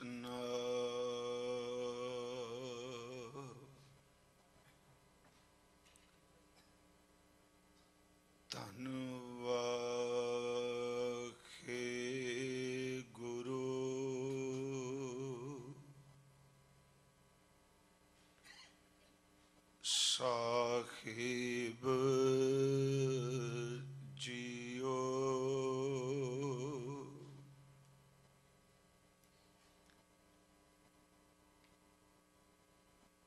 ਸਤਿਨਾਮ। ਧੰਨ ਵਾਖੇ ਗੁਰੂ ਸਾਹਿਬ ਜੀਓ।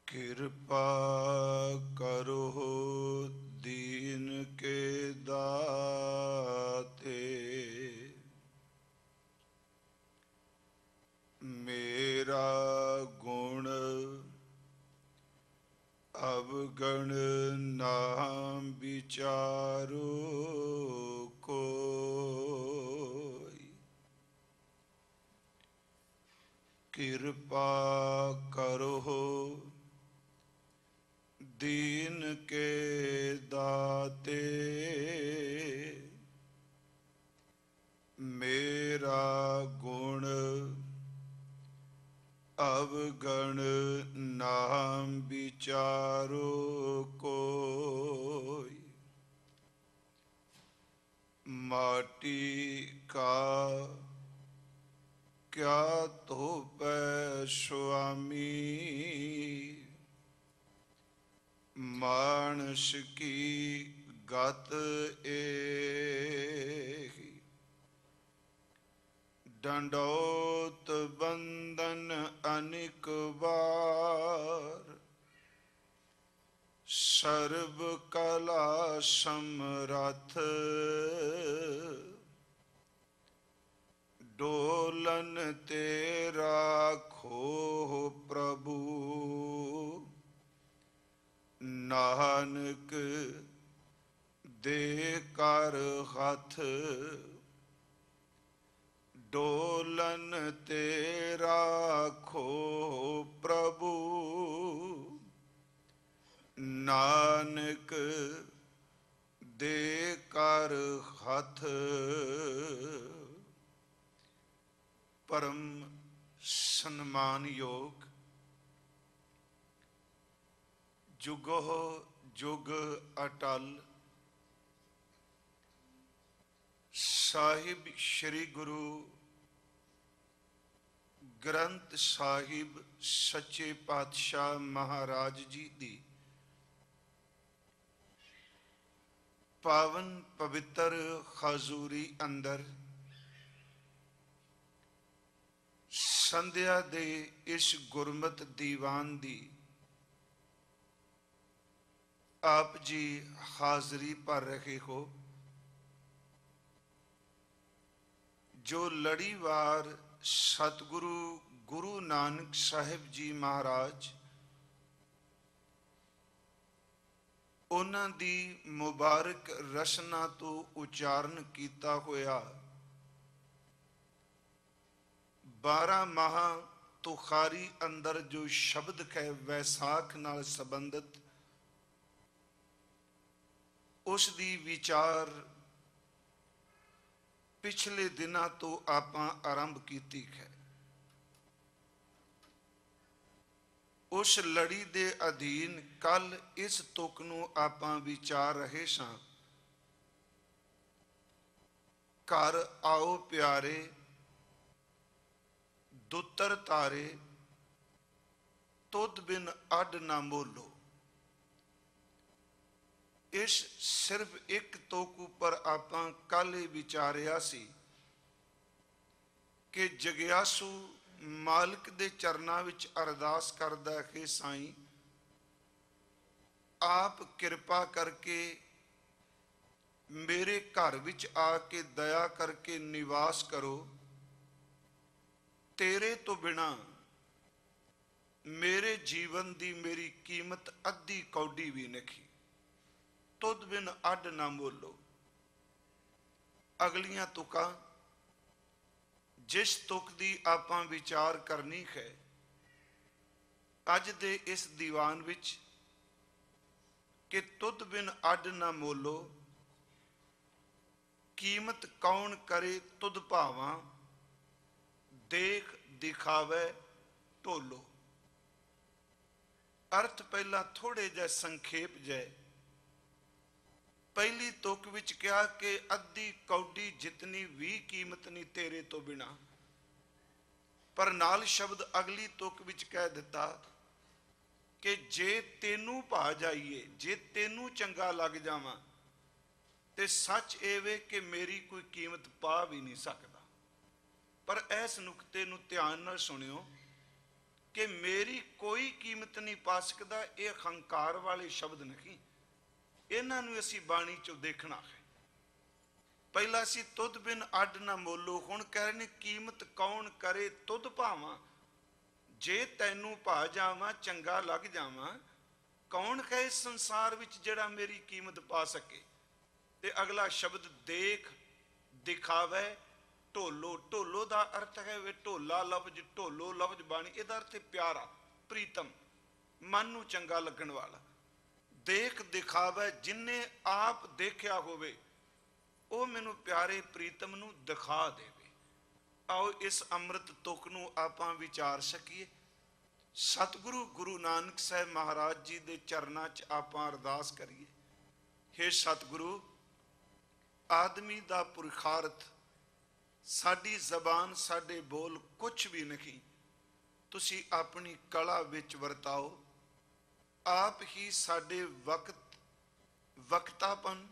ਕਿਰਪਾ ਕਰੋ ਦੀਨ ਕੇ ਦਾਤੇ, ਮੇਰਾ ਗੁਣ ਅਵਗਣ ਨਾਮ ਵਿਚਾਰੋ ਕੋਈ। ਕਿਰਪਾ ਕਰੋ ਦੀਨ ਕੇ ਦਾਤੇ, ਮੇਰਾ ਗੁਣ ਅਵਗਣ ਨਾਮ ਵਿਚਾਰੋ ਕੋਈ। ਮਾਟੀ ਕਾ ਕਿਆ ਧੋਪੈ ਸੁਆਮੀ, ਮਾਨਸ ਕੀ ਗਤ ਏਹੀ। ਡੰਡੌਤ ਬੰਦਨ ਅਨਿਕ ਵਾਰ, ਸਰਬ ਕਲਾ ਸਮਰੱਥ। ਡੋਲਨ ਤੇ ਰਾਖੋ ਪ੍ਰਭੂ, ਨਾਨਕ ਦੇ ਕਰ ਹੱਥ। ਡੋਲਨ ਤੇ ਰਾਖੋ ਪ੍ਰਭੂ, ਨਾਨਕ ਦੇ ਕਰ ਹੱਥ। ਪਰਮ ਸਨਮਾਨਯੋਗ ਜੁਗੋ ਜੁਗ ਅਟਲ ਸਾਹਿਬ ਸ਼੍ਰੀ ਗੁਰੂ ਗ੍ਰੰਥ ਸਾਹਿਬ ਸੱਚੇ ਪਾਤਸ਼ਾਹ ਮਹਾਰਾਜ ਜੀ ਦੀ ਪਾਵਨ ਪਵਿੱਤਰ ਹਜ਼ੂਰੀ ਅੰਦਰ ਸੰਧਿਆ ਦੇ ਇਸ ਗੁਰਮਤਿ ਦੀਵਾਨ ਦੀ ਆਪ ਜੀ ਹਾਜ਼ਰੀ ਭਰ ਰਹੇ ਹੋ। ਜੋ ਲੜੀਵਾਰ ਸਤਿਗੁਰੂ ਗੁਰੂ ਨਾਨਕ ਸਾਹਿਬ ਜੀ ਮਹਾਰਾਜ ਉਹਨਾਂ ਦੀ ਮੁਬਾਰਕ ਰਸਨਾ ਤੋਂ ਉਚਾਰਨ ਕੀਤਾ ਹੋਇਆ 12 ਮਾਹ ਤੁਖਾਰੀ ਅੰਦਰ ਜੋ ਸ਼ਬਦ ਹੈ ਵੈਸਾਖ ਨਾਲ ਸੰਬੰਧਿਤ, ਉਸ ਦੀ ਵਿਚਾਰ ਪਿਛਲੇ ਦਿਨਾਂ ਤੋਂ ਆਪਾਂ ਆਰੰਭ ਕੀਤੀ ਹੈ। ਉਸ ਲੜੀ ਦੇ ਅਧੀਨ ਕੱਲ ਇਸ ਤੁਕ ਨੂੰ ਆਪਾਂ ਵਿਚਾਰ ਰਹੇ ਸਾਂ। ਘਰ ਆਓ ਪਿਆਰੇ ਦੁੱਤਰ ਤਾਰੇ, ਤੁਧ ਬਿਨ ਅੱਡ ਨਾ ਮੋਲੋ। ਇਸ ਸਿਰਫ ਇੱਕ ਤੁਕ ਉੱਪਰ ਆਪਾਂ ਕੱਲ ਇਹ ਵਿਚਾਰਿਆ ਸੀ ਕਿ ਜਗਿਆਸੂ ਮਾਲਕ ਦੇ ਚਰਨਾਂ ਵਿੱਚ ਅਰਦਾਸ ਕਰਦਾ ਹੈ, ਸਾਈਂ ਆਪ ਕਿਰਪਾ ਕਰਕੇ ਮੇਰੇ ਘਰ ਵਿੱਚ ਆ ਕੇ ਦਇਆ ਕਰਕੇ ਨਿਵਾਸ ਕਰੋ। ਤੇਰੇ ਤੋਂ ਬਿਨਾ ਮੇਰੇ ਜੀਵਨ ਦੀ ਮੇਰੀ ਕੀਮਤ ਅੱਧੀ ਕੌਡੀ ਵੀ ਨਹੀਂ। ਤੁਧ ਬਿਨ ਅੱਡ ਨਾ ਮੋਲੋ। ਅਗਲੀਆਂ ਤੁਕਾਂ ਜਿਸ ਤੁਕ ਦੀ ਆਪਾਂ ਵਿਚਾਰ ਕਰਨੀ ਹੈ ਅੱਜ ਦੇ ਇਸ ਦੀਵਾਨ ਵਿੱਚ ਕਿ ਤੁਧ ਬਿਨ ਅੱਡ ਨਾ ਮੋਲੋ, ਕੀਮਤ ਕੌਣ ਕਰੇ ਤੁਧ ਭਾਵਾਂ, देख दिखावे ढोलो। अर्थ पहला थोड़े जे संखेप जै। पहली तुक विच कहा कि अद्धी कौडी जितनी भी कीमत नहीं तेरे तो बिना, पर नाल शब्द अगली तुक विच कह दिता कि जे तेनू भा जाइए, जे तेनू चंगा लग जावां ते सच एवे कि मेरी कोई कीमत पा भी नहीं सकता। पर इस नुकते नू ध्यान नाल सुनियो कि मेरी कोई कीमत नहीं पा सकता, ये हंकार वाले शब्द नहीं, इन्हां नू असीं बाणी चों देखना है। पहला असीं तुद बिन अड ना मोलो, हुण कह रहे ने कीमत कौन करे तुद भावां, जे तैनू भा जावां चंगा लग जावां, कौन है इस संसार विच जिहड़ा मेरी कीमत पा सके। ते अगला शब्द देख दिखावे ढोलो। ढोलो का अर्थ है वे ढोला लफ्ज, ढोलो लफ्ज बाणी, इहदा अर्थ है प्यारा, प्रीतम, मन नू चंगा लगन वाला। देख दिखावे, जिन्ने आप देखिया होवे वो मैनू प्यारे प्रीतम नू दिखा देवे। आओ इस अमृत तुक नू आपां विचार सकीए। सतगुरु गुरु नानक साहब महाराज जी दे चरनां च आपां अरदास करिए। हे सतगुरु, आदमी दा पुरखार्थ साडी जबान साडे बोल कुछ भी नहीं, तुसी अपनी कला विच वरताओ। आप ही साडे वक्त वक्तापन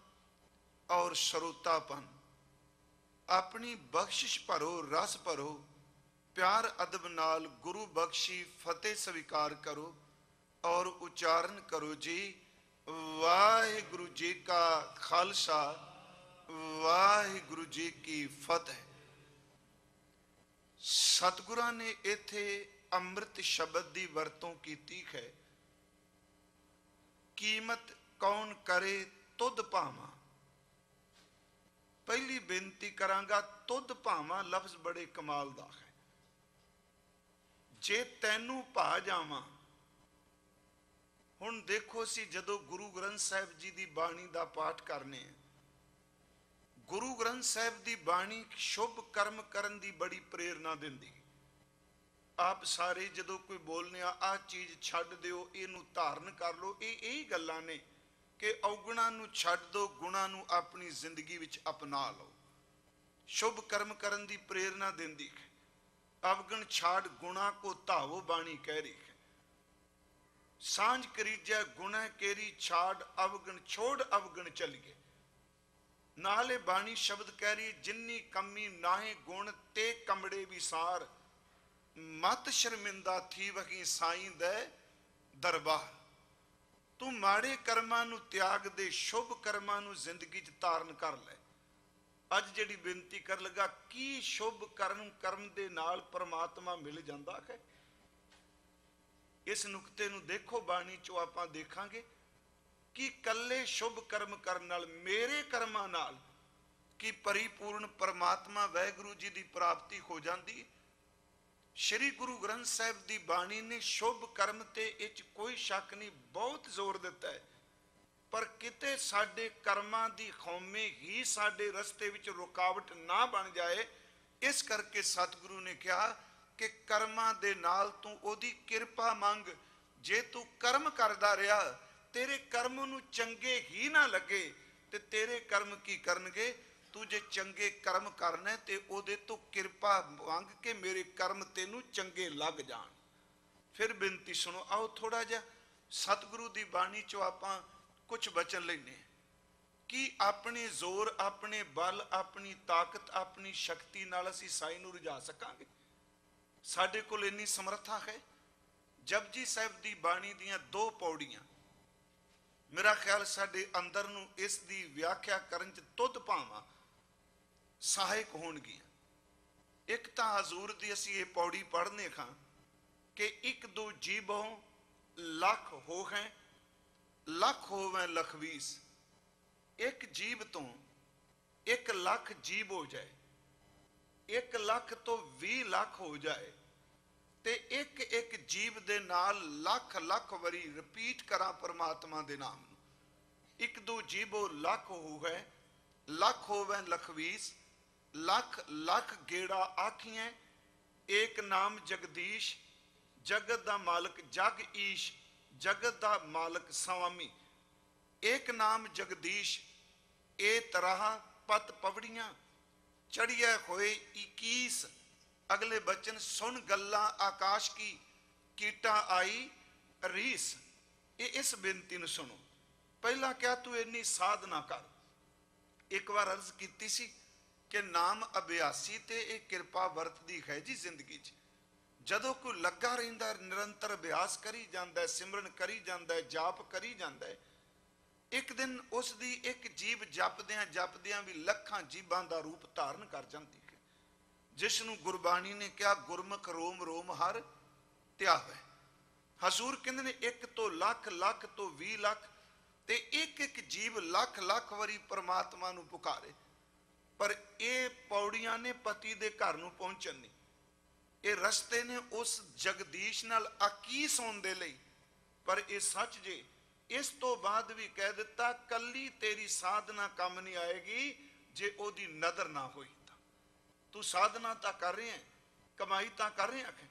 और श्रोतापन अपनी बख्शिश भरो, रस भरो, प्यार अदब नाल गुरु बख्शी फतेह स्वीकार करो और उच्चारण करो जी। वाहिगुरु जी का खालसा, वाहिगुरु जी की फतेह। सतगुरां ने इत्थे अमृत शब्द की वरतों कीती है। कीमत कौन करे तुद भावां। पहली बेनती करांगा, तुद भावां लफ्ज बड़े कमाल दा है। जे तैनू भा जावां। हुण देखो सी जदों गुरु ग्रंथ साहिब जी की बाणी का पाठ करने, गुरु ग्रंथ साहिब की बाणी शुभ कर्म करन दी बड़ी प्रेरणा दिंदी। आप सारे जदों कोई बोलने आ चीज़ छड्ड दिओ, इहनूं धारण कर लो, ये यही गल्लां ने कि अवगुणां नूं छड्ड दो, गुणां नूं अपनी जिंदगी विच अपना लो। शुभ कर्म करन दी प्रेरणा दिंदी है। अवगुण छाड़ गुणा को धावो बाणी कह रही है। सांझ करीजै गुणा केरी छाड़, अवगुण छोड़ अवगुण चलिए। नाले बाणी शब्द कह रही, जिन्नी कमी नाहे गुण ते कमड़े विसार, मत शर्मिंदा थी वही साईं दे दरबार। तू माड़े कर्मां नूं त्याग दे, शुभ कर्मां नूं जिंदगी च धारण कर ले। अज जिहड़ी बेनती कर लगा, की शुभ कर्म करम दे नाल परमात्मा मिल जांदा है। इस नुकते नूं देखो, बाणी चों आपां देखांगे कि कल्ले शुभ कर्म करन नाल, मेरे कर्मां नाल कि परिपूर्ण परमात्मा वाहिगुरू जी की प्राप्ति हो जाती। श्री गुरु ग्रंथ साहिब की बाणी ने शुभ कर्म ते इच कोई शक नहीं, बहुत जोर दिता है। पर किते साडे कर्मां दी खौमे ही साडे रस्ते विच रुकावट ना बन जाए, इस करके सतगुरु ने कहा कि कर्मां दे नाल तू ओदी किरपा मंग। जे तू कर्म करदा रहा, तेरे कर्म नूं चंगे ही ना लगे ते तेरे कर्म की करनगे। तू जे चंगे कर्म करने ते ओदे तो किरपा मंग के मेरे कर्म तेनू चंगे लग जान। फिर बेनती सुनो, आओ थोड़ा जा सतगुरु की बाणी चो आपां कुछ बचन लेने कि अपने जोर, अपने बल, अपनी ताकत, अपनी शक्ति नाल असीं साईं नूं रिझा सकांगे। साडे कोल इन्नी समर्था है। जपजी साहिब की बाणी दीयां 2 पौड़ियां मेरा ख्याल साडे अंदर नूं इस दी व्याख्या करन च तुद भावां सहायक होणगियां। एक तां हजूर दी असीं ये पौड़ी पढ़ने खां कि एक दो जीबों लख हो हैं, लख होवें लखवीस। एक जीव तो 1 लाख जीव हो जाए, 1 लाख तो 20 लाख हो जाए, ते एक एक जीव दे नाल लख लख वरी रिपीट करा परमात्मा दे नाम। एक दो जीवो लख हो गए, लख होवे लखवीस, लख लख गेड़ा आखिए एक नाम जगदीश, जगत दा मालक जग ईश, जगत दा मालक स्वामी। एक नाम जगदीश, ए तरह पत पवड़ियां, चढ़िया होए 21। अगले बचन सुन गल्ला आकाश की, कीटा आई रीस। ये इस बेनती ਨੂੰ सुनो। पहला क्या तू इन्नी साधना कर। एक बार अर्ज की सी कि नाम अभ्यासी ते एक किरपा वरतदी है जी जिंदगी च। जदों कोई लगा रहिंदा निरंतर अभ्यास करी जांदा है, सिमरन करी जांदा है, जाप करी जांदा है, एक दिन उसकी एक जीभ जपद्यां जपद्यां भी लखां जीभां दा रूप धारण कर जाती है, जिसनों गुरबाणी ने कहा गुरमुख रोम रोम हर ध्यावै। हजूर कहंदे ने एक तो लख, लख तो 20 लाख, ते एक एक जीव लख लख वारी परमात्मा नूं पुकारे। पर ये पौड़ियां ने पति दे घर नूं पहुंचण नहीं, ये रस्ते ने उस जगदीश नाल अकीस होण दे लई। पर ये सच जे इस तो बाद भी कह दिता कली तेरी साधना काम नहीं आएगी जे ओदी नदर ना होई। तू साधना तां कर रहे हैं, कमाई तां कर रहे हैं।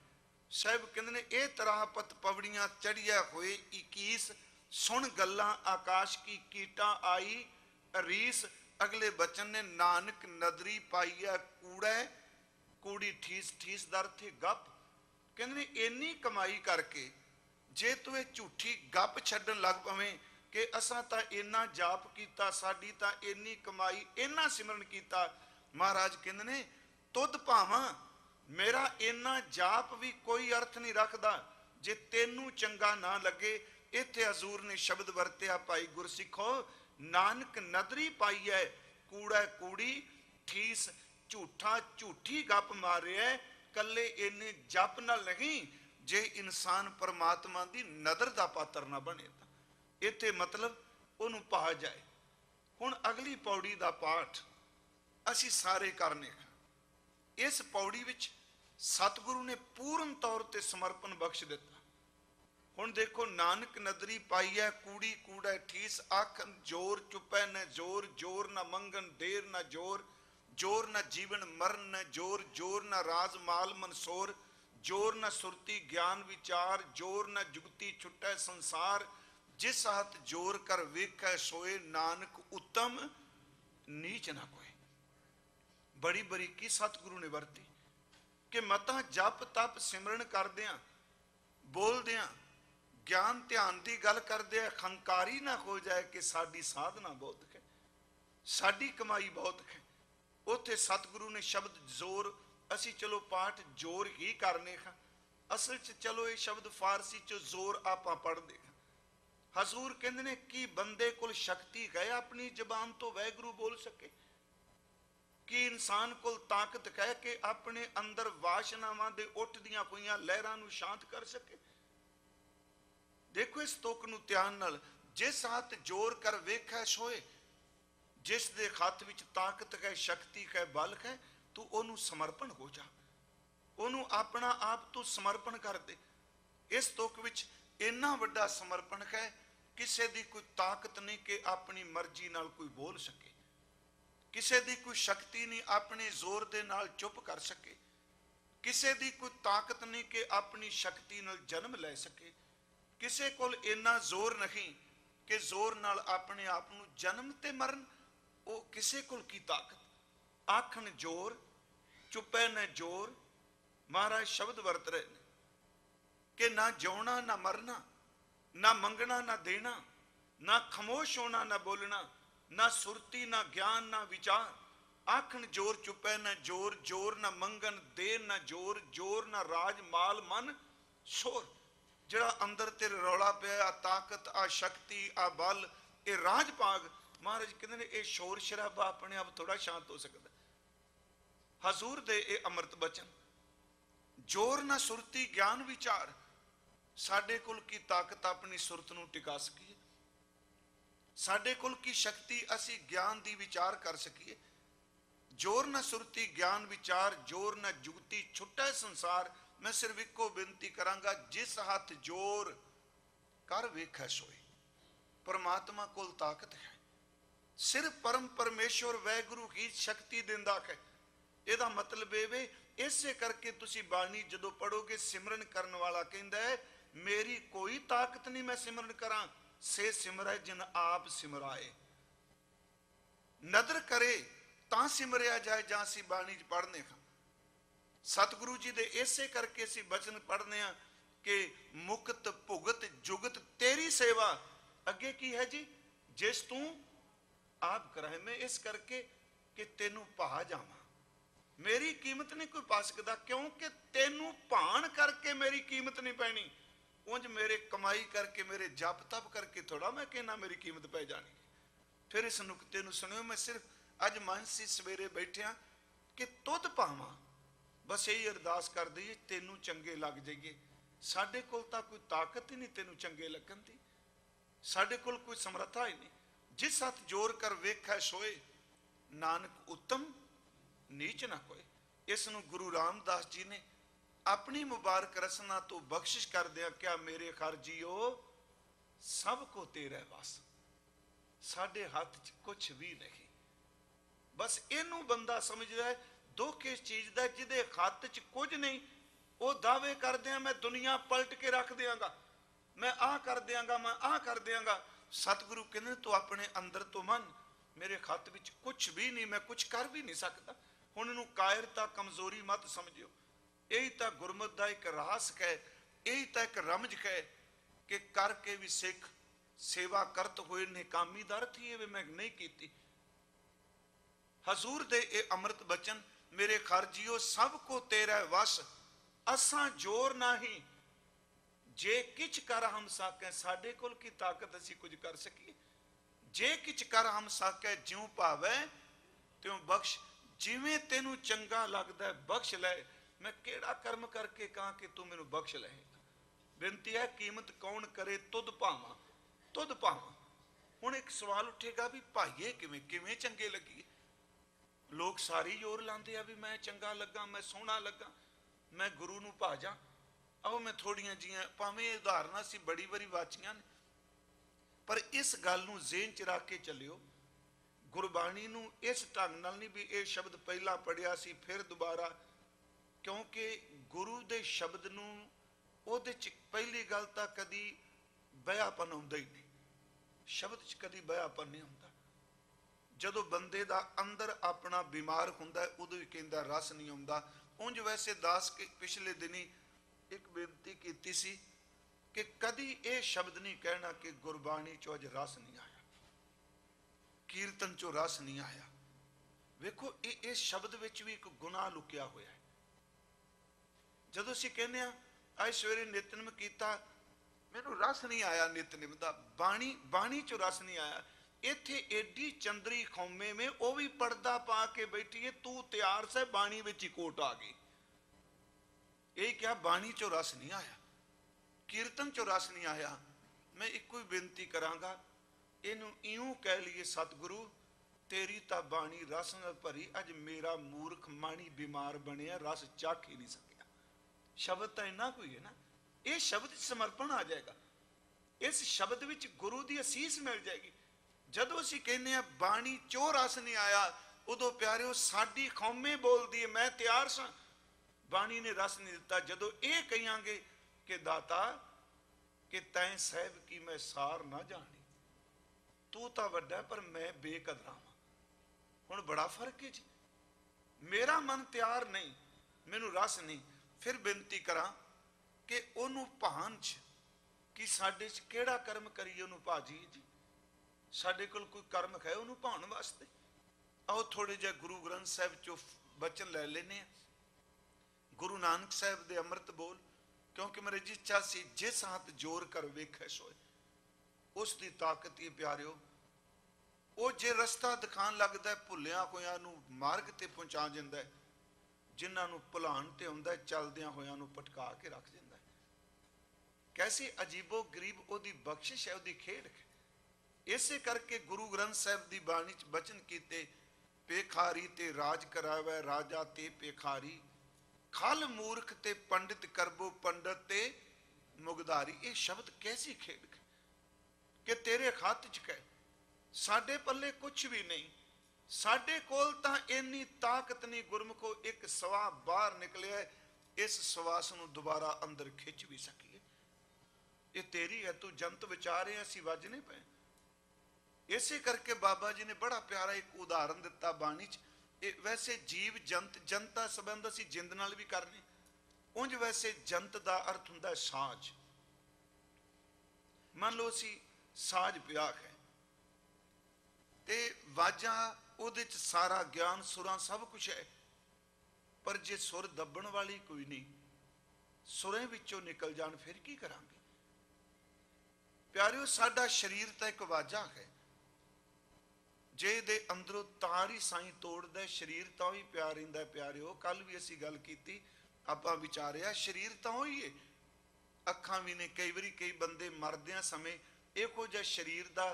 साहब कहंदे ने ए तरह पत पवड़ियां चढ़िया होए 21। सुन गल्ला आकाश की, कीटा आई रीस। अगले बचन ने नानक नदरी पाईया कूड़ा, कूड़ी ठीस ठीस दर थे गप। कहंदे ने इन्नी कमाई करके जे तू झूठी गप छड्डन लग पवें कि असां तां इन्ना जाप कीता, साडी तां इन्नी कमाई, इन्ना सिमरन कीता। महाराज कहंदे ने तुद भावां मेरा इन्ना जाप भी कोई अर्थ नहीं रखदा जे तेनू चंगा ना लगे। इत्थे हजूर ने शब्द वरत्या भाई गुरसिखो, नानक नदरी पाई है कूड़ा कूड़ी ठीस, झूठा झूठी गप मारे कले इन्ने जप नाल नहीं जे इंसान परमात्मा दी नदर दा पात्र ना बने। इत्थे मतलब उन्होंने पा जाए। हुण अगली पौड़ी दा पाठ असी सारे करने। इस पौड़ी विच सतगुरु ने पूर्ण तौर ते समर्पण बख्श दिता। हुण देखो, नानक नदरी पाई है कूड़ी कूड़ा ठीस, आखन जोर चुपै न जोर, जोर न मंगन देर न जोर, जोर न जीवन मरण न जोर, जोर न राज माल मनसोर, जोर न सुरती ज्ञान विचार, जोर न जुगती छुटै संसार, जिस हाथ जोर कर वेखै सोए, नानक उत्तम नीच ना कोई। बड़ी बरीकी सतगुरु ने वरती कि मता जप तप सिमरन करदियां बोलदियां ज्ञान ध्यान की गल करदे खंकारी ना हो जाए कि साडी साधना बहुत है, साडी कमाई बहुत है। उत्थे सतगुरु ने शब्द जोर, असी चलो पाठ जोर ही करने हैं, असल च चलो ये शब्द फारसी च जोर आपां पढ़दे। हजूर कहंदे ने कि बंदे कोल शक्ति है अपनी जबान तो वैगुरु बोल सके, कि इंसान कोल ताकत कह के अपने अंदर वासनावां दे उठदियां होईयां लहरां नूं शांत कर सके। देखो इस तुक नूं ध्यान नाल, जिस हाथ जोर कर वेखै सोए, जिस दे हथ विच ताकत है शक्ति है बल है, तू ओनू समर्पण हो जा, ओनू अपना आप तू समर्पण कर दे। इस तुक विच इन्ना वड्डा समर्पण है, किसी दी कोई ताकत नहीं कि अपनी मर्जी नाल कोई बोल सके, किसी दी कोई शक्ति नहीं अपने जोर दे नाल चुप कर सके, किसी दी कोई ताकत नहीं कि अपनी शक्ति नाल जन्म ले सके, किसी कोल इन्ना जोर नहीं कि जोर नाल अपने आप नूं जन्म ते मरण। वो किसी कोल की ताकत, आखन जोर चुपै न जोर। महाराज शब्द वरत रहे ने कि ना जिउना ना मरना, ना मंगना ना देना, ना खामोश होना ना बोलना, ना सुरती ना ज्ञान ना विचार। आखन जोर चुपै न जोर, जोर ना मंगन दे ना जोर, जोर ना राज माल मन शोर। जड़ा अंदर तेरे रौला पिया आ ताकत आ शक्ति आ बल, ये राज भाग। महाराज कहते हैं ये शोर शराबा अपने आप थोड़ा शांत हो सकता। हजूर दे ये अमृत बचन, जोर ना सुरती ज्ञान विचार। साडे कुल की ताकत अपनी सुरत नूं टिका सकीए, साडे कुल की शक्ति असी ज्ञान दी विचार कर सकीए। जोर ना सुरती ज्ञान विचार, जोर ना जुगती छुट्टा संसार। मैं सिर्फ इको बेनती करांगा, जिस हाथ जोर कर वेखै सोए। परमात्मा कोल ताकत है, सिर्फ परम परमेश्वर वैगुरु ही शक्ति दिंदा है। ਇਹਦਾ मतलब ਇਹ ਵੇ ਇਸੇ ਕਰਕੇ ਤੁਸੀਂ ਬਾਣੀ ਜਦੋਂ ਪੜੋਗੇ, ਸਿਮਰਨ ਕਰਨ ਵਾਲਾ ਕਹਿੰਦਾ ਹੈ ਮੇਰੀ ਕੋਈ ਤਾਕਤ ਨਹੀਂ ਮੈਂ ਸਿਮਰਨ ਕਰਾਂ, ਸੇ ਸਿਮਰੈ ਜਿਨ ਆਪ ਸਿਮਰਾਏ। ਨਦਰ ਕਰੇ ਤਾਂ ਸਿਮਰਿਆ ਜਾਏ ਜਾਂ ਅਸੀਂ ਬਾਣੀ 'ਚ ਪੜ੍ਹਨੇ ਹਾਂ। ਸਤਿਗੁਰੂ ਜੀ ਦੇ ਇਸੇ ਕਰਕੇ ਅਸੀਂ ਬਚਨ ਪੜ੍ਹਨੇ ਆ ਕਿ ਮੁਕਤ ਭੁਗਤ ਜੁਗਤ ਤੇਰੀ ਸੇਵਾ। ਅੱਗੇ ਕੀ ਹੈ ਜੀ? ਜਿਸ ਤੂੰ ਆਪ ਕਰਾਏ। ਮੈਂ ਇਸ ਕਰਕੇ ਕਿ ਤੈਨੂੰ ਭਾ ਜਾਵਾਂ, ਮੇਰੀ ਕੀਮਤ ਨਹੀਂ ਕੋਈ ਪਾ ਸਕਦਾ, ਕਿਉਂਕਿ ਤੈਨੂੰ ਭਾਣ ਕਰਕੇ ਮੇਰੀ ਕੀਮਤ ਨਹੀਂ ਪੈਣੀ। ਉਂਝ ਮੇਰੇ ਕਮਾਈ ਕਰਕੇ, ਮੇਰੇ ਜਪ ਤਪ ਕਰਕੇ ਥੋੜਾ ਮੈਂ ਕਹਿਣਾ ਮੇਰੀ ਕੀਮਤ ਪੈ ਜਾਣੀ। ਫਿਰ ਇਸ ਨੁਕਤੇ ਨੂੰ ਸੁਣਿਓ। ਮੈਂ ਸਿਰਫ ਅੱਜ ਮਨ ਸੀ ਸਵੇਰੇ ਬੈਠਿਆ ਕਿ ਤੁਧ ਭਾਵਾਂ, ਬਸ ਇਹੀ ਅਰਦਾਸ ਕਰ ਦਈਏ ਤੈਨੂੰ ਚੰਗੇ ਲੱਗ ਜਾਈਏ। ਸਾਡੇ ਕੋਲ ਤਾਂ ਕੋਈ ਤਾਕਤ ਹੀ ਨਹੀਂ ਤੈਨੂੰ ਚੰਗੇ ਲੱਗਣ ਦੀ, ਸਾਡੇ ਕੋਲ ਕੋਈ ਸਮਰੱਥਾ ਹੀ ਨਹੀਂ। ਜਿਸ ਹੱਥ ਜੋਰ ਕਰ ਵੇਖੈ ਸੋਏ, ਨਾਨਕ ਉਤਮ ਨੀਚ ਨਾ ਕੋਏ। ਇਸ ਨੂੰ ਗੁਰੂ ਰਾਮਦਾਸ ਜੀ ਨੇ ਆਪਣੀ ਮੁਬਾਰਕ ਰਸਨਾ ਤੋਂ ਬਖਸ਼ਿਸ਼ ਕਰਦਿਆਂ ਕਿਹਾ, ਮੇਰੇ ਖਰ ਜੀਓ ਸਭ ਕੋ ਤੇਰੇ ਵਸ। ਸਾਡੇ ਹੱਥ 'ਚ ਕੁਛ ਵੀ ਨਹੀਂ। ਬਸ ਇਹਨੂੰ ਬੰਦਾ ਸਮਝਦਾ ਹੈ। ਦੁੱਖ ਇਸ ਚੀਜ਼ ਦਾ ਜਿਹਦੇ ਹੱਥ 'ਚ ਕੁਝ ਨਹੀਂ, ਉਹ ਦਾਅਵੇ ਕਰਦੇ ਆ ਮੈਂ ਦੁਨੀਆ ਪਲਟ ਕੇ ਰੱਖ ਦਿਆਂਗਾ, ਮੈਂ ਆਹ ਕਰ ਦਿਆਂਗਾ, ਮੈਂ ਆਹ ਕਰ ਦਿਆਂਗਾ। ਸਤਿਗੁਰੂ ਕਹਿੰਦੇ ਤੂੰ ਆਪਣੇ ਅੰਦਰ ਤੋਂ ਮੰਨ, ਮੇਰੇ ਹੱਥ ਵਿੱਚ ਕੁਛ ਵੀ ਨਹੀਂ, ਮੈਂ ਕੁਛ ਕਰ ਵੀ ਨਹੀਂ ਸਕਦਾ। ਹੁਣ ਇਹਨੂੰ ਕਾਇਰਤਾ ਕਮਜ਼ੋਰੀ ਮਤ ਸਮਝਿਓ। ਇਹੀ ਤਾਂ ਗੁਰਮਤਿ ਦਾ ਇੱਕ ਰਾਸ ਹੈ, ਇਹੀ ਤਾਂ ਇੱਕ ਰਮਜ ਹੈ ਕਿ ਕਰਕੇ ਵੀ ਸਿੱਖ ਸੇਵਾ ਕਰਤ ਹੋਏ ਨੇਕਾਮੀ ਦਾ ਅਰਥ ਹੀ ਇਹ ਮੈਂ ਨਹੀਂ ਕੀਤੀ। ਹਜ਼ੂਰ ਦੇ ਇਹ ਅੰਮ੍ਰਿਤ ਬਚਨ, ਮੇਰੇ ਖਰ ਜੀਓ ਸਭ ਕੋ ਤੇਰਾ ਵਸ, ਅਸਾਂ ਜੋਰ ਨਹੀਂ ਜੇ ਕਿਛ ਕਰ ਹਮ ਸਾਕੈ। ਸਾਡੇ ਕੋਲ ਕੀ ਤਾਕਤ ਅਸੀਂ ਕੁਝ ਕਰ ਸਕੀਏ? ਜੇ ਕਿਛ ਕਰ ਹਮ ਸਾਕੈ, ਜਿਉ ਭਾਵੈ ਤਿਉ ਬਖਸ਼। ਜਿਵੇਂ ਤੈਨੂੰ ਚੰਗਾ ਲੱਗਦਾ ਬਖਸ਼ ਲੈ। ਮੈਂ ਕਿਹੜਾ ਕਰਮ ਕਰਕੇ ਕਹਾਂ ਕਿ ਤੂੰ ਮੈਨੂੰ ਬਖਸ਼ ਲਏਗਾ? ਬੇਨਤੀ ਹੈ ਕੀਮਤ ਕੌਣ ਕਰੇ ਤੁਧ ਭਾਵਾਂ, ਤੁਧ ਭਾਵਾਂ। ਹੁਣ ਇੱਕ ਸਵਾਲ ਉੱਠੇਗਾ ਵੀ ਭਾਈਏ ਕਿਵੇਂ, ਕਿਵੇਂ ਚੰਗੇ ਲੱਗੀਏ? ਲੋਕ ਸਾਰੀ ਜ਼ੋਰ ਲਾਉਂਦੇ ਆ ਵੀ ਮੈਂ ਚੰਗਾ ਲੱਗਾ, ਮੈਂ ਸੋਹਣਾ ਲੱਗਾ, ਮੈਂ ਗੁਰੂ ਨੂੰ ਭਾਜਾਂ। ਆਓ ਮੈਂ ਥੋੜੀਆਂ ਜੀਆਂ ਭਾਵੇਂ ਉਦਾਹਰਨਾਂ ਸੀ ਬੜੀ ਵਾਰੀ ਵਾਚੀਆਂ ਨੇ, ਪਰ ਇਸ ਗੱਲ ਨੂੰ ਜ਼ੇਨ 'ਚ ਰੱਖ ਕੇ ਚੱਲਿਓ। ਗੁਰਬਾਣੀ ਨੂੰ ਇਸ ਢੰਗ ਨਾਲ ਨਹੀਂ ਵੀ ਇਹ ਸ਼ਬਦ ਪਹਿਲਾਂ ਪੜਿਆ ਸੀ ਫਿਰ ਦੁਬਾਰਾ, ਕਿਉਂਕਿ ਗੁਰੂ ਦੇ ਸ਼ਬਦ ਨੂੰ ਉਹਦੇ 'ਚ ਪਹਿਲੀ ਗੱਲ ਤਾਂ ਕਦੀ ਬਿਆਪਨ ਆਉਂਦਾ ਹੀ ਨਹੀਂ। ਸ਼ਬਦ 'ਚ ਕਦੀ ਬਿਆਪਨ ਨਹੀਂ ਹੁੰਦਾ। ਜਦੋਂ ਬੰਦੇ ਦਾ ਅੰਦਰ ਆਪਣਾ ਬਿਮਾਰ ਹੁੰਦਾ ਉਦੋਂ ਹੀ ਕਹਿੰਦਾ ਰਸ ਨਹੀਂ ਆਉਂਦਾ। ਉਂਝ ਵੈਸੇ ਦਾਸ ਕੇ ਪਿਛਲੇ ਦਿਨੀ ਇੱਕ ਬੇਨਤੀ ਕੀਤੀ ਸੀ ਕਿ ਕਦੀ ਇਹ ਸ਼ਬਦ ਨਹੀਂ ਕਹਿਣਾ ਕਿ ਗੁਰਬਾਣੀ 'ਚੋਂ ਅੱਜ ਰਸ ਨਹੀਂ ਆਇਆ, ਕੀਰਤਨ 'ਚੋਂ ਰਸ ਨਹੀਂ ਆਇਆ। ਵੇਖੋ ਇਹ ਇਸ ਸ਼ਬਦ ਵਿੱਚ ਵੀ ਇੱਕ ਗੁਨਾਹ ਲੁਕਿਆ ਹੋਇਆ ਹੈ। ਜਦੋਂ ਅਸੀਂ ਕਹਿੰਦੇ ਆ ਅੱਜ ਸਵੇਰੇ ਨਿਤਨੇਮ ਕੀਤਾ, ਮੈਨੂੰ ਰਸ ਨਹੀਂ ਆਇਆ ਨਿਤਨੇਮ ਦਾ, ਬਾਣੀ 'ਚੋਂ ਰਸ ਨਹੀਂ ਆਇਆ। ਇੱਥੇ ਏਡੀ ਚੰਦਰੀ ਖੌਮੇ ਮੇ ਉਹ ਵੀ ਪਰਦਾ ਪਾ ਕੇ ਬੈਠੀ ਹੈ, ਤੂੰ ਤਿਆਰ ਸਹਿ ਬਾਣੀ ਵਿੱਚ ਹੀ ਕੋਟ ਆ ਗਈ। ਇਹ ਕਿਹਾ ਬਾਣੀ 'ਚੋਂ ਰਸ ਨਹੀਂ ਆਇਆ, ਕੀਰਤਨ 'ਚੋਂ ਰਸ ਨਹੀਂ ਆਇਆ। ਮੈਂ ਇੱਕੋ ਹੀ ਬੇਨਤੀ ਕਰਾਂਗਾ, ਇਹਨੂੰ ਇਉਂ ਕਹਿ ਲਈਏ ਸਤਿਗੁਰੂ ਤੇਰੀ ਤਾਂ ਬਾਣੀ ਰਸ ਨਾਲ ਭਰੀ, ਅੱਜ ਮੇਰਾ ਮੂਰਖ ਮਾਣੀ ਬਿਮਾਰ ਬਣਿਆ, ਰਸ ਚੱਖ ਹੀ ਨਹੀਂ ਸਕਿਆ। ਸ਼ਬਦ ਤਾਂ ਇੰਨਾ ਕੋਈ ਹੈ ਨਾ, ਇਹ ਸ਼ਬਦ 'ਚ ਸਮਰਪਣ ਆ ਜਾਏਗਾ, ਇਸ ਸ਼ਬਦ ਵਿੱਚ ਗੁਰੂ ਦੀ ਅਸੀਸ ਮਿਲ ਜਾਏਗੀ। ਜਦੋਂ ਅਸੀਂ ਕਹਿੰਦੇ ਆ ਬਾਣੀ 'ਚੋਂ ਰਸ ਨਹੀਂ ਆਇਆ, ਉਦੋਂ ਪਿਆਰਿਓ ਸਾਡੀ ਕੌਮੇ ਬੋਲਦੀ ਹੈ ਮੈਂ ਤਿਆਰ ਸਾਂ, ਬਾਣੀ ਨੇ ਰਸ ਨਹੀਂ ਦਿੱਤਾ। ਜਦੋਂ ਇਹ ਕਹਾਂਗੇ ਕਿ ਦਾਤਾ ਕਿ ਤੈਂ ਸਾਹਿਬ ਕੀ ਮੈਂ ਸਾਰ ਨਾ ਜਾਣੀ, ਤੂੰ ਤਾਂ ਵੱਡਾ ਪਰ ਮੈਂ ਬੇਕਦਰਾਂ ਵਾਂ। ਹੁਣ ਬੜਾ ਫਰਕ ਹੈ ਜੀ। ਮੇਰਾ ਮਨ ਤਿਆਰ ਨਹੀਂ, ਮੈਨੂੰ ਰਸ ਨਹੀਂ। ਫਿਰ ਬੇਨਤੀ ਕਰਾਂ ਕਿ ਉਹਨੂੰ ਭਾਣ 'ਚ ਕਿ ਸਾਡੇ 'ਚ ਕਿਹੜਾ ਕਰਮ ਕਰੀਏ ਉਹਨੂੰ ਭਾਜੀ ਜੀ। ਸਾਡੇ ਕੋਲ ਕੋਈ ਕਰਮ ਹੈ ਉਹਨੂੰ ਭਾਉਣ ਵਾਸਤੇ? ਆਓ ਥੋੜੇ ਜਿਹਾ ਗੁਰੂ ਗ੍ਰੰਥ ਸਾਹਿਬ 'ਚੋਂ ਬਚਨ ਲੈ ਲੈਨੇ ਆ। ਗੁਰੂ ਨਾਨਕ ਸਾਹਿਬ ਦੇ ਅੰਮ੍ਰਿਤ ਬੋਲ, ਕਿਉਂਕਿ ਮੇਰੇ ਜੀ ਇੱਛਾ ਸੀ ਜਿਸ ਹੱਥ ਜੋਰ ਕਰ ਵੇਖੈ ਸੋਏ, ਉਸ ਦੀ ਤਾਕਤ ਹੀ ਪਿਆਰਿਓ। ਉਹ ਜੇ ਰਸਤਾ ਦਿਖਾਣ ਲੱਗਦਾ ਭੁੱਲਿਆ ਹੋਇਆਂ ਨੂੰ ਮਾਰਗ ਤੇ ਪਹੁੰਚਾ ਜਾਂਦਾ, ਜਿਨ੍ਹਾਂ ਨੂੰ ਭੁਲਾਣ ਤੇ ਆਉਂਦਾ ਚੱਲਦਿਆਂ ਹੋਇਆਂ ਨੂੰ ਪਟਕਾ ਕੇ ਰੱਖ ਦਿੰਦਾ। ਕੈਸੀ ਅਜੀਬੋ ਗਰੀਬ ਉਹਦੀ ਬਖਸ਼ਿਸ਼ ਹੈ, ਉਹਦੀ ਖੇਡ ਹੈ। ਇਸੇ ਕਰਕੇ ਗੁਰੂ ਗ੍ਰੰਥ ਸਾਹਿਬ ਦੀ ਬਾਣੀ 'ਚ ਬਚਨ ਕੀਤੇ, ਪੇਖਾਰੀ ਤੇ ਰਾਜ ਕਰਾਵੇ ਰਾਜਾ ਤੇ ਪੇਖਾਰੀ, ਖਲ ਮੂਰਖ ਤੇ ਪੰਡਿਤ ਕਰਬੋ ਪੰਡਤ ਤੇ ਮੁਗਦਾਰੀ। ਇਹ ਸ਼ਬਦ ਕੈਸੀ ਖੇਡ ਹੈ ਕਿ ਤੇਰੇ ਹੱਥ 'ਚ ਕਹਿ, ਸਾਡੇ ਪੱਲੇ ਕੁਛ ਵੀ ਨਹੀਂ। साडे कोल तां इन्नी ताकत नहीं गुरमुखो, एक सवा बाहर निकलिया, इस सवास नूं दोबारा अंदर खिंच भी सकीए। ये तेरी है, तू जंत विचारे, असीं वज नहीं पे। इसे करके बाबा जी ने बड़ा प्यारा एक उदाहरण दिता बाणी च। वैसे जीव जंत, जंत का संबंध असीं जिंद नाल भी करने, उंज वैसे जंत का अर्थ हुंदा है साज। मान लो असीं साज पिया है ते वाजा ਉਹਦੇ ਚ सारा ज्ञान सुरां सब कुछ है, पर जे सुर दबण वाली कोई नहीं, सुरें विचों निकल जाण फिर की करांगे। प्यारिओ साडा शरीर तां एक वाजा है, जे दे अंदरों तार ही साईं तोड़दा शरीर तां ही प्यार रहिंदा। प्यारिओ कल भी असीं गल कीती, आपां विचारिया शरीर तां होई है, अखां भी ने। कई वारी कई बंदे मरदियां समय ਇਹੋ ਜਿਹਾ शरीर का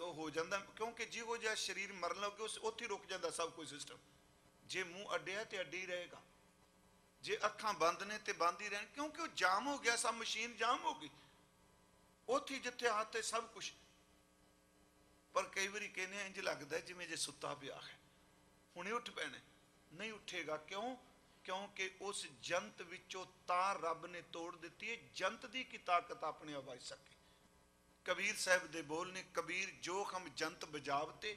हो जाता, क्योंकि जिहो जिहा शरीर मरन लगे उस उत्थे रुक जाता सब कुछ सिस्टम। जे मूँह अड्डिया तो अड्डी ही रहेगा, जे अखां बंद ने तो बंद ही रहन, क्योंकि वो जाम हो गया, सब मशीन जाम हो गई उत्थे जिथे आते सब कुछ। पर कई बार कहने इंज लगता है जिवें जे सुता पिया है, हुणे उठ पैने, नहीं उठेगा। क्यों? क्योंकि उस जंत विचों तार रब ने तोड़ दी है। जंत की की ताकत अपने आवाज सके। कबीर साहब दे बोल ने, कबीर जो हम जंत बजावते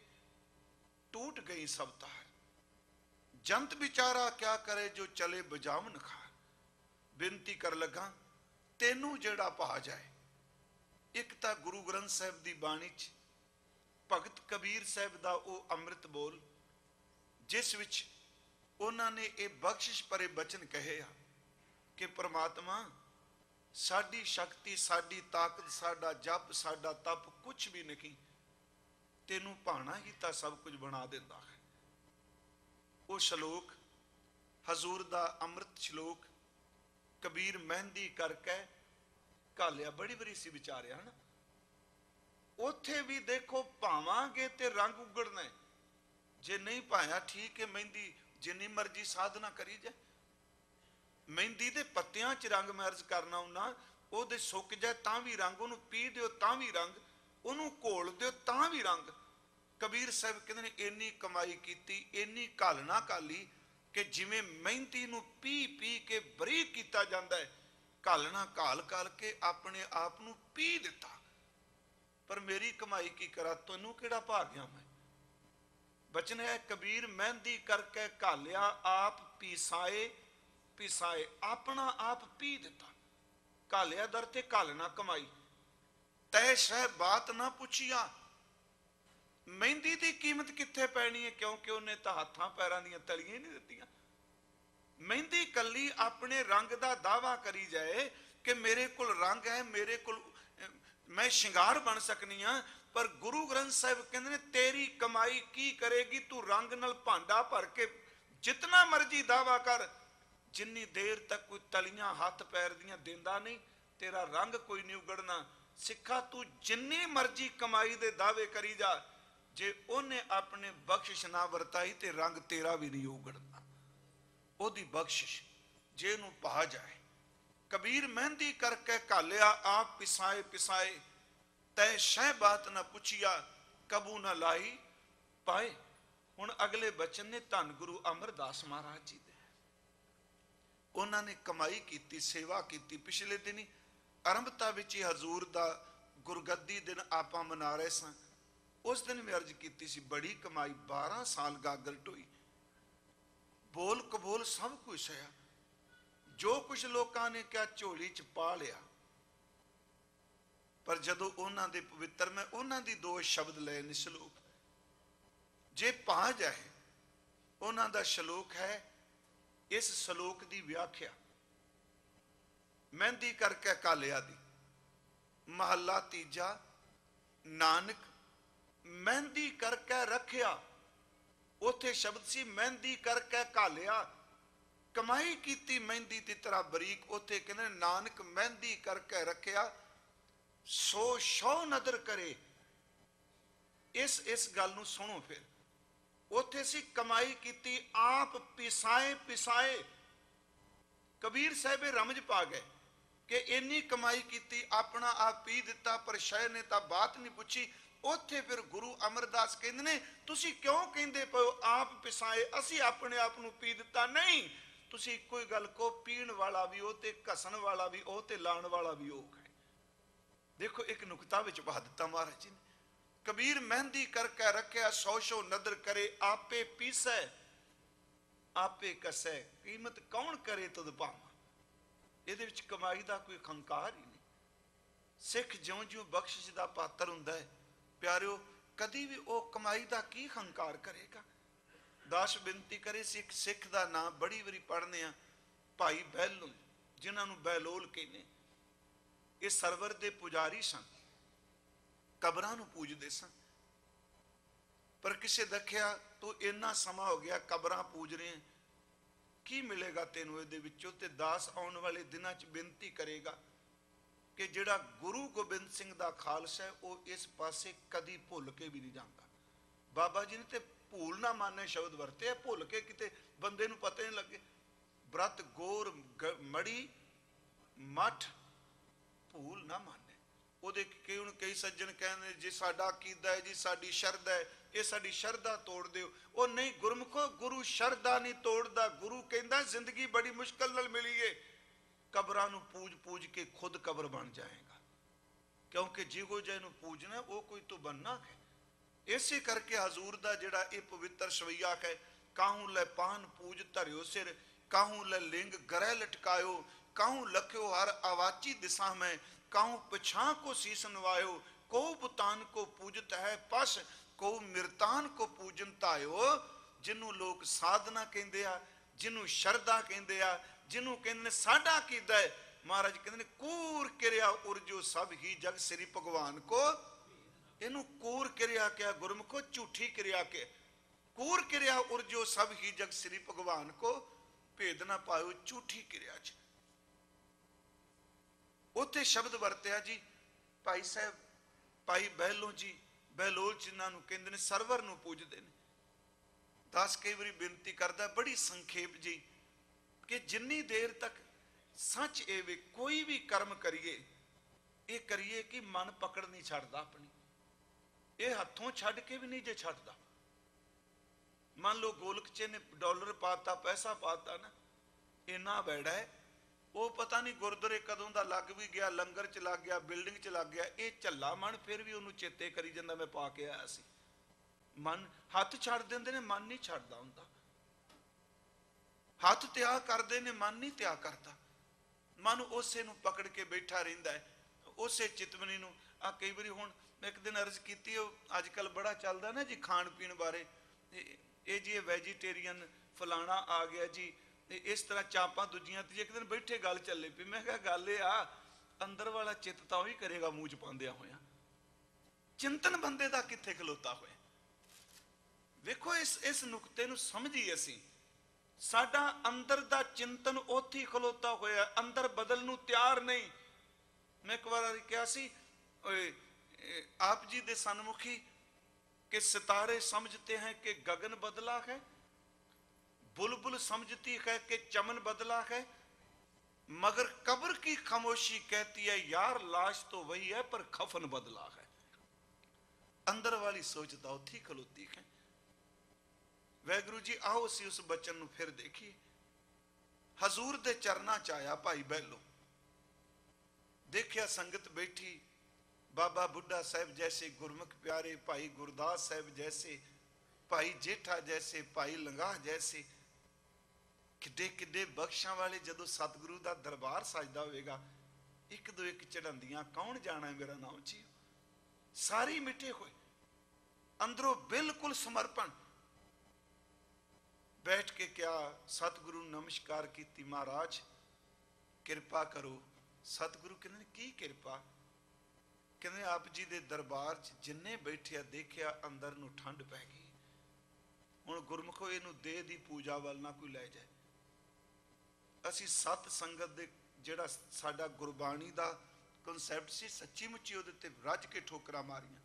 टूट गई सब तार, जंत बिचारा क्या करे जो चले बजावन खार। बेनती कर लगा तेनू जेड़ा पा जाए। एक तां गुरु ग्रंथ साहब की बाणी च भगत कबीर साहब का वो अमृत बोल, जिस विच उन्होंने ये बख्शिश भरे बचन कहे कि परमात्मा साडी शक्ति, साडी ताकत, साडा जप, साडा तप कुछ भी नहीं, तेनू भाना ही तो सब कुछ बना देता है। वो श्लोक हजूर दा अमृत श्लोक कबीर मेहंदी करके घालिया, बड़ी बड़ी सी विचारिया ना। उथे भी देखो भावांगे ते रंग उगड़ना, जे नहीं पाया ठीक है, मेहंदी जिन्नी मर्जी साधना करी जाए। मेहंदी दे पत्तियां च रंग मैरज करना उन्ना, ਉਹਦੇ ਸੁੱਕ जाए ਤਾਂ भी रंग, ਉਹਨੂੰ पी ਦਿਓ ਤਾਂ भी रंग, ਉਹਨੂੰ ਘੋਲ ਦਿਓ ਤਾਂ भी रंग। कबीर साहब कहते ने इन्नी कमाई की, इन्नी घालना घाली कि जिमें मेहंदी नूं पी पी के बरीक किया जाता है, घालना घाल घाल के अपने आप नूं पी दिता। पर मेरी कमाई की करा, तैनूं किहड़ा भाग्या मैं। बचन है कबीर मेहंदी करके घालिया, आप पिसाए पिसाए, अपना आप पी दिता। घालिया दर ते घालना कमाई, तै शह बात ना पुछिया। मेहंदी की कीमत कित्थे पैनी है, क्योंकि उन्हें तो हाथां पैरां दीयां तलियां नहीं दित्तियां। मेहंदी कली अपने रंग का दावा करी जाए कि मेरे कोल रंग है, मेरे कोल मैं शिंगार बन सकनी हाँ। पर गुरु ग्रंथ साहिब कहते ने तेरी कमाई की करेगी, तू रंग नाल भांडा भर के जितना मर्जी दावा कर, जिन्नी देर तक कोई तलियां हाथ पैर दियां देंदा नहीं, तेरा रंग कोई नहीं उगड़ना। सिखा तू जिन्नी मर्जी कमाई दे दावे करी जा, जे उन्हें अपने बख्शिश ना वरताई ते रंग तेरा भी नहीं उगड़ना। ओदी बख्शिश जे नूं पा जाए। कबीर मेहंदी करके घालिया, आप पिसाए पिसाए, तै शह बात ना पुछिया, कबू ना लाई पाए। हुण अगले बचन ने धन गुरु अमरदास महाराज जी दे। उन्होंने कमाई की, सेवा की। पिछले दिन ही आरंभता विच ही हजूर दा गुरगद्दी दिन आपां मना रहे सन। उस दिन मैं अर्ज की सी, बड़ी कमाई, 12 साल गागल ढोई, बोल कबोल सब कुछ है, जो कुछ लोगों ने क्या झोली च पा लिया। पर जदों उन्हां दे पवित्र मैं उन्हां दी 2 शब्द लए ने श्लोक, जे पा जाए। उन्हां दा श्लोक है, इस श्लोक की व्याख्या मेहंदी करके घालिया दी, महला तीजा, नानक मेहंदी करके रखिया। उथे शब्द सी मेहंदी करके घालिया, कमाई की मेहंदी की तरह बरीक। उथे कहते नानक मेहंदी करके रखिया, सो शौ नदर करे। इस गल नूं सुनो। फिर उथे सी कमाई की, आप पिसाए पिसाए। कबीर साहब रमज पा गए कि इन्नी कमाई की, अपना आप पी दिता, पर शह ने तो बात नहीं पूछी। ਉੱਥੇ ਫਿਰ ਗੁਰੂ ਅਮਰਦਾਸ ਕਹਿੰਦੇ ਨੇ, ਤੁਸੀਂ ਕਿਉਂ ਕਹਿੰਦੇ ਪਏ ਆਪ ਪਿਸਾਏ, ਅਸੀਂ ਆਪਣੇ ਆਪ ਨੂੰ ਪੀ ਦਿੱਤਾ? ਨਹੀਂ, ਤੁਸੀਂ ਇੱਕੋ ਹੀ ਗੱਲ ਕਹੋ, ਪੀਣ ਵਾਲਾ ਵੀ ਉਹ ਤੇ ਘਸਣ ਵਾਲਾ ਵੀ ਉਹ ਤੇ ਲਾਣ ਵਾਲਾ ਵੀ ਉਹ ਹੈ। ਦੇਖੋ ਇੱਕ ਨੁਕਤਾ ਵਿੱਚ ਪਾ ਦਿੱਤਾ ਮਹਾਰਾਜ ਜੀ ਨੇ। ਕਬੀਰ ਮਹਿੰਦੀ ਕਰਕੇ ਰੱਖਿਆ, ਸੌ ਸੌ ਨਦਰ ਕਰੇ, ਆਪੇ ਪੀਸੈ ਆਪੇ ਕਸੈ, ਕੀਮਤ ਕੌਣ ਕਰੇ ਤੁਧ ਭਾਵਾਂ। ਇਹਦੇ ਵਿੱਚ ਕਮਾਈ ਦਾ ਕੋਈ ਹੰਕਾਰ ਹੀ ਨਹੀਂ। ਸਿੱਖ ਜਿਉਂ ਜਿਉਂ ਬਖਸ਼ਿਸ਼ ਦਾ ਪਾਤਰ ਹੁੰਦਾ ਹੈ ਪਿਆਰਿਓ, ਕਦੀ ਵੀ ਉਹ ਕਮਾਈ ਦਾ ਕੀ ਹੰਕਾਰ ਕਰੇਗਾ। ਦਾਸ ਬੇਨਤੀ ਕਰੇ, ਸਿੱਖ ਦਾ ਨਾਮ ਬੜੀ ਵਾਰੀ ਪੜ੍ਹਨੇ ਆ, ਭਾਈ ਬਹਿਲੋ, ਜਿਨ੍ਹਾਂ ਨੂੰ ਬਹਿਲੋਲ ਕਹਿੰਦੇ। ਇਹ ਸਰਵਰ ਦੇ ਪੁਜਾਰੀ ਸਨ, ਕਬਰਾਂ ਨੂੰ ਪੂਜਦੇ ਸਨ। ਪਰ ਕਿਸੇ ਦੇਖਿਆ ਤੂੰ ਇੰਨਾ ਸਮਾਂ ਹੋ ਗਿਆ ਕਬਰਾਂ ਪੂਜ ਰਹੇ, ਕੀ ਮਿਲੇਗਾ ਤੈਨੂੰ ਇਹਦੇ ਵਿੱਚੋਂ? ਤੇ ਦਾਸ ਆਉਣ ਵਾਲੇ ਦਿਨਾਂ 'ਚ ਬੇਨਤੀ ਕਰੇਗਾ ਕਿ ਜਿਹੜਾ ਗੁਰੂ ਗੋਬਿੰਦ ਸਿੰਘ ਦਾ ਖਾਲਸਾ ਹੈ ਉਹ ਇਸ ਪਾਸੇ ਕਦੀ ਭੁੱਲ ਕੇ ਵੀ ਨਹੀਂ ਜਾਂਦਾ। ਬਾਬਾ ਜੀ ਨੇ ਤੇ ਭੂਲ ਨਾ ਮਾਨੇ ਸ਼ਬਦ ਵਰਤੇ, ਭੁੱਲ ਕੇ ਕਿਤੇ ਬੰਦੇ ਨੂੰ ਪਤਾ ਨਹੀਂ ਲੱਗੇ। ਬ੍ਰਤ ਗੋਰ ਮੜੀ ਮਠ ਭੂਲ ਨਾ ਮਾਨੇ। ਉਹਦੇ ਕਈ ਸੱਜਣ ਕਹਿੰਦੇ ਜੀ ਸਾਡਾ ਅਕੀਦਾ ਹੈ ਜੀ, ਸਾਡੀ ਸ਼ਰਧਾ ਹੈ, ਇਹ ਸਾਡੀ ਸ਼ਰਧਾ ਤੋੜ ਦਿਓ। ਉਹ ਨਹੀਂ ਗੁਰਮੁਖੋ, ਗੁਰੂ ਸ਼ਰਧਾ ਨਹੀਂ ਤੋੜਦਾ। ਗੁਰੂ ਕਹਿੰਦਾ ਜ਼ਿੰਦਗੀ ਬੜੀ ਮੁਸ਼ਕਲ ਨਾਲ ਮਿਲੀ ਏ, ਕਬਰਾਂ ਨੂੰ ਪੂਜ ਪੂਜ ਕੇ ਖੁਦ ਕਬਰ ਬਣ ਜਾਏਗਾ, ਕਿਉਂਕਿ ਜਿਹੋ ਜਿਹੇ ਨੂੰ ਪੂਜਣਾ ਉਹ ਕੋਈ ਤੋਂ ਬੰਨਾ ਹੈ। ਇਸੇ ਕਰਕੇ ਹਜ਼ੂਰ ਦਾ ਜਿਹੜਾ ਇਹ ਪਵਿੱਤਰ ਸਵਈਆ ਹੈ, ਕਾਹੂ ਲੈ ਪਾਨ ਪੂਜ ਧਰਿਓ ਸਿਰ, ਕਾਹੂ ਲੈ ਲਿੰਗ ਗ੍ਰਹਿ ਲਟਕਾਇਓ, ਕਾਹੂ ਲਖਿਓ ਹਰ ਆਵਾਚੀ ਦਿਸ਼ਾ में, काहू पिछा को शीस नवायो, को बुतान को पूजत है पस, को मिरतान को पूजन तायो। जिन्हों लोग साधना कहते हैं, जिन्हों शरदा कहते हैं, जिन्हों कहते साडा कीदा है, महाराज कहते हैं कूर किरिया उर्जो सब ही जग श्री भगवान को। इनू कूर किरिया क्या गुरमुखो, झूठी किरिया के। कूर किरिया उर्जो सब ही जग श्री भगवान को, भेद ना पायो झूठी किरिया च। ਉੱਥੇ ਸ਼ਬਦ ਵਰਤਿਆ ਜੀ ਭਾਈ ਸਾਹਿਬ, ਭਾਈ ਬਹਿਲੋ ਜੀ, ਬਹਿਲੋਲ ਜਿਨ੍ਹਾਂ ਨੂੰ ਕਹਿੰਦੇ ਨੇ, ਸਰਵਰ ਨੂੰ ਪੂਜਦੇ ਨੇ। ਦਾਸ ਕਈ ਵਾਰੀ ਬੇਨਤੀ ਕਰਦਾ ਬੜੀ ਸੰਖੇਪ ਜੀ ਕਿ ਜਿੰਨੀ ਦੇਰ ਤੱਕ ਸੱਚ ਇਹ ਵੇ ਕੋਈ ਵੀ ਕਰਮ ਕਰੀਏ, ਇਹ ਕਰੀਏ ਕਿ ਮਨ ਪਕੜ ਨਹੀਂ ਛੱਡਦਾ ਆਪਣੀ, ਇਹ ਹੱਥੋਂ ਛੱਡ ਕੇ ਵੀ ਨਹੀਂ ਜੇ ਛੱਡਦਾ। ਮੰਨ ਲਓ ਗੋਲਕ 'ਚ ਨੇ ਡਾਲਰ ਪਾਤਾ, ਪੈਸਾ ਪਾਤਾ ਨਾ, ਇੰਨਾ ਬੈੜਾ ਹੈ, ਉਹ ਪਤਾ ਨਹੀਂ ਗੁਰਦੁਆਰੇ ਕਦੋਂ ਦਾ ਲੱਗ ਵੀ ਗਿਆ, ਲੰਗਰ 'ਚ ਲੱਗ ਗਿਆ, ਬਿਲਡਿੰਗ 'ਚ ਲੱਗ ਗਿਆ। ਇਹ ਝੱਲਾ ਮਨ ਫਿਰ ਵੀ ਉਹਨੂੰ ਚੇਤੇ ਕਰੀ ਜਾਂਦਾ ਮੈਂ ਪਾ ਕੇ ਆਇਆ ਸੀ। ਮਨ ਹੱਥ ਛੱਡ ਦਿੰਦੇ ਨੇ, ਮਨ ਨਹੀਂ ਛੱਡਦਾ ਹੁੰਦਾ। ਹੱਥ ਤਿਆਗ ਕਰਦੇ ਨੇ, ਮਨ ਨਹੀਂ ਤਿਆਗ ਕਰਦਾ। ਮਨ ਉਸੇ ਨੂੰ ਪਕੜ ਕੇ ਬੈਠਾ ਰਹਿੰਦਾ ਹੈ, ਉਸੇ ਚਿਤਵਨੀ ਨੂੰ। ਆ ਕਈ ਵਾਰੀ ਹੁਣ ਮੈਂ ਇੱਕ ਦਿਨ ਅਰਜ਼ ਕੀਤੀ, ਉਹ ਅੱਜ ਕੱਲ੍ਹ ਬੜਾ ਚੱਲਦਾ ਨਾ ਜੀ ਖਾਣ ਪੀਣ ਬਾਰੇ, ਇਹ ਜੀ ਇਹ ਵੈਜੀਟੇਰੀਅਨ ਫਲਾਣਾ ਆ ਗਿਆ ਜੀ, ਇਸ ਤਰ੍ਹਾਂ ਚਾਪਾਂ ਦੂਜੀਆਂ ਤੇ। ਇੱਕ ਦਿਨ ਬੈਠੇ ਗੱਲ ਚੱਲੇ ਪਈ, ਮੈਂ ਕਿਹਾ ਗੱਲ ਇਹ ਆ, ਅੰਦਰ ਵਾਲਾ ਚਿੱਤ ਤਾਂ ਉਹੀ ਕਰੇਗਾ ਮੂੰਹ 'ਚ ਪਾਉਂਦਿਆਂ ਹੋਇਆ, ਚਿੰਤਨ ਬੰਦੇ ਦਾ ਕਿੱਥੇ ਖਲੋਤਾ ਹੋਇਆ। ਵੇਖੋ ਇਸ ਨੁਕਤੇ ਨੂੰ ਸਮਝੀ ਅਸੀਂ, ਸਾਡਾ ਅੰਦਰ ਦਾ ਚਿੰਤਨ ਉੱਥੇ ਖਲੋਤਾ ਹੋਇਆ, ਅੰਦਰ ਬਦਲ ਨੂੰ ਤਿਆਰ ਨਹੀਂ। ਮੈਂ ਇੱਕ ਵਾਰ ਕਿਹਾ ਸੀ ਆਪ ਜੀ ਦੇ ਸਨਮੁਖੀ ਕਿ ਸਿਤਾਰੇ ਸਮਝਤੇ हैं कि गगन बदला है, बुलबुल समझती है कि चमन बदला है, मगर कब्र की खामोशी कहती है यार लाश तो वही है पर खफन बदला है। अंदर वाली सोचता उत्थी खलोती है। वैगुरु जी आओ असी उस बचन नूं फिर देखिए। हजूर दे चरना च आया भाई बहलो, देखिया संगत बैठी, बाबा बुढ़ा साहब जैसे गुरमुख प्यारे, भाई गुरदास साहब जैसे, भाई जेठा जैसे, भाई लंगाह जैसे, किड्डे किड्डे बख्शां वाले। जदों सतगुरु दा दरबार सजदा होवेगा, एक दो एक चढ़ांदियां कौन जाना है मेरा नाम जी, सारे मिटे होए, अंदरों बिल्कुल समर्पण। बैठ के क्या सतगुरु नमस्कार की, महाराज किरपा करो। सतगुरु कहने की किरपा? कहने आप जी दे दरबार च जिन्ने बैठे देखिया अंदर नूं ठंड पै गई। हुण गुरमुखो इनू देह दी पूजा वाल ना कोई लै जाए। असी सत संगत दे जिहड़ा साडा गुरबाणी दा कॉन्सैप्ट सी, सच्ची मुच्ची उहदे ते रज के ठोकरां मारियां।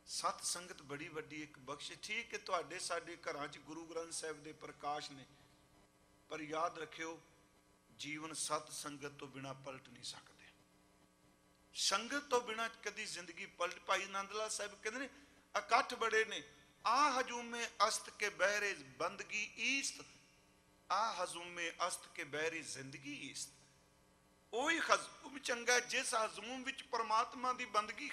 सत संगत बड़ी वड्डी एक बख्शिश। ठीक है तुहाडे साडे घरां च गुरु ग्रंथ साहिब दे प्रकाश ने, पर याद रखियो जीवन सत संगत तो बिना पलट नहीं सकते। ਸੰਗਤ ਤੋਂ ਬਿਨਾਂ ਕਦੀ ਜ਼ਿੰਦਗੀ ਪਲਟ। ਭਾਈ ਆਨੰਦ ਲਾਲ ਸਾਹਿਬ ਕਹਿੰਦੇ ਨੇ ਇਕੱਠ ਬੜੇ ਨੇ, ਆ ਹਜੂਮੇ ਅਸਤ ਕੇ ਬਹਿਰੇ ਬੰਦਗੀ ਈਸਤ, ਆ ਹਜ਼ੂਮੇ ਅਸਤ ਕੇ ਬਹਿਰੇ ਜ਼ਿੰਦਗੀ ਈਸਤ। ਉਹੀ ਹਜ਼ੂਮ ਚੰਗਾ ਜਿਸ ਹਜ਼ੂਮ ਵਿੱਚ ਪ੍ਰਮਾਤਮਾ ਦੀ ਬੰਦਗੀ,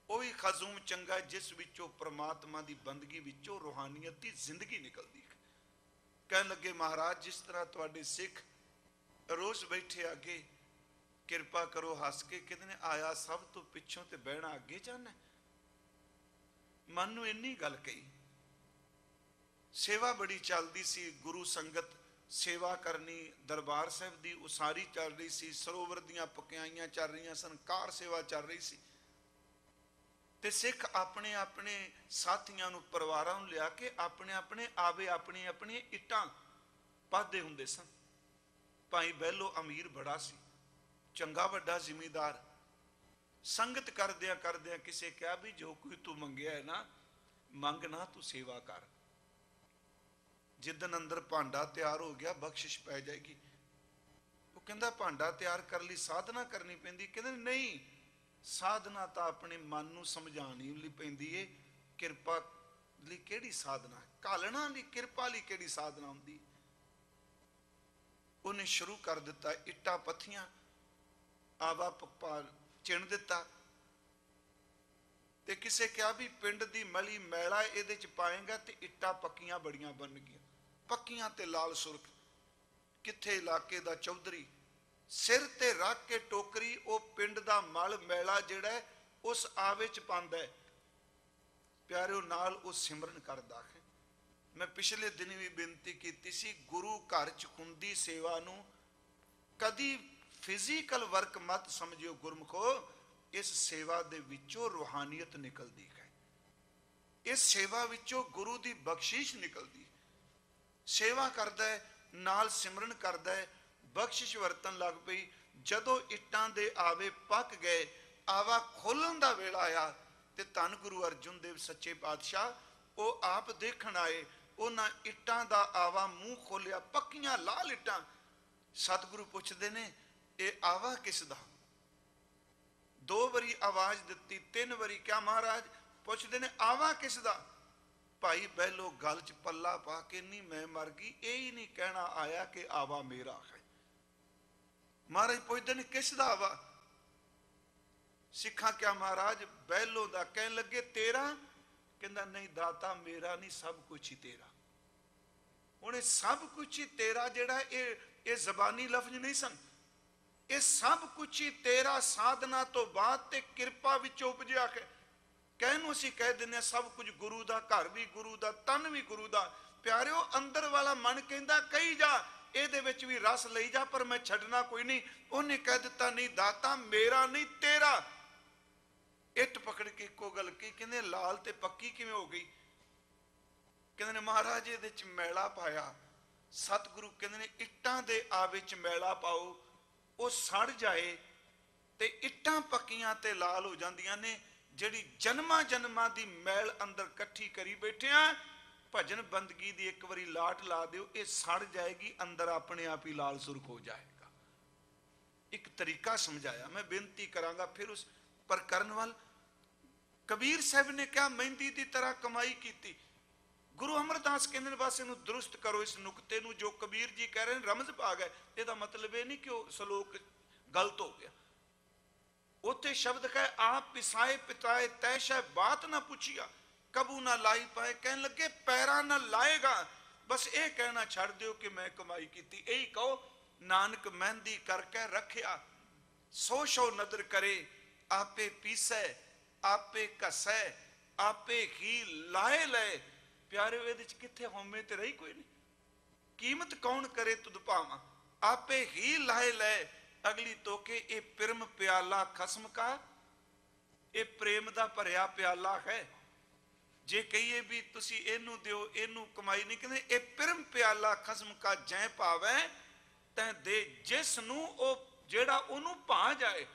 ਉਹੀ ਹਜ਼ੂਮ ਚੰਗਾ ਜਿਸ ਵਿੱਚੋਂ ਪ੍ਰਮਾਤਮਾ ਦੀ ਬੰਦਗੀ ਵਿੱਚੋਂ ਰੂਹਾਨੀਅਤ ਦੀ ਜ਼ਿੰਦਗੀ ਨਿਕਲਦੀ ਹੈ। ਕਹਿਣ ਲੱਗੇ ਮਹਾਰਾਜ ਜਿਸ ਤਰ੍ਹਾਂ ਤੁਹਾਡੇ ਸਿੱਖ ਰੋਜ਼ ਬੈਠੇ ਅੱਗੇ ਕਿਰਪਾ ਕਰੋ ਹੱਸ ਕੇ, ਕਹਿੰਦੇ ਨੇ ਆਇਆ ਸਭ ਤੋਂ ਪਿੱਛੋਂ ਤੇ ਬਹਿਣਾ ਅੱਗੇ ਜਾਣਾ। ਮਨ ਨੂੰ ਇੰਨੀ ਗੱਲ ਕਹੀ। ਸੇਵਾ ਬੜੀ ਚੱਲਦੀ ਸੀ, ਗੁਰੂ ਸੰਗਤ ਸੇਵਾ ਕਰਨੀ, ਦਰਬਾਰ ਸਾਹਿਬ ਦੀ ਉਸਾਰੀ ਚੱਲ ਰਹੀ ਸੀ, ਸਰੋਵਰ ਦੀਆਂ ਪਕਿਆਈਆਂ ਚੱਲ ਰਹੀਆਂ ਸਨ, ਕਾਰ ਸੇਵਾ ਚੱਲ ਰਹੀ ਸੀ, ਤੇ ਸਿੱਖ ਆਪਣੇ ਆਪਣੇ ਸਾਥੀਆਂ ਨੂੰ, ਪਰਿਵਾਰਾਂ ਨੂੰ ਲਿਆ ਕੇ ਆਪਣੇ ਆਪਣੇ ਆਵੇ ਆਪਣੀ ਆਪਣੀ ਇੱਟਾਂ ਪਾਦੇ ਹੁੰਦੇ ਸਨ। ਭਾਈ ਬਹਿਲੋ ਅਮੀਰ ਬੜਾ ਸੀ, ਚੰਗਾ ਵੱਡਾ ਜ਼ਿਮੀਂਦਾਰ। ਸੰਗਤ ਕਰਦਿਆਂ ਕਰਦਿਆਂ ਕਿਸੇ ਕਿਹਾ ਵੀ ਜੋ ਕੋਈ ਤੂੰ ਮੰਗਿਆ ਹੈ ਨਾ, ਮੰਗ ਨਾ, ਤੂੰ ਸੇਵਾ ਕਰ। ਜਿੱਦਣ ਅੰਦਰ ਭਾਂਡਾ ਤਿਆਰ ਹੋ ਗਿਆ ਬਖਸ਼ਿਸ਼ ਪੈ ਜਾਏਗੀ। ਉਹ ਕਹਿੰਦਾ ਭਾਂਡਾ ਤਿਆਰ ਕਰਨ ਲਈ ਸਾਧਨਾ ਕਰਨੀ ਪੈਂਦੀ? ਕਹਿੰਦੇ ਨਹੀਂ, ਸਾਧਨਾ ਤਾਂ ਆਪਣੇ ਮਨ ਨੂੰ ਸਮਝਾਉਣੀ ਲਈ ਪੈਂਦੀ ਏ। ਕਿਰਪਾ ਲਈ ਕਿਹੜੀ ਸਾਧਨਾ? ਘਾਲਣਾ ਲਈ, ਕਿਰਪਾ ਲਈ ਕਿਹੜੀ ਸਾਧਨਾ ਹੁੰਦੀ? ਉਹਨੇ ਸ਼ੁਰੂ ਕਰ ਦਿੱਤਾ, ਇੱਟਾਂ ਪੱਥੀਆਂ, ਆਵਾ ਚਿਣ ਦਿੱਤਾ। ਤੇ ਕਿਸੇ ਕਿਹਾ ਵੀ ਪਿੰਡ ਦੀ ਮਲੀ ਮੈਲਾ ਇਹਦੇ ਚ ਪਾਏਗਾ ਤੇ ਇੱਟਾਂ ਪੱਕੀਆਂ ਬੜੀਆਂ ਬਣਨਗੀਆਂ, ਪੱਕੀਆਂ ਤੇ ਲਾਲ ਸੁਰਖ। ਕਿੱਥੇ ਇਲਾਕੇ ਦਾ ਚੌਧਰੀ ਸਿਰ ਤੇ ਰੱਖ ਕੇ ਟੋਕਰੀ ਉਹ ਪਿੰਡ ਦਾ ਮਲ ਮੈਲਾ ਜਿਹੜਾ ਹੈ ਉਸ ਆਵੇ ਚ ਪਾਉਂਦਾ ਹੈ। ਪਿਆਰਿਓ ਨਾਲ ਉਹ ਸਿਮਰਨ ਕਰਦਾ ਹੈ। ਮੈਂ ਪਿਛਲੇ ਦਿਨ ਵੀ ਬੇਨਤੀ ਕੀਤੀ ਸੀ, ਗੁਰੂ ਘਰ ਚ ਹੁੰਦੀ ਸੇਵਾ ਨੂੰ ਕਦੀ ਫਿਜ਼ੀਕਲ ਵਰਕ ਮਤ ਸਮਝਿਓ ਗੁਰਮਖੋ। ਇਸ ਸੇਵਾ ਦੇ ਵਿੱਚੋਂ ਰੂਹਾਨੀਅਤ ਨਿਕਲਦੀ ਹੈ, ਇਸ ਸੇਵਾ ਵਿੱਚੋਂ ਗੁਰੂ ਦੀ ਬਖਸ਼ਿਸ਼ ਨਿਕਲਦੀ। ਸੇਵਾ ਕਰਦਾ ਹੈ, ਨਾਲ ਸਿਮਰਨ ਕਰਦਾ ਹੈ, ਬਖਸ਼ਿਸ਼ ਵਰਤਨ ਲੱਗ ਪਈ। ਜਦੋਂ ਇੱਟਾਂ ਦੇ ਆਵੇ ਪੱਕ ਗਏ, ਆਵਾ ਖੋਲਣ ਦਾ ਵੇਲਾ ਆਇਆ, ਤੇ ਧੰਨ ਗੁਰੂ ਅਰਜਨ ਦੇਵ ਸੱਚੇ ਪਾਤਸ਼ਾਹ ਉਹ ਆਪ ਦੇਖਣ ਆਏ। ਉਹਨਾਂ ਇੱਟਾਂ ਦਾ ਆਵਾ ਮੂੰਹ ਖੋਲਿਆ, ਪੱਕੀਆਂ ਲਾਲ ਇੱਟਾਂ। ਸਤਿਗੁਰੂ ਪੁੱਛਦੇ ਨੇ ਇਹ ਆਵਾ ਕਿਸ ਦਾ? 2 ਵਾਰੀ ਆਵਾਜ਼ ਦਿੱਤੀ, 3 ਵਾਰੀ ਕਿਹਾ ਮਹਾਰਾਜ? ਪੁੱਛਦੇ ਨੇ ਆਵਾ ਕਿਸ ਦਾ? ਭਾਈ ਬਹਿਲੋ ਗਲ ਚ ਪੱਲਾ ਪਾ ਕੇ, ਨਹੀਂ ਮੈਂ ਮਰ ਗਈ, ਇਹ ਹੀ ਨਹੀਂ ਕਹਿਣਾ ਆਇਆ ਕਿ ਆਵਾ ਮੇਰਾ ਹੈ। ਮਹਾਰਾਜ ਪੁੱਛਦੇ ਨੇ ਕਿਸ ਦਾ ਆਵਾ? ਸਿੱਖਾਂ ਕਿਹਾ ਮਹਾਰਾਜ ਬਹਿਲੋ ਦਾ। ਕਹਿਣ ਲੱਗੇ ਤੇਰਾ? ਕਹਿੰਦਾ ਨਹੀਂ ਦਾਤਾ ਮੇਰਾ ਨਹੀਂ, ਸਭ ਕੁਛ ਹੀ ਤੇਰਾ। ਹੁਣ ਇਹ ਸਭ ਕੁਛ ਹੀ ਤੇਰਾ ਜਿਹੜਾ ਇਹ ਜ਼ਬਾਨੀ ਲਫ਼ਜ਼ ਨਹੀਂ ਸਨ, ਇਹ ਸਭ ਕੁਛ ਹੀ ਤੇਰਾ ਸਾਧਨਾ ਤੋਂ ਬਾਅਦ ਤੇ ਕਿਰਪਾ ਵਿੱਚ ਉਪਜਿਆ ਹੈ। ਕਹਿਣ ਨੂੰ ਅਸੀਂ ਕਹਿ ਦਿੰਦੇ ਹਾਂ ਸਭ ਕੁਝ ਗੁਰੂ ਦਾ, ਘਰ ਵੀ ਗੁਰੂ ਦਾ, ਤਨ ਵੀ ਗੁਰੂ ਦਾ। ਪਿਆਰਿਓ ਅੰਦਰ ਵਾਲਾ ਮਨ ਕਹਿੰਦਾ ਕਹੀ ਜਾ, ਇਹਦੇ ਵਿੱਚ ਵੀ ਰਸ ਲਈ ਜਾ, ਪਰ ਮੈਂ ਛੱਡਣਾ ਕੋਈ ਨਹੀਂ। ਉਹਨੇ ਕਹਿ ਦਿੱਤਾ ਨਹੀਂ ਦਾਤਾ ਮੇਰਾ ਨਹੀਂ ਤੇਰਾ। ਇੱਟ ਪਕੜ ਕੇ ਇੱਕੋ ਗੱਲ ਕੀ, ਕਹਿੰਦੇ ਲਾਲ ਤੇ ਪੱਕੀ ਕਿਵੇਂ ਹੋ ਗਈ? ਕਹਿੰਦੇ ਨੇ ਮਹਾਰਾਜ ਇਹਦੇ ਚ ਮੈਲਾ ਪਾਇਆ। ਸਤਿਗੁਰੂ ਕਹਿੰਦੇ ਨੇ ਇੱਟਾਂ ਦੇ ਆਵੇ ਚ ਮੈਲਾ ਪਾਓ, ਉਹ ਸੜ ਜਾਏ ਤੇ ਇੱਟਾਂ ਪੱਕੀਆਂ ਤੇ ਲਾਲ ਹੋ ਜਾਂਦੀਆਂ ਨੇ। ਜਿਹੜੀ ਜਨਮਾਂ ਜਨਮਾਂ ਦੀ ਮੈਲ ਅੰਦਰ ਇਕੱਠੀ ਕਰੀ ਬੈਠਿਆ, ਭਜਨ ਬੰਦਗੀ ਦੀ ਇੱਕ ਵਾਰੀ ਲਾਟ ਲਾ ਦਿਓ, ਇਹ ਸੜ ਜਾਏਗੀ, ਅੰਦਰ ਆਪਣੇ ਆਪ ਹੀ ਲਾਲ ਸੁਰਖ ਹੋ ਜਾਏਗਾ। ਇੱਕ ਤਰੀਕਾ ਸਮਝਾਇਆ। ਮੈਂ ਬੇਨਤੀ ਕਰਾਂਗਾ ਫਿਰ ਉਸ ਪਰ ਕਰਨ ਵੱਲ। ਕਬੀਰ ਸਾਹਿਬ ਨੇ ਕਿਹਾ ਮਹਿੰਦੀ ਦੀ ਤਰ੍ਹਾਂ ਕਮਾਈ ਕੀਤੀ। ਗੁਰੂ ਅਮਰਦਾਸ ਕਹਿੰਦੇ ਨੇ ਬਸ ਇਹਨੂੰ ਦਰੁਸਤ ਕਰੋ, ਇਸ ਨੁਕਤੇ ਨੂੰ। ਜੋ ਕਬੀਰ ਜੀ ਕਹਿ ਰਹੇ ਨੇ ਰਮਜ਼ ਭਾਗ ਹੈ, ਇਹਦਾ ਮਤਲਬ ਇਹ ਨਹੀਂ ਕਿ ਉਹ ਸ਼ਲੋਕ ਗਲਤ ਹੋ ਗਿਆ। ਉੱਥੇ ਸ਼ਬਦ ਕਹੇ ਆਪ ਪਿਸਾਏ ਪਿਤਾਏ ਤੈਸ਼ੈ ਬਾਤ ਨਾ ਪੁੱਛਿਆ, ਕਬੂ ਨਾ ਲਾਈ ਪਾਏ। ਕਹਿਣ ਲੱਗੇ ਪੈਰਾਂ ਨਾ ਲਾਏਗਾ, ਬਸ ਇਹ ਕਹਿਣਾ ਛੱਡ ਦਿਓ ਕਿ ਮੈਂ ਕਮਾਈ ਕੀਤੀ। ਇਹੀ ਕਹੋ ਨਾਨਕ ਮਹਿੰਦੀ ਕਰਕੇ ਰੱਖਿਆ, ਸੋ ਸ਼ੋ ਨਦਰ ਕਰੇ, ਆਪੇ ਪੀਸੈ ਆਪੇ ਘਸੈ, ਆਪੇ ਹੀ ਲਾਏ ਲਏ। ਪਿਆਰੇ ਇਹਦੇ ਚ ਕਿੱਥੇ ਹਉਮੈ ਤੇ ਰਹੀ ਕੋਈ ਨਹੀਂ। ਕੀਮਤ ਕੌਣ ਕਰੇ ਤੁਧ ਭਾਵਾਂ, ਆਪੇ ਹੀ ਲਾਏ ਲੈ। ਅਗਲੀ ਤੋਕੇ ਇਹ ਪਿਰਮ ਪਿਆਲਾ ਖਸਮ ਕਾ, ਇਹ ਪ੍ਰੇਮ ਦਾ ਭਰਿਆ ਪਿਆਲਾ ਹੈ। ਜੇ ਕਹੀਏ ਵੀ ਤੁਸੀਂ ਇਹਨੂੰ ਦਿਓ, ਇਹਨੂੰ ਕਮਾਈ ਨਹੀਂ, ਕਹਿੰਦੇ ਇਹ ਪਿਰਮ ਪਿਆਲਾ ਖਸਮ ਕਾ ਜੈ ਭਾਵੈ ਤੈਂ ਦੇ। ਜਿਸ ਨੂੰ ਉਹ ਜਿਹੜਾ ਉਹਨੂੰ ਭਾ ਜਾਏ,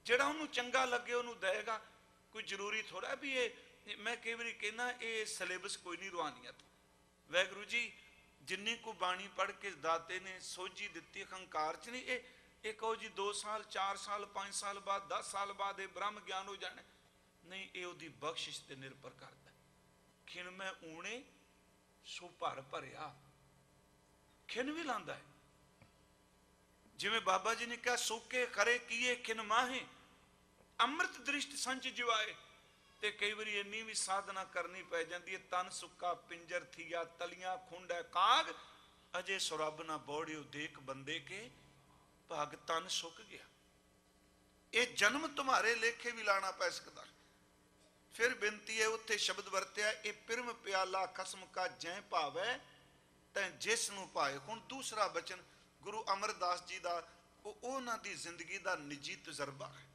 ਜਿਹੜਾ ਉਹਨੂੰ ਚੰਗਾ ਲੱਗੇ ਉਹਨੂੰ ਦੇਗਾ। ਕੋਈ ਜ਼ਰੂਰੀ ਥੋੜਾ ਵੀ ਇਹ ਮੈਂ ਕਈ ਵਾਰੀ ਕਹਿੰਦਾ ਇਹ ਸਿਲੇਬਸ ਕੋਈ ਨਹੀਂ ਰੂਹਾਨੀਅਤ। ਵਾਹਿਗੁਰੂ ਜੀ ਜਿੰਨੀ ਕੋ ਬਾਣੀ ਪੜ੍ਹ ਕੇ ਦਾਤੇ ਨੇ ਸੋਝੀ ਦਿੱਤੀ, ਹੰਕਾਰ ਚ ਨਹੀਂ। ਇਹ ਕਹੋ ਜੀ 2 ਸਾਲ 4 ਸਾਲ 5 ਸਾਲ ਬਾਅਦ 10 ਸਾਲ ਬਾਅਦ ਇਹ ਬ੍ਰਹਮ ਗਿਆਨ ਹੋ ਜਾਣਾ, ਨਹੀਂ, ਇਹ ਉਹਦੀ ਬਖਸ਼ਿਸ਼ ਤੇ ਨਿਰਭਰ ਕਰਦਾ। ਖਿਣ ਮੈਂ ਊਣੇ ਸੋ ਭਰ ਭਰਿਆ, ਖਿਣ ਵੀ ਲਾਂਦਾ ਹੈ। ਜਿਵੇਂ ਬਾਬਾ ਜੀ ਨੇ ਕਿਹਾ ਸੋਕੇ ਖਰੇ ਕੀਏ ਖਿਣ ਮਾਹੇ, ਅੰਮ੍ਰਿਤ ਦ੍ਰਿਸ਼ਟ ਸੰਚ ਜਿਵਾਏ। ਤੇ ਕਈ ਵਾਰੀ ਇੰਨੀ ਵੀ ਸਾਧਨਾ ਕਰਨੀ ਪੈ ਜਾਂਦੀ ਹੈ, ਤਨ ਸੁੱਕਾ ਪਿੰਜਰ ਥੀਆ ਤਲੀਆਂ ਖੁੰਡ ਕਾਗ, ਅਜੇ ਸੁਰਬ ਨਾ ਬੋੜਿਓ ਦੇਖ ਬੰਦੇ ਕੇ ਭਾਗ ਤਨ ਸੁੱਕ ਗਿਆ। ਇਹ ਜਨਮ ਤੁਹਾਰੇ ਲੇਖੇ ਵੀ ਲਾਣਾ ਪੈ ਸਕਦਾ। ਫਿਰ ਬੇਨਤੀ ਹੈ, ਉੱਥੇ ਸ਼ਬਦ ਵਰਤਿਆ, ਇਹ ਪਿਰਮ ਪਿਆਲਾ ਖਸਮ ਕਾ ਜੈ ਭਾਵੈ ਤੈਂ ਜਿਸ ਨੂੰ ਪਾਏ। ਹੁਣ ਦੂਸਰਾ ਬਚਨ ਗੁਰੂ ਅਮਰਦਾਸ ਜੀ ਦਾ, ਉਹਨਾਂ ਦੀ ਜ਼ਿੰਦਗੀ ਦਾ ਨਿੱਜੀ ਤਜਰਬਾ ਹੈ।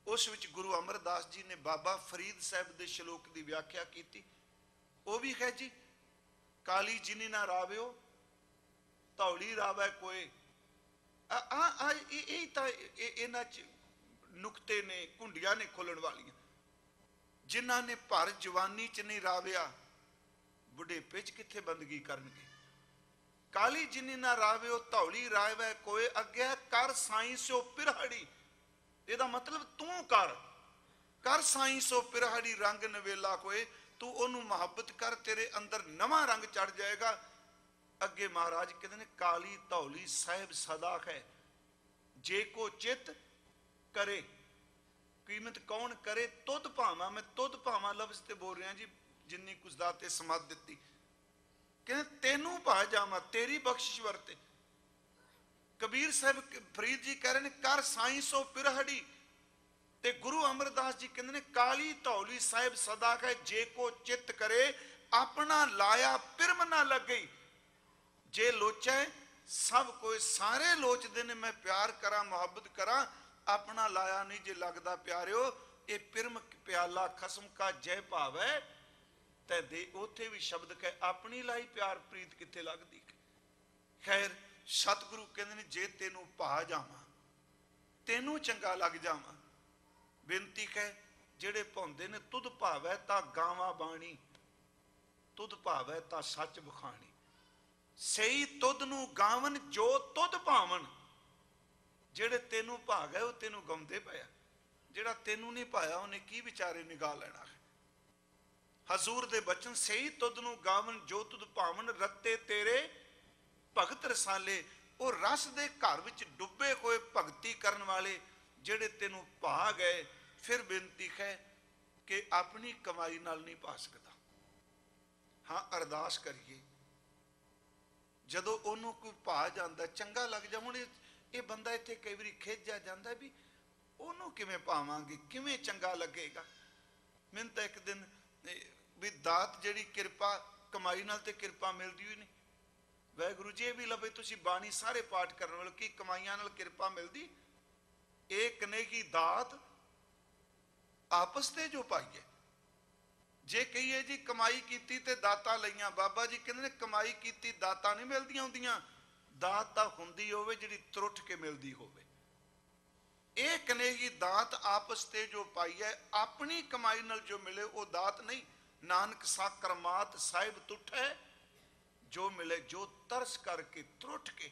ਉਸ ਵਿੱਚ ਗੁਰੂ ਅਮਰਦਾਸ ਜੀ ਨੇ ਬਾਬਾ ਫਰੀਦ ਸਾਹਿਬ ਦੇ ਸ਼ਲੋਕ ਦੀ ਵਿਆਖਿਆ ਕੀਤੀ। ਉਹ ਵੀ ਹੈ ਜੀ, ਕਾਲੀ ਜਿਨੀ ਨਾ ਰਾਵਿਓ ਧੌਲੀ ਰਾਵੈ ਕੋਏ। ਇਹ ਤਾਂ ਇਹਨਾਂ ਚ ਨੁਕਤੇ ਨੇ, ਘੁੰਡੀਆਂ ਨੇ ਖੋਲਣ ਵਾਲੀਆਂ। ਜਿਨ੍ਹਾਂ ਨੇ ਭਰ ਜਵਾਨੀ ਚ ਨਹੀਂ ਰਾਵਿਆ, ਬੁਢੇਪੇ ਚ ਕਿੱਥੇ ਬੰਦਗੀ ਕਰਨਗੇ। ਕਾਲੀ ਜਿਨੀ ਨਾ ਰਾਵਿਓ ਧੌਲੀ ਰਾਵੈ ਕੋਏ, ਅੱਗੇ ਕਰ ਸਾਈਂ ਸੋ ਪਿਰਹੜੀ। ਇਹਦਾ ਮਤਲਬ ਤੂੰ ਕਰ ਸਾਈਂ ਸੋ ਪਿਰਹੜੀ, ਰੰਗ ਨਵੇਲਾ ਕੋਏ। ਤੂੰ ਉਹਨੂੰ ਮੁਹੱਬਤ ਕਰ, ਤੇਰੇ ਅੰਦਰ ਨਵਾਂ ਰੰਗ ਚੜ ਜਾਏਗਾ। ਅੱਗੇ ਮਹਾਰਾਜ ਕਹਿੰਦੇ ਨੇ, ਕਾਲੀ ਧੌਲੀ ਸਾਹਿਬ ਸਦਾ ਹੈ, ਜੇ ਕੋ ਚਿਤ ਕਰੇ। ਕੀਮਤ ਕੌਣ ਕਰੇ? ਤੁਧ ਭਾਵਾਂ। ਮੈਂ ਤੁਧ ਭਾਵਾਂ ਲਫ਼ਜ਼ ਤੇ ਬੋਲ ਰਿਹਾ ਜੀ, ਜਿੰਨੀ ਕੁਝ ਦਾ ਤੇ ਸਮਝ ਦਿੱਤੀ। ਕਹਿੰਦੇ ਤੈਨੂੰ ਭਾ ਜਾਵਾਂ, ਤੇਰੀ ਬਖਸ਼ਿਸ਼ ਵਰਤੇ। ਕਬੀਰ ਸਾਹਿਬ ਫਰੀਦ ਜੀ ਕਹਿ ਰਹੇ ਨੇ, ਕਰ ਸਾਈਂ ਸੋ ਪਿਰਹੜੀ। ਤੇ ਗੁਰੂ ਅਮਰਦਾਸ ਜੀ ਕਹਿੰਦੇ ਨੇ, ਕਾਲੀ ਧੌਲੀ ਸਾਹਿਬ ਸਦਾ ਹੈ, ਜੇ ਕੋ ਚਿੱਤ ਕਰੇ ਆਪਣਾ ਲਾਇਆ ਪਿਰਮ ਨਾ ਲੱਗੇ। ਜੇ ਲੋਚੈ ਸਭ ਕੋਈ, ਸਾਰੇ ਲੋਚਦੇ ਨੇ ਮੈਂ ਪਿਆਰ ਕਰਾਂ ਮੁਹੱਬਤ ਕਰਾਂ, ਆਪਣਾ ਲਾਇਆ ਨਹੀਂ ਜੇ ਲੱਗਦਾ ਪਿਆਰਿਓ। ਇਹ ਪਿਰਮ ਪਿਆਲਾ ਖਸਮ ਕਾ ਜੈ ਭਾਵੈ ਤੈ ਦੇ। ਉੱਥੇ ਵੀ ਸ਼ਬਦ ਕਹੇ, ਆਪਣੀ ਲਾਈ ਪਿਆਰ ਪ੍ਰੀਤ ਕਿੱਥੇ ਲੱਗਦੀ। ਖੈਰ ਸਤਿਗੁਰੂ ਕਹਿੰਦੇ ਨੇ, ਜੇ ਤੈਨੂੰ ਭਾ ਜਾਵਾਂ, ਤੈਨੂੰ ਚੰਗਾ ਲੱਗ ਜਾਵਾਂ। ਬੇਨਤੀ ਕਹੇ, ਜਿਹੜੇ ਭਾਉਂਦੇ ਨੇ ਤੁਧ ਭਾਵੈ ਤਾਂ ਗਾਵਾਂ ਬਾਣੀ, ਤੁਧ ਭਾਵੈ ਤਾਂ ਸੱਚ ਬਖਾਣੀ। ਸਹੀ ਤੁਧ ਨੂੰ ਗਾਵਨ ਜੋ ਤੁਧ ਭਾਵਨ। ਜਿਹੜੇ ਤੈਨੂੰ ਭਾ ਗਏ ਉਹ ਤੈਨੂੰ ਗਾਉਂਦੇ ਪਿਆ, ਜਿਹੜਾ ਤੈਨੂੰ ਨਹੀਂ ਭਾਇਆ ਉਹਨੇ ਕੀ ਵਿਚਾਰੇ ਨਿਗਾਹ ਲੈਣਾ ਹੈ। ਹਜ਼ੂਰ ਦੇ ਬਚਨ, ਸਹੀ ਤੁਧ ਨੂੰ ਗਾਵਨ ਜੋ ਤੁਧ ਭਾਵਨ, ਰੱਤੇ ਤੇਰੇ ਭਗਤ ਰਸਾਲੇ। ਉਹ ਰਸ ਦੇ ਘਰ ਵਿੱਚ ਡੁੱਬੇ ਹੋਏ ਭਗਤੀ ਕਰਨ ਵਾਲੇ ਜਿਹੜੇ ਤੈਨੂੰ ਭਾ ਗਏ। ਫਿਰ ਬੇਨਤੀ ਹੈ ਕਿ ਆਪਣੀ ਕਮਾਈ ਨਾਲ ਨਹੀਂ ਪਾ ਸਕਦਾ। ਹਾਂ, ਅਰਦਾਸ ਕਰੀਏ, ਜਦੋਂ ਉਹਨੂੰ ਕੋਈ ਭਾ ਜਾਂਦਾ, ਚੰਗਾ ਲੱਗ ਜਾ। ਹੁਣ ਇਹ ਬੰਦਾ ਇੱਥੇ ਕਈ ਵਾਰੀ ਖਿੱਚ ਜਾਂਦਾ ਵੀ ਉਹਨੂੰ ਕਿਵੇਂ ਪਾਵਾਂਗੇ, ਕਿਵੇਂ ਚੰਗਾ ਲੱਗੇਗਾ। ਮੈਨੂੰ ਤਾਂ ਇੱਕ ਦਿਨ ਵੀ ਦਾਤ ਜਿਹੜੀ ਕਿਰਪਾ ਕਮਾਈ ਨਾਲ ਤੇ ਕਿਰਪਾ ਮਿਲਦੀ ਹੋਈ ਨਹੀਂ। ਵਾਹਿਗੁਰੂ ਜੀ ਇਹ ਵੀ ਲਵੇ, ਤੁਸੀਂ ਬਾਣੀ ਸਾਰੇ ਪਾਠ ਕਰਨ ਵਾਲੇ, ਕੀ ਕਮਾਈਆਂ ਨਾਲ ਕਿਰਪਾ ਮਿਲਦੀ? ਇਹ ਕਨੇਗੀ ਦਾਤ ਆਪਸ ਤੇ ਜੋ ਪਾਈਏ। ਜੇ ਕਹੀਏ ਜੀ ਕਮਾਈ ਕੀਤੀ ਤੇ ਦਾਤਾਂ ਲਈਆਂ, ਬਾਬਾ ਜੀ ਕਹਿੰਦੇ ਨੇ ਕਮਾਈ ਕੀਤੀ ਦਾਤਾਂ ਨਹੀਂ ਮਿਲਦੀਆਂ ਹੁੰਦੀਆਂ। ਦਾਤ ਤਾਂ ਹੁੰਦੀ ਹੋਵੇ ਜਿਹੜੀ ਤਰੁੱਠ ਕੇ ਮਿਲਦੀ ਹੋਵੇ। ਇਹ ਕਨੇਗੀ ਦਾਤ ਆਪਸ ਤੇ ਜੋ ਪਾਈ ਹੈ, ਆਪਣੀ ਕਮਾਈ ਨਾਲ ਜੋ ਮਿਲੇ ਉਹ ਦਾਤ ਨਹੀਂ। ਨਾਨਕ ਸਾਕਰਮਾਤ ਸਾਹਿਬ ਤੁਠੈ, ਜੋ ਮਿਲੇ ਜੋ ਤਰਸ ਕਰਕੇ ਤਰੁੱਠ ਕੇ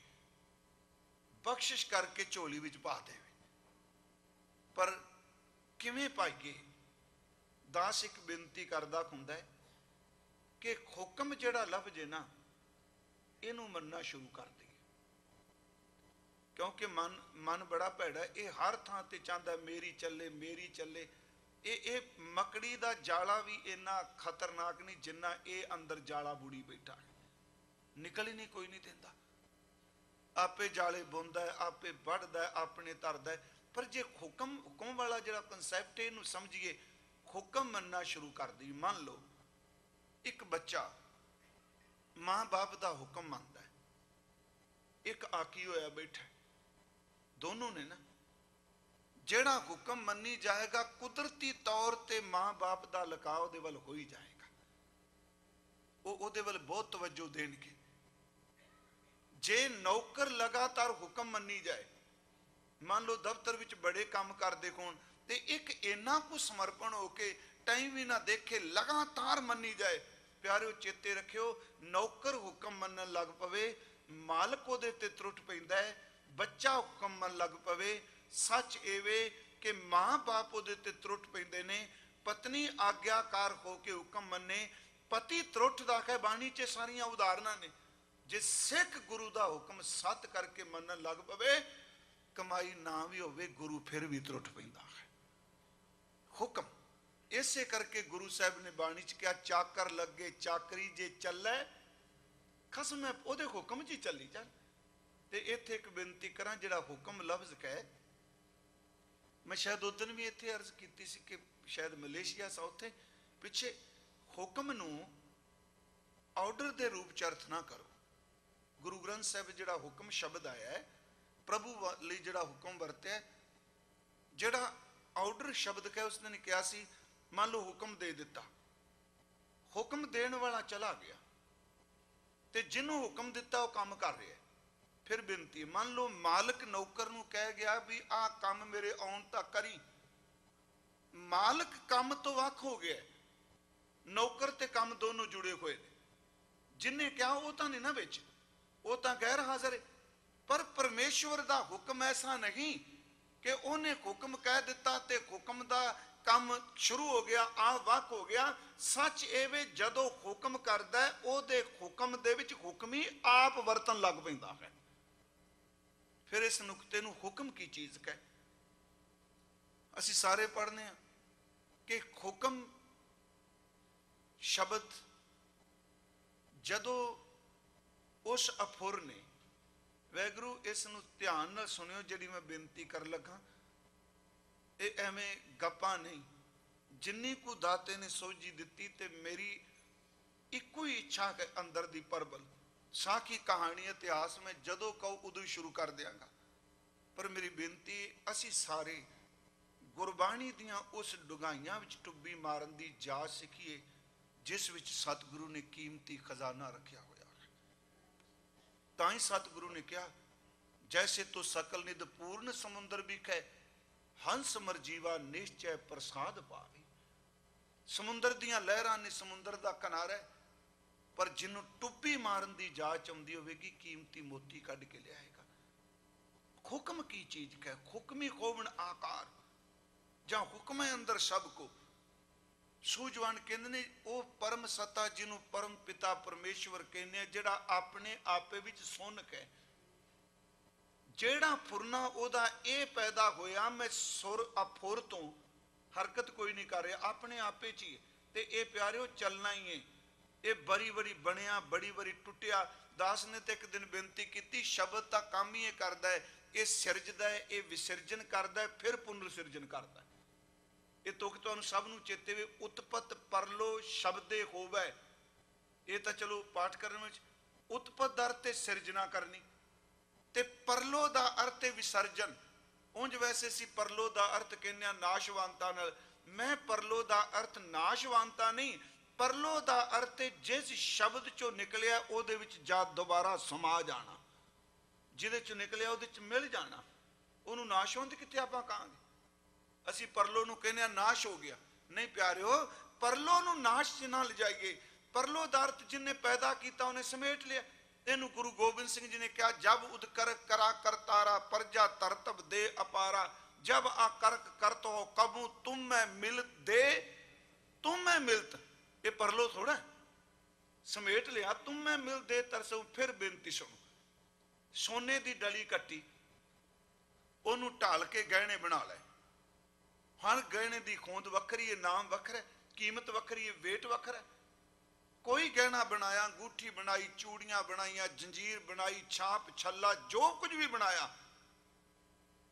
ਬਖਸ਼ਿਸ਼ ਕਰਕੇ ਝੋਲੀ ਵਿੱਚ ਪਾ ਦੇਵੇ। ਪਰ ਕਿਵੇਂ ਪਾਈਏ? ਦਾਸ ਇੱਕ ਬੇਨਤੀ ਕਰਦਾ ਹੁੰਦਾ ਹੈ ਕਿ ਹੁਕਮ ਜਿਹੜਾ ਲੱਭ ਜੇ ਨਾ, ਇਹਨੂੰ ਮੰਨਣਾ ਸ਼ੁਰੂ ਕਰ ਦਈਏ। ਕਿਉਂਕਿ ਮਨ ਬੜਾ ਭੈੜਾ, ਇਹ ਹਰ ਥਾਂ ਤੇ ਚਾਹੁੰਦਾ ਮੇਰੀ ਚੱਲੇ ਮੇਰੀ ਚੱਲੇ। ਇਹ ਮਕੜੀ ਦਾ ਜਾਲਾ ਵੀ ਇੰਨਾ ਖਤਰਨਾਕ ਨਹੀਂ ਜਿੰਨਾ ਇਹ ਅੰਦਰ ਜਾਲਾ ਬੁੜੀ ਬੈਠਾ ਹੈ। ਨਿਕਲ ਹੀ ਨਹੀਂ, ਕੋਈ ਨਹੀਂ ਦਿੰਦਾ। ਆਪੇ ਜਾਲੇ ਬੁਣਦਾ ਹੈ, ਆਪੇ ਵੱਢਦਾ ਹੈ, ਆਪਣੇ ਧਰਦਾ ਹੈ। ਪਰ ਜੇ ਹੁਕਮ ਵਾਲਾ ਜਿਹੜਾ ਕਨਸੈਪਟ ਹੈ, ਇਹਨੂੰ ਸਮਝੀਏ, ਹੁਕਮ ਮੰਨਣਾ ਸ਼ੁਰੂ ਕਰ ਦਈਏ। ਮੰਨ ਲਓ ਇੱਕ ਬੱਚਾ ਮਾਂ ਬਾਪ ਦਾ ਹੁਕਮ ਮੰਨਦਾ ਹੈ, ਇੱਕ ਆਕੀ ਹੋਇਆ ਬੈਠਾ, ਦੋਨੋਂ ਨੇ ਨਾ। ਜਿਹੜਾ ਹੁਕਮ ਮੰਨੀ ਜਾਏਗਾ, ਕੁਦਰਤੀ ਤੌਰ ਤੇ ਮਾਂ ਬਾਪ ਦਾ ਲਗਾਅ ਉਹਦੇ ਵੱਲ ਹੋ ਹੀ ਜਾਏਗਾ। ਉਹ ਉਹਦੇ ਵੱਲ ਬਹੁਤ ਤਵੱਜੋ ਦੇਣਗੇ। ਜੇ ਨੌਕਰ ਲਗਾਤਾਰ ਹੁਕਮ ਮੰਨੀ ਜਾਏ, ਮੰਨ ਲਓ ਦਫ਼ਤਰ ਵਿੱਚ ਬੜੇ ਕੰਮ ਕਰਦੇ ਹੋਣ ਤੇ ਇੱਕ ਇੰਨਾ ਕੁ ਸਮਰਪਣ ਹੋ ਕੇ ਟਾਈਮ ਵੀ ਨਾ ਦੇਖੇ, ਲਗਾਤਾਰ ਮੰਨੀ ਜਾਏ, ਪਿਆਰਿਓ ਚੇਤੇ ਰੱਖਿਓ, ਨੌਕਰ ਹੁਕਮ ਮੰਨਣ ਲੱਗ ਪਵੇ, ਮਾਲਕ ਉਹਦੇ ਤੇ ਤਰੁੱਟ ਪੈਂਦਾ ਹੈ। ਬੱਚਾ ਹੁਕਮ ਮੰਨ ਲੱਗ ਪਵੇ। ਸੱਚ ਏਵੇ ਕਿ ਮਾਂ ਬਾਪ ਉਹਦੇ ਤੇ ਤਰੁੱਟ ਪੈਂਦੇ ਨੇ, ਪਤਨੀ ਆਗਿਆਕਾਰ ਹੋ ਕੇ ਹੁਕਮ ਮੰਨੇ, ਪਤੀ ਤਰੁੱਟ ਦਾ ਹੈ। ਬਾਣੀ 'ਚ ਸਾਰੀਆਂ ਉਦਾਹਰਨਾਂ ਨੇ। ਜੇ ਸਿੱਖ ਗੁਰੂ ਦਾ ਹੁਕਮ ਸੱਤ ਕਰਕੇ ਮੰਨਣ ਲੱਗ ਪਵੇ, ਕਮਾਈ ਨਾ ਵੀ ਹੋਵੇ ਗੁਰੂ ਫਿਰ ਵੀ ਤਰੁੱਟ ਪੈਂਦਾ ਹੈ। ਹੁਕਮ ਇਸੇ ਕਰਕੇ ਗੁਰੂ ਸਾਹਿਬ ਨੇ ਬਾਣੀ 'ਚ ਕਿਹਾ, ਚਾਕਰ ਲੱਗੇ ਚਾਕਰੀ ਜੇ ਚੱਲੇ ਖਸਮ ਹੈ ਉਹਦੇ ਹੁਕਮ 'ਚ ਹੀ ਚੱਲੀ ਚੱਲ। ਤੇ ਇੱਥੇ ਇੱਕ ਬੇਨਤੀ ਕਰਾਂ, ਜਿਹੜਾ ਹੁਕਮ ਲਫ਼ਜ਼ ਕਹੇ, ਮੈਂ ਸ਼ਾਇਦ ਉਸ ਦਿਨ ਵੀ ਇੱਥੇ ਅਰਜ਼ ਕੀਤੀ ਸੀ ਕਿ ਸ਼ਾਇਦ ਮਲੇਸ਼ੀਆ ਸਾ, ਉੱਥੇ ਪਿੱਛੇ ਹੁਕਮ ਨੂੰ ਆਰਡਰ ਦੇ ਰੂਪ 'ਚ ਅਰਥ ਨਾ ਕਰੋ। ਗੁਰੂ ਗ੍ਰੰਥ ਸਾਹਿਬ ਜਿਹੜਾ ਹੁਕਮ ਸ਼ਬਦ ਆਇਆ ਹੈ, ਪ੍ਰਭੂ ਲਈ ਜਿਹੜਾ ਹੁਕਮ ਵਰਤਿਆ, ਜਿਹੜਾ ਆਰਡਰ ਸ਼ਬਦ ਕਹੇ, ਉਸਨੇ ਨੇ ਕਿਹਾ ਸੀ, ਮੰਨ ਲਓ ਹੁਕਮ ਦੇ ਦਿੱਤਾ, ਹੁਕਮ ਦੇਣ ਵਾਲਾ ਚਲਾ ਗਿਆ ਤੇ ਜਿਹਨੂੰ ਹੁਕਮ ਦਿੱਤਾ ਉਹ ਕੰਮ ਕਰ ਰਿਹਾ। ਫਿਰ ਬੇਨਤੀ, ਮੰਨ ਲਓ ਮਾਲਕ ਨੌਕਰ ਨੂੰ ਕਹਿ ਗਿਆ ਵੀ ਆਹ ਕੰਮ ਮੇਰੇ ਆਉਣ ਤੱਕ ਕਰੀ, ਮਾਲਕ ਕੰਮ ਤੋਂ ਵੱਖ ਹੋ ਗਿਆ, ਨੌਕਰ ਤੇ ਕੰਮ ਦੋਨੋਂ ਜੁੜੇ ਹੋਏ ਨੇ। ਜਿਹਨੇ ਕਿਹਾ ਉਹ ਤਾਂ ਨਹੀਂ ਨਾ ਵਿੱਚ, ਉਹ ਤਾਂ ਗੈਰ ਹਾਜ਼ਰ ਹੈ। ਪਰ ਪਰਮੇਸ਼ਵਰ ਦਾ ਹੁਕਮ ਐਸਾ ਨਹੀਂ ਕਿ ਉਹਨੇ ਹੁਕਮ ਕਹਿ ਦਿੱਤਾ ਤੇ ਹੁਕਮ ਦਾ ਕੰਮ ਸ਼ੁਰੂ ਹੋ ਗਿਆ, ਆ ਵੱਖ ਹੋ ਗਿਆ। ਸੱਚ ਐਵੇਂ ਜਦੋਂ ਹੁਕਮ ਕਰਦਾ ਉਹਦੇ ਹੁਕਮ ਦੇ ਵਿੱਚ ਹੁਕਮ ਹੀ ਆਪ ਵਰਤਣ ਲੱਗ ਪੈਂਦਾ ਹੈ। ਫਿਰ ਇਸ ਨੁਕਤੇ ਨੂੰ ਹੁਕਮ ਕੀ ਚੀਜ਼ ਕਹੇ? ਅਸੀਂ ਸਾਰੇ ਪੜ੍ਹਨੇ ਆ ਕਿ ਹੁਕਮ ਸ਼ਬਦ ਜਦੋਂ ਉਸ ਅਫੁਰ ਨੇ, ਵੈਗਰੂ ਇਸ ਨੂੰ ਧਿਆਨ ਨਾਲ ਸੁਣਿਓ, ਜਿਹੜੀ ਮੈਂ ਬੇਨਤੀ ਕਰਨ ਲੱਗਾ, ਇਹ ਐਵੇਂ ਗੱਪਾਂ ਨਹੀਂ। ਜਿੰਨੀ ਕੁ ਦਾਤੇ ਨੇ ਸੋਝੀ ਦਿੱਤੀ ਤੇ ਮੇਰੀ ਇੱਕੋ ਹੀ ਇੱਛਾ ਹੈ ਅੰਦਰ ਦੀ ਪਰਬਲ, ਸਾਖੀ ਕਹਾਣੀ ਇਤਿਹਾਸ ਮੈਂ ਜਦੋਂ ਕਹੋ ਉਦੋਂ ਹੀ ਸ਼ੁਰੂ ਕਰ ਦਿਆਂਗਾ। ਪਰ ਮੇਰੀ ਬੇਨਤੀ, ਅਸੀਂ ਸਾਰੇ ਗੁਰਬਾਣੀ ਦੀਆਂ ਉਸ ਡੁਗਾਈਆਂ ਵਿੱਚ ਟੁੱਬੀ ਮਾਰਨ ਦੀ ਜਾਚ ਸਿੱਖੀਏ ਜਿਸ ਵਿੱਚ ਸਤਿਗੁਰੂ ਨੇ ਕੀਮਤੀ ਖਜ਼ਾਨਾ ਰੱਖਿਆ ਹੋਇਆ ਹੈ। ਤਾਂ ਹੀ ਸਤਿਗੁਰੂ ਨੇ ਕਿਹਾ, ਜੈਸੇ ਤੋ ਸਕਲ ਨਿਧ ਪੂਰਨ ਸਮੁੰਦਰ ਵਿਖੇ, ਹੰਸ ਮਰਜੀਵਾ ਨਿਸ਼ਚੈ ਪ੍ਰਸਾਦ ਪਾਵੇ। ਸਮੁੰਦਰ ਦੀਆਂ ਲਹਿਰਾਂ ਨੇ ਸਮੁੰਦਰ ਦਾ ਕਿਨਾਰਾ, ਪਰ ਜਿਹਨੂੰ ਟੁੱਬੀ ਮਾਰਨ ਦੀ ਜਾਚ ਆਉਂਦੀ ਹੋਵੇਗੀ, ਕੀਮਤੀ ਮੋਤੀ ਕੱਢ ਕੇ ਲਿਆਏਗਾ। ਹੁਕਮ ਕੀ ਚੀਜ਼ ਕਹੇ? ਹੁਕਮੀ ਖੋਵਣ ਆਕਾਰ, ਜਾਂ ਹੁਕਮ ਹੈ ਅੰਦਰ ਸਭ ਕੋ। ਸੂਝਵਾਨ ਕਹਿੰਦੇ ਨੇ ਉਹ ਪਰਮ ਸੱਤਾ ਜਿਹਨੂੰ ਪਰਮ ਪਿਤਾ ਪਰਮੇਸ਼ਵਰ ਕਹਿੰਦੇ ਆ, ਜਿਹੜਾ ਆਪਣੇ ਆਪੇ ਵਿੱਚ ਸੁਨਕ ਹੈ। ਜਿਹੜਾ ਫੁਰਨਾ ਉਹਦਾ ਇਹ ਪੈਦਾ ਹੋਇਆ, ਮੈਂ ਸੁਰ ਅਫੁਰ ਤੋਂ ਹਰਕਤ ਕੋਈ ਨਹੀਂ ਕਰ ਰਿਹਾ, ਆਪਣੇ ਆਪੇ 'ਚ ਹੀ। ਤੇ ਇਹ ਪਿਆਰਿਓ ਚੱਲਣਾ ਹੀ ਹੈ। ਇਹ ਬੜੀ ਬੜੀ ਬਣਿਆ, ਬੜੀ ਬੜੀ ਟੁੱਟਿਆ। ਦਾਸ ਨੇ ਤੇ ਇੱਕ ਦਿਨ ਬੇਨਤੀ ਕੀਤੀ, ਸ਼ਬਦ ਤਾਂ ਕੰਮ ਹੀ ਇਹ ਕਰਦਾ ਹੈ, ਇਹ ਸਿਰਜਦਾ ਹੈ, ਇਹ ਵਿਸਰਜਨ ਕਰਦਾ ਹੈ, ਫਿਰ ਪੁਨਰ ਸਿਰਜਨ ਕਰਦਾ ਹੈ। ਇਹ ਤੁਕ ਤੁਹਾਨੂੰ ਸਭ ਨੂੰ ਚੇਤੇ ਵੇ, ਉਤਪਤ ਪਰਲੋ ਸ਼ਬਦੇ ਹੋਵੇ। ਇਹ ਤਾਂ ਚਲੋ ਪਾਠ ਕਰਨ ਵਿੱਚ ਉਤਪਤ ਦਾ ਅਰਥ ਹੈ ਸਿਰਜਣਾ ਕਰਨੀ, ਤੇ ਪਰਲੋ ਦਾ ਅਰਥ ਹੈ ਵਿਸਰਜਨ। ਉਂਝ ਵੈਸੇ ਅਸੀਂ ਪਰਲੋ ਦਾ ਅਰਥ ਕਹਿੰਦੇ ਆ ਨਾਸ਼ਵਾਨਤਾ ਨਾਲ। ਮੈਂ ਪਰਲੋ ਦਾ ਅਰਥ ਨਾਸ਼ਵਾਨਤਾ ਨਹੀਂ, ਪਰਲੋ ਦਾ ਅਰਥ ਹੈ ਜਿਸ ਸ਼ਬਦ ਚੋਂ ਨਿਕਲਿਆ ਉਹਦੇ ਵਿੱਚ ਜਾ ਦੁਬਾਰਾ ਸਮਾ ਜਾਣਾ, ਜਿਹਦੇ ਚੋਂ ਨਿਕਲਿਆ ਉਹਦੇ ਚ ਮਿਲ ਜਾਣਾ। ਉਹਨੂੰ ਨਾਸ਼ਵੰਤ ਕਿੱਥੇ ਆਪਾਂ ਕਹਾਂਗੇ? ਅਸੀਂ ਪਰਲੋ ਨੂੰ ਕਹਿੰਦੇ ਆ ਨਾਸ਼ ਹੋ ਗਿਆ। ਨਹੀਂ ਪਿਆਰਿਓ, ਪਰਲੋ ਨੂੰ ਨਾਸ਼ 'ਚ ਨਾ ਲਿਜਾਈਏ। ਪਰਲੋ ਦਾ ਅਰਥ ਜਿਹਨੇ ਪੈਦਾ ਕੀਤਾ ਉਹਨੇ ਸਮੇਟ ਲਿਆ। ਇਹਨੂੰ ਗੁਰੂ ਗੋਬਿੰਦ ਸਿੰਘ ਜੀ ਨੇ ਕਿਹਾ, ਜਬ ਉਦ ਕਰ ਕਰਾ ਕਰਤਾਰਾ, ਪਰਜਾ ਤਰਤਬ ਦੇ ਅਪਾਰਾ। ਜਬ ਆ ਕਰਕ ਕਰਤ ਹੋ ਕਬੂ ਤੁਮ ਮੈਂ ਮਿਲ ਦੇ, ਤੁਮ ਮੈਂ ਮਿਲਤ। ਇਹ ਪਰਲੋ ਥੋੜਾ ਸਮੇਟ ਲਿਆ, ਤੁਮ ਮੈਂ ਮਿਲ ਦੇ ਤਰਸੂ। ਫਿਰ ਬੇਨਤੀ ਸੁਣੋ, ਸੋਨੇ ਦੀ ਡਲੀ ਕੱਟੀ, ਉਹਨੂੰ ਢਾਲ ਕੇ ਗਹਿਣੇ ਬਣਾ ਲੈ। ਹਰ ਗਹਿਣੇ ਦੀ ਖੋਂਦ ਵੱਖਰੀ ਹੈ, ਨਾਮ ਵੱਖਰਾ, ਕੀਮਤ ਵੱਖਰੀ ਹੈ, ਵੇਟ ਵੱਖਰਾ। ਕੋਈ ਗਹਿਣਾ ਬਣਾਇਆ, ਅੰਗੂਠੀ ਬਣਾਈ, ਚੂੜੀਆਂ ਬਣਾਈਆਂ, ਜੰਜੀਰ ਬਣਾਈ, ਛਾਪ ਛੱਲਾ, ਜੋ ਕੁਝ ਵੀ ਬਣਾਇਆ,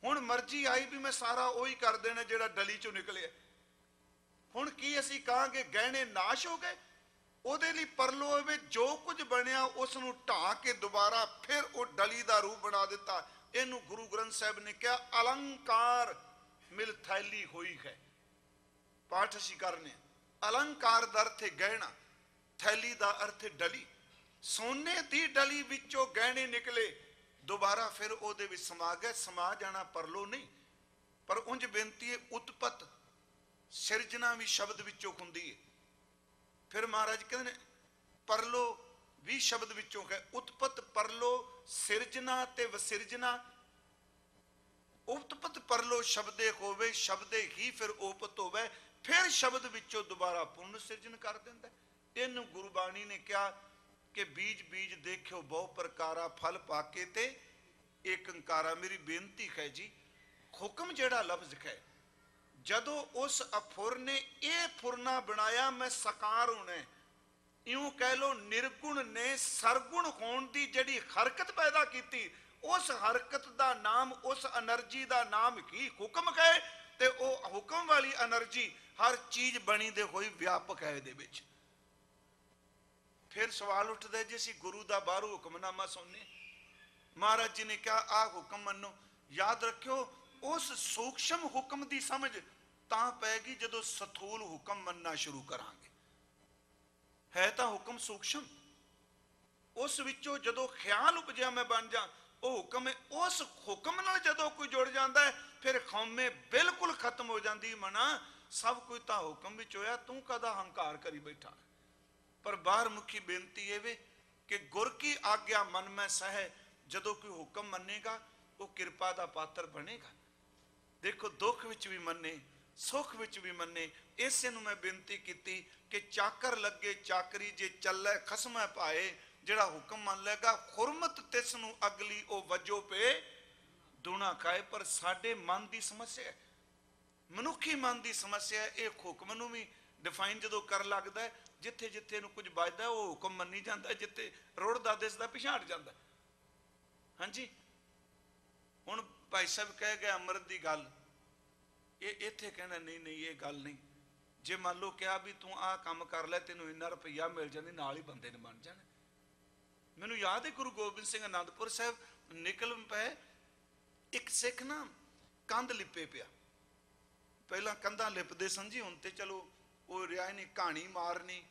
ਹੁਣ ਮਰਜ਼ੀ ਆਈ ਵੀ ਮੈਂ ਸਾਰਾ ਉਹੀ ਕਰ ਦੇਣਾ ਜਿਹੜਾ ਡਲੀ ਚੋਂ ਨਿਕਲਿਆ। ਹੁਣ ਕੀ ਅਸੀਂ ਕਹਾਂਗੇ ਗਹਿਣੇ ਨਾਸ਼ ਹੋ ਗਏ? ਉਹਦੇ ਲਈ ਪਰਲੋ ਹੋਵੇ, ਜੋ ਕੁਝ ਬਣਿਆ ਉਸ ਨੂੰ ਢਾਹ ਕੇ ਦੁਬਾਰਾ ਫਿਰ ਉਹ ਡਲੀ ਦਾ ਰੂਪ ਬਣਾ ਦਿੱਤਾ। ਇਹਨੂੰ ਗੁਰੂ ਗ੍ਰੰਥ ਸਾਹਿਬ ਨੇ ਕਿਹਾ ਅਲੰਕਾਰ ਮਿਲ ਥੈਲੀ ਹੋਈ ਹੈ। ਪਾਠ ਅਸੀਂ ਕਰਨੇ, ਅਲੰਕਾਰ ਦਾ ਅਰਥ ਹੈ ਗਹਿਣਾ, ਥੈਲੀ ਦਾ ਅਰਥ ਹੈ ਡਲੀ। ਸੋਨੇ ਦੀ ਡਲੀ ਵਿੱਚੋਂ ਗਹਿਣੇ ਨਿਕਲੇ, ਦੁਬਾਰਾ ਫਿਰ ਉਹਦੇ ਵਿੱਚ ਸਮਾ ਗਏ। ਸਮਾ ਜਾਣਾ ਪਰਲੋ ਨਹੀਂ। ਪਰ ਉਂਝ ਬੇਨਤੀ ਹੈ, ਉਤਪਤ ਸਿਰਜਣਾ ਵੀ ਸ਼ਬਦ ਵਿੱਚੋਂ ਹੁੰਦੀ ਹੈ। ਫਿਰ ਮਹਾਰਾਜ ਕਹਿੰਦੇ ਨੇ ਪਰਲੋ ਵੀ ਸ਼ਬਦ ਵਿੱਚੋਂ ਹੈ। ਉਤਪਤ ਪਰਲੋ ਸਿਰਜਣਾ ਤੇ ਵਿਸਿਰਜਣਾ ਉਪਤਪਤ ਪਰਲੋ ਸ਼ਬਦੇ ਹੋਵੇ, ਸ਼ਬਦੇ ਹੀ ਫਿਰ ਉਪਤ ਹੋਵੇ, ਫਿਰ ਸ਼ਬਦ ਵਿੱਚੋਂ ਦੁਬਾਰਾ ਪੁਨਰ ਸਿਰਜਣ ਕਰ ਦਿੰਦਾ। ਇਹਨੂੰ ਗੁਰਬਾਣੀ ਨੇ ਕਿਹਾ ਕਿ ਬੀਜ ਬੀਜ ਦੇਖਿਓ ਬਹੁ ਪ੍ਰਕਾਰਾ, ਫਲ ਪਾਕੇ ਤੇ ਏਕ ਓੰਕਾਰਾ। ਮੇਰੀ ਬੇਨਤੀ ਹੈ ਜੀ, ਹੁਕਮ ਜਿਹੜਾ ਲਫ਼ਜ਼ ਹੈ, ਜਦੋਂ ਉਸ ਅਫੁਰ ਨੇ ਇਹ ਫੁਰਨਾ ਬਣਾਇਆ ਮੈਂ ਸਕਾਰ ਹੋਣਾ, ਇਉਂ ਕਹਿ ਲੋ ਨਿਰਗੁਣ ਨੇ ਸਰਗੁਣ ਹੋਣ ਦੀ ਜਿਹੜੀ ਹਰਕਤ ਪੈਦਾ ਕੀਤੀ, ਉਸ ਹਰਕਤ ਦਾ ਨਾਮ, ਉਸ એનર્ਜੀ ਦਾ ਨਾਮ ਕੀ ਹੁਕਮ ਹੈ। ਤੇ ਉਹ ਹੁਕਮ ਵਾਲੀ એનર્ਜੀ ਹਰ ਚੀਜ਼ ਬਣੀ ਦੇ ਹੋਈ ਵਿਆਪਕ ਹੈ ਇਹਦੇ ਵਿੱਚ। ਫਿਰ ਸਵਾਲ ਉੱਠਦਾ ਜੀ ਅਸੀਂ ਗੁਰੂ ਦਾ ਬਾਹਰੋਂ ਹੁਕਮਨਾਮਾ ਸੁਣਨੇ, ਮਹਾਰਾਜ ਜੀ ਨੇ ਕਿਹਾ ਆਹ ਹੁਕਮ ਮੰਨੋ। ਯਾਦ ਰੱਖਿਓ, ਉਸ ਸੂਖਸ਼ਮ ਹੁਕਮ ਦੀ ਸਮਝ ਤਾਂ ਪੈਗੀ ਜਦੋਂ ਸਥੂਲ ਹੁਕਮ ਮੰਨਣਾ ਸ਼ੁਰੂ ਕਰਾਂਗੇ। ਹੈ ਤਾਂ ਹੁਕਮ ਸੂਖਸ਼ਮ, ਉਸ ਵਿੱਚੋਂ ਜਦੋਂ ਖਿਆਲ ਉਪਜਿਆ ਮੈਂ ਬਣ ਜਾ, ਉਹ ਹੁਕਮ ਹੈ। ਉਸ ਹੁਕਮ ਨਾਲ ਜਦੋਂ ਕੋਈ ਜੁੜ ਜਾਂਦਾ ਹੈ, ਫਿਰ ਖੌਮੇ ਬਿਲਕੁਲ ਖਤਮ ਹੋ ਜਾਂਦੀ। ਮਨਾ ਸਭ ਕੁਝ ਤਾਂ ਹੁਕਮ ਵਿੱਚ ਹੋਇਆ, ਤੂੰ ਕਦਾ ਹੰਕਾਰ ਕਰੀ ਬੈਠਾ। ਪਰ ਬਾਹਰ ਮੁਖੀ ਬੇਨਤੀ ਇਹ ਵੇ ਕਿ ਗੁਰ ਕੀ ਆਗਿਆ ਮਨ ਮੈਂ ਸਹਿ, ਜਦੋਂ ਕੋਈ ਹੁਕਮ ਮੰਨੇਗਾ ਉਹ ਕਿਰਪਾ ਦਾ ਪਾਤਰ ਬਣੇਗਾ। ਦੇਖੋ ਦੁੱਖ ਵਿੱਚ ਵੀ ਮੰਨੇ, ਸੁੱਖ ਵਿੱਚ ਵੀ ਮੰਨੇ। ਇਸੇ ਨੂੰ ਮੈਂ ਬੇਨਤੀ ਕੀਤੀ ਕਿ ਚਾਕਰ ਲੱਗੇ ਚਾਕਰੀ, ਜੇ ਚੱਲੇ ਖਸਮੈ ਭਾਏ। ਜਿਹੜਾ ਹੁਕਮ ਮੰਨ ਲੇਗਾ ਖੁਰਮਤ ਤਿਸ ਨੂੰ ਅਗਲੀ, ਉਹ ਵਜੋ ਪੇ ਦੂਣਾ ਖਾਏ। ਪਰ ਸਾਡੇ ਮਨ ਦੀ ਸਮੱਸਿਆ ਹੈ, ਮਨੁੱਖੀ ਮਨ ਦੀ ਸਮੱਸਿਆ ਹੈ। ਇਹ ਹੁਕਮ ਨੂੰ ਵੀ ਡਿਫਾਈਨ ਜਦੋਂ ਕਰਨ ਲੱਗਦਾ ਹੈ, ਜਿੱਥੇ ਜਿੱਥੇ ਇਹਨੂੰ ਕੁਝ ਵੱਜਦਾ ਉਹ ਹੁਕਮ ਮੰਨੀ ਜਾਂਦਾ, ਜਿੱਥੇ ਰੁੜਦਾ ਦਿਸਦਾ ਪਿਛਾੜ ਜਾਂਦਾ। ਹਾਂਜੀ, ਹੁਣ ਭਾਈ ਸਾਹਿਬ ਕਹਿ ਗਏ ਅੰਮ੍ਰਿਤ ਦੀ ਗੱਲ, ਇਹ ਇੱਥੇ ਕਹਿਣਾ ਨਹੀਂ ਨਹੀਂ ਇਹ ਗੱਲ ਨਹੀਂ। ਜੇ ਮੰਨ ਲਓ ਕਿਹਾ ਵੀ ਤੂੰ ਆਹ ਕੰਮ ਕਰ ਲੈ, ਤੈਨੂੰ ਇੰਨਾ ਰੁਪਈਆ ਮਿਲ ਜਾਂਦੀ, ਨਾਲ ਹੀ ਬੰਦੇ ਨੇ ਬਣ ਜਾਣਾ। ਮੈਨੂੰ ਯਾਦ ਹੈ ਗੁਰੂ ਗੋਬਿੰਦ ਸਿੰਘ ਅਨੰਦਪੁਰ ਸਾਹਿਬ ਨਿਕਲ ਪਏ, ਇੱਕ ਸਿੱਖ ਨਾ ਕੰਧ ਲਿਪੇ ਪਿਆ। ਪਹਿਲਾਂ ਕੰਧਾਂ ਲਿਪਦੇ ਸਨ ਜੀ, ਹੁਣ ਤੇ ਚਲੋ ਉਹ ਰਿਹਾ ਨਹੀਂ, ਕਹਾਣੀ ਮਾਰਨੀ।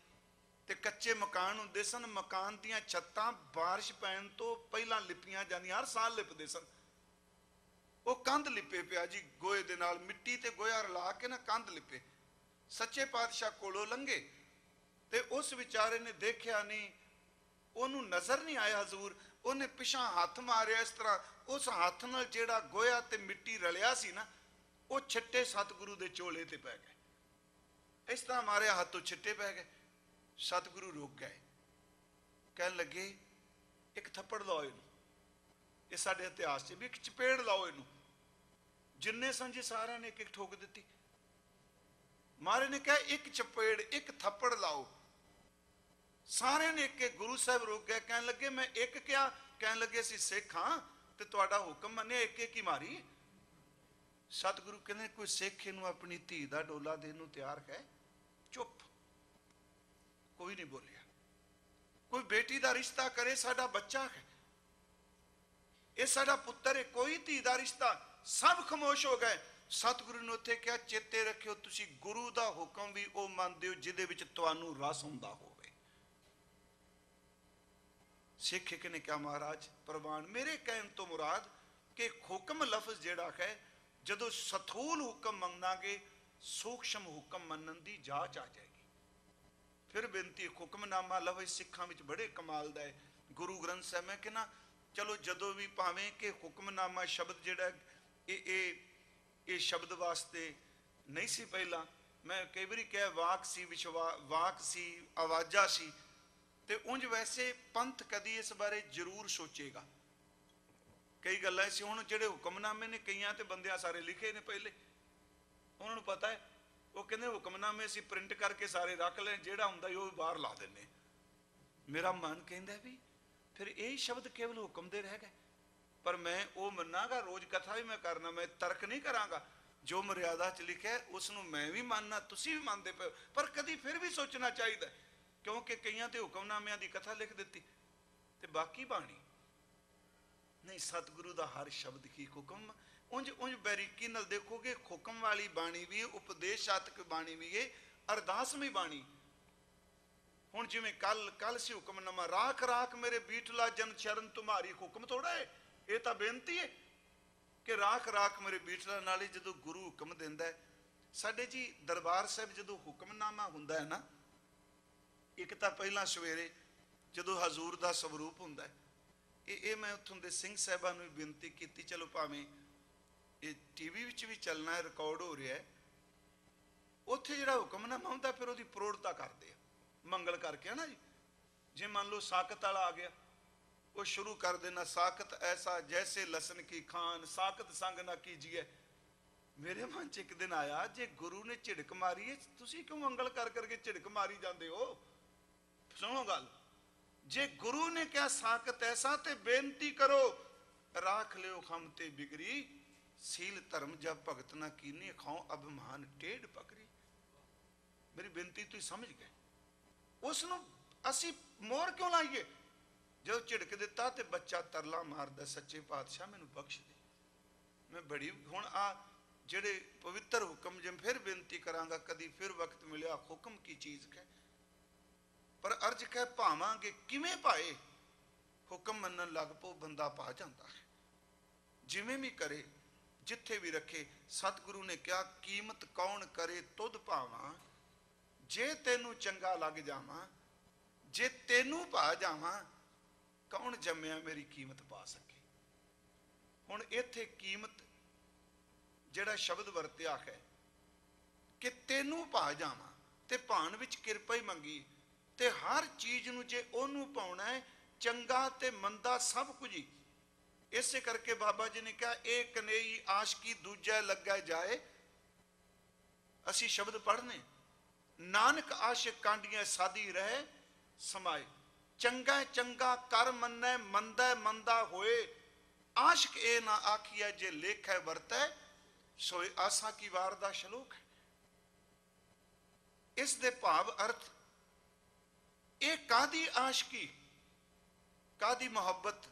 ਤੇ ਕੱਚੇ ਮਕਾਨ ਹੁੰਦੇ ਸਨ, ਮਕਾਨ ਦੀਆਂ ਛੱਤਾਂ ਬਾਰਿਸ਼ ਪੈਣ ਤੋਂ ਪਹਿਲਾਂ ਲਿਪੀਆਂ ਜਾਂਦੀਆਂ, ਹਰ ਸਾਲ ਲਿਪਦੇ ਸਨ। ਉਹ ਕੰਧ ਲਿਪੇ ਪਿਆ ਜੀ ਗੋਹੇ ਦੇ ਨਾਲ, ਮਿੱਟੀ ਤੇ ਗੋਹਾ ਰਲਾ ਕੇ ਨਾ ਕੰਧ ਲਿਪੇ। ਸੱਚੇ ਪਾਤਸ਼ਾਹ ਕੋਲੋਂ ਲੰਘੇ ਤੇ ਉਸ ਵਿਚਾਰੇ ਨੇ ਦੇਖਿਆ ਨਹੀਂ, ਉਹਨੂੰ ਨਜ਼ਰ ਨਹੀਂ ਆਇਆ ਹਜ਼ੂਰ। ਉਹਨੇ ਪਿਛਾਂ ਹੱਥ ਮਾਰਿਆ ਇਸ ਤਰ੍ਹਾਂ, ਉਸ ਹੱਥ ਨਾਲ ਜਿਹੜਾ ਗੋਹਾ ਤੇ ਮਿੱਟੀ ਰਲਿਆ ਸੀ ਨਾ, ਉਹ ਛਿੱਟੇ ਸਤਿਗੁਰੂ ਦੇ ਚੋਲੇ ਤੇ ਪੈ ਗਏ। ਇਸ ਤਰ੍ਹਾਂ ਮਾਰਿਆ ਹੱਥ ਤੋਂ ਛਿੱਟੇ ਪੈ ਗਏ। ਸਤਿਗੁਰੂ ਰੁਕ ਗਏ, ਕਹਿਣ ਲੱਗੇ ਇੱਕ ਥੱਪੜ ਲਾਓ ਇਹਨੂੰ। ਇਹ ਸਾਡੇ ਇਤਿਹਾਸ 'ਚ ਵੀ ਇੱਕ ਚਪੇੜ ਲਾਓ ਇਹਨੂੰ। ਜਿੰਨੇ ਸਨ ਜੀ ਸਾਰਿਆਂ ਨੇ ਇੱਕ ਇੱਕ ਠੋਕ ਦਿੱਤੀ। ਮਹਾਰਾਜ ਨੇ ਕਿਹਾ ਇੱਕ ਚਪੇੜ, ਇੱਕ ਥੱਪੜ ਲਾਓ। ਸਾਰਿਆਂ ਨੇ ਇੱਕ ਇੱਕ। ਗੁਰੂ ਸਾਹਿਬ ਰੁਕ ਗਏ, ਕਹਿਣ ਲੱਗੇ ਮੈਂ ਇੱਕ ਕਿਹਾ, ਕਹਿਣ ਲੱਗੇ ਅਸੀਂ ਸਿੱਖ ਹਾਂ ਤੇ ਤੁਹਾਡਾ ਹੁਕਮ ਮੰਨਿਆ, ਇੱਕ ਇੱਕ ਹੀ ਮਾਰੀ। ਸਤਿਗੁਰੂ ਕਹਿੰਦੇ ਕੋਈ ਸਿੱਖ ਇਹਨੂੰ ਆਪਣੀ ਧੀ ਦਾ ਡੋਲਾ ਦੇਣ ਨੂੰ ਤਿਆਰ ਹੈ? ਚੁੱਪ, ਕੋਈ ਨਹੀਂ ਬੋਲਿਆ। ਕੋਈ ਬੇਟੀ ਦਾ ਰਿਸ਼ਤਾ ਕਰੇ, ਸਾਡਾ ਬੱਚਾ ਹੈ, ਇਹ ਸਾਡਾ ਪੁੱਤਰ ਹੈ, ਕੋਈ ਧੀ ਦਾ ਰਿਸ਼ਤਾ, ਸਭ ਖਾਮੋਸ਼ ਹੋ ਗਏ। ਸਤਿਗੁਰੂ ਨੇ ਉੱਥੇ ਕਿਹਾ ਚੇਤੇ ਰੱਖਿਓ ਤੁਸੀਂ ਗੁਰੂ ਦਾ ਹੁਕਮ ਵੀ ਉਹ ਮੰਨਦੇ ਹੋ ਜਿਹਦੇ ਵਿੱਚ ਤੁਹਾਨੂੰ ਰਸ ਹੁੰਦਾ ਹੋਵੇ। ਸਿੱਖ ਇੱਕ ਨੇ ਕਿਹਾ ਮਹਾਰਾਜ ਪ੍ਰਵਾਨ, ਮੇਰੇ ਕਹਿਣ ਤੋਂ ਮੁਰਾਦ ਕਿ ਹੁਕਮ ਲਫ਼ਜ਼ ਜਿਹੜਾ ਹੈ, ਜਦੋਂ ਸਥੂਲ ਹੁਕਮ ਮੰਨਾਂਗੇ ਸੂਖਸ਼ਮ ਹੁਕਮ ਮੰਨਣ ਦੀ ਜਾਚ ਆ ਜਾਏਗੀ। ਫਿਰ ਬੇਨਤੀ, ਹੁਕਮਨਾਮਾ ਲਫ਼ਜ਼ ਸਿੱਖਾਂ ਵਿੱਚ ਬੜੇ ਕਮਾਲ ਦਾ ਹੈ। ਗੁਰੂ ਗ੍ਰੰਥ ਸਾਹਿਬ ਮੈਂ ਕਹਿੰਦਾ ਚਲੋ ਜਦੋਂ ਵੀ ਭਾਵੇਂ ਕਿ ਹੁਕਮਨਾਮਾ ਸ਼ਬਦ ਜਿਹੜਾ ਇਹ ਸ਼ਬਦ ਵਾਸਤੇ ਨਹੀਂ ਸੀ ਪਹਿਲਾਂ, ਮੈਂ ਕਈ ਵਾਰੀ ਕਿਹਾ ਵਾਕ ਸੀ, ਵਾਕ ਸੀ, ਆਵਾਜ਼ਾ ਸੀ। ਤੇ ਉਂਝ ਵੈਸੇ ਪੰਥ ਕਦੀ ਇਸ ਬਾਰੇ ਜ਼ਰੂਰ ਸੋਚੇਗਾ। ਕਈ ਗੱਲਾਂ ਸੀ, ਹੁਣ ਜਿਹੜੇ ਹੁਕਮਨਾਮੇ ਨੇ ਕਈਆਂ ਤੇ ਬੰਦਿਆਂ ਸਾਰੇ ਲਿਖੇ ਨੇ ਪਹਿਲੇ, ਉਹਨਾਂ ਨੂੰ ਪਤਾ ਹੈ। ਉਹ ਕਹਿੰਦੇ ਹੁਕਮਨਾਮੇ ਅਸੀਂ ਪ੍ਰਿੰਟ ਕਰਕੇ ਸਾਰੇ ਰੱਖ ਲੈ, ਜਿਹੜਾ ਹੁੰਦਾ ਉਹ ਬਾਹਰ ਲਾ ਦਿੰਦੇ। ਮੇਰਾ ਮਨ ਕਹਿੰਦਾ ਵੀ ਫਿਰ ਇਹ ਸ਼ਬਦ ਕੇਵਲ ਹੁਕਮ ਦੇ ਰਹਿ ਗਏ। ਪਰ ਮੈਂ ਉਹ ਮੰਨਾਂਗਾ, ਰੋਜ਼ ਕਥਾ ਵੀ ਮੈਂ ਕਰਨਾ, ਮੈਂ ਤਰਕ ਨਹੀਂ ਕਰਾਂਗਾ। ਜੋ ਮਰਿਆਦਾ 'ਚ ਲਿਖਿਆ ਉਸ ਨੂੰ ਮੈਂ ਵੀ ਮੰਨਣਾ, ਤੁਸੀਂ ਵੀ ਮੰਨਦੇ ਪਏ। ਪਰ ਕਦੀ ਫਿਰ ਵੀ ਸੋਚਣਾ ਚਾਹੀਦਾ, ਕਿਉਂਕਿ ਕਈਆਂ ਤੇ ਹੁਕਮਨਾਮਿਆਂ ਦੀ ਕਥਾ ਲਿਖ ਦਿੱਤੀ ਤੇ ਬਾਕੀ ਬਾਣੀ ਨਹੀਂ। ਸਤਿਗੁਰੂ ਦਾ ਹਰ ਸ਼ਬਦ ਹੀ ਹੁਕਮ। ਉਂਝ ਬਰੀਕੀ ਨਾਲ ਦੇਖੋਗੇ, ਹੁਕਮ ਵਾਲੀ ਬਾਣੀ ਵੀ, ਉਪਦੇਸ਼ਾਤਮਕ ਬਾਣੀ ਵੀ ਹੈ, ਅਰਦਾਸਵੀਂ ਬਾਣੀ। ਹੁਣ ਜਿਵੇਂ ਕੱਲ ਸੀ ਹੁਕਮਨਾਮਾ, ਰਾਖ ਰਾਖ ਮੇਰੇ ਬੀਠਲਾ ਜਨ ਚਰਨ ਤੁਮਾਰੀ। ਹੁਕਮ ਥੋੜਾ ਹੈ, ਇਹ ਤਾਂ ਬੇਨਤੀ ਹੈ ਕਿ ਰਾਖ ਰਾਖ ਮੇਰੇ ਬੀਠਲਾ। ਨਾਲੇ ਜਦੋਂ ਗੁਰੂ ਹੁਕਮ ਦਿੰਦਾ ਹੈ, ਸਾਡੇ ਜੀ ਦਰਬਾਰ ਸਾਹਿਬ ਜਦੋਂ ਹੁਕਮਨਾਮਾ ਹੁੰਦਾ ਹੈ ਨਾ, ਇੱਕ ਤਾਂ ਪਹਿਲਾਂ ਸਵੇਰੇ ਜਦੋਂ ਹਜ਼ੂਰ ਦਾ ਸਵਰੂਪ ਹੁੰਦਾ ਹੈ, ਇਹ ਮੈਂ ਉੱਥੋਂ ਦੇ ਸਿੰਘ ਸਾਹਿਬਾਂ ਨੂੰ ਬੇਨਤੀ ਕੀਤੀ, ਚਲੋ ਭਾਵੇਂ ਇਹ ਟੀਵੀ ਵਿੱਚ ਵੀ ਚੱਲਣਾ ਹੈ, ਰਿਕਾਰਡ ਹੋ ਰਿਹਾ ਹੈ। ਉੱਥੇ ਜਿਹੜਾ ਹੁਕਮਨਾਮਾ ਹੁੰਦਾ ਫਿਰ ਉਹਦੀ ਪ੍ਰੋੜਤਾ ਕਰਦੇ ਆ ਮੰਗਲ ਕਰਕੇ, ਹੈ ਨਾ ਜੀ। ਜੇ ਮੰਨ ਲਓ ਸਾਕਤ ਵਾਲਾ ਆ ਗਿਆ, ਉਹ ਸ਼ੁਰੂ ਕਰ ਦੇਣਾ, ਸਾਕਤ ਐਸਾ ਜੈਸੇ ਲਸਣ ਕੀ ਖਾਨ, ਸਾਕਤ ਸੰਗ ਨਾ ਕੀਜੀਏ। ਮੇਰੇ ਮਨ 'ਚ ਇੱਕ ਦਿਨ ਆਇਆ, ਜੇ ਗੁਰੂ ਨੇ ਝਿੜਕ ਮਾਰੀ ਹੈ, ਤੁਸੀਂ ਕਿਉਂ ਮੰਗਲ ਕਰ ਕਰਕੇ ਝਿੜਕ ਮਾਰੀ ਜਾਂਦੇ ਹੋ? ਸੁਣੋ ਗੱਲ, ਜੇ ਗੁਰੂ ਨੇ ਕਿਹਾ ਸਾਕਤ ਐਸਾ, ਤੇ ਬੇਨਤੀ ਕਰੋ ਰਾਖ ਲਿਓ ਖਮ ਤੇ ਬਿਗਰੀ, ਸੀਲ ਧਰਮ ਜਬ ਭਗਤ ਨਾ ਕੀਨੀ, ਖਾਓ ਅਭਿਮਾਨ ਟੇਢ ਪਕੜੀ। ਮੇਰੀ ਬੇਨਤੀ ਤੁਸੀਂ ਸਮਝ ਗਏ। ਉਸ ਨੂੰ ਅਸੀਂ ਮੋਹਰ ਕਿਉਂ ਲਾਈਏ? ਜਦੋਂ ਝਿੜਕ ਦਿੱਤਾ ਤੇ ਬੱਚਾ ਤਰਲਾ ਮਾਰਦਾ, ਸੱਚੇ ਪਾਤਸ਼ਾਹ ਮੈਨੂੰ ਬਖਸ਼ ਦੇ। ਮੈਂ ਬੜੀ ਹੁਣ ਆ ਜਿਹੜੇ ਪਵਿੱਤਰ ਹੁਕਮ, ਜੇ ਫਿਰ ਬੇਨਤੀ ਕਰਾਂਗਾ, ਕਦੀ ਫਿਰ ਵਕਤ ਮਿਲਿਆ ਹੁਕਮ ਕੀ ਚੀਜ਼ ਕਹਿ, ਪਰ ਅਰਜ ਕਹਿ ਭਾਵਾਂਗੇ ਕਿਵੇਂ ਪਾਏ, ਹੁਕਮ ਮੰਨਣ ਲੱਗ ਪੋ ਬੰਦਾ ਪਾ ਜਾਂਦਾ ਹੈ। ਜਿਵੇਂ ਵੀ ਕਰੇ, ਜਿੱਥੇ ਵੀ ਰੱਖੇ। ਸਤਿਗੁਰੂ ਨੇ ਕਿਹਾ ਕੀਮਤ ਕੌਣ ਕਰੇ ਤੁਧ ਭਾਵਾਂ, ਜੇ ਤੈਨੂੰ ਚੰਗਾ ਲੱਗ ਜਾਵਾਂ, ਜੇ ਤੈਨੂੰ ਭਾ ਜਾਵਾਂ, ਕੌਣ ਜੰਮਿਆ ਮੇਰੀ ਕੀਮਤ ਪਾ ਸਕੇ। ਹੁਣ ਇੱਥੇ ਕੀਮਤ ਜਿਹੜਾ ਸ਼ਬਦ ਵਰਤਿਆ ਹੈ ਕਿ ਤੈਨੂੰ ਭਾ ਜਾਵਾਂ, ਤੇ ਭਾਣ ਵਿੱਚ ਕਿਰਪਾ ਹੀ ਮੰਗੀ, ਤੇ ਹਰ ਚੀਜ਼ ਨੂੰ ਜੇ ਉਹਨੂੰ ਪਾਉਣਾ ਹੈ, ਚੰਗਾ ਤੇ ਮੰਦਾ ਸਭ ਕੁਝ ਹੀ। ਇਸੇ ਕਰਕੇ ਬਾਬਾ ਜੀ ਨੇ ਕਿਹਾ ਇਹ ਕਨੇਈ ਆਸ਼ਕੀ ਦੂਜਾ ਲੱਗਾ ਜਾਏ। ਅਸੀਂ ਸ਼ਬਦ ਪੜ੍ਹਨੇ, ਨਾਨਕ ਆਸ਼ਿਕ ਕਾਂਡੀਆਂ ਸਾਦੀ ਰਹੇ ਸਮਾਏ, ਚੰਗਾ ਚੰਗਾ ਕਰ ਮੰਨੈ, ਮੰਦਾ ਮੰਦਾ ਹੋਏ, ਆਸ਼ਕ ਇਹ ਨਾ ਆਖੀਐ ਜੇ ਲੇਖੈ ਵਰਤੈ, ਸੋਏ ਆਸਾ ਕੀ ਵਾਰ ਦਾ ਸ਼ਲੋਕ ਹੈ। ਇਸ ਦੇ ਭਾਵ ਅਰਥ, ਇਹ ਕਾਦੀ ਆਸ਼ਕੀ, ਕਾਦੀ ਮੁਹੱਬਤ,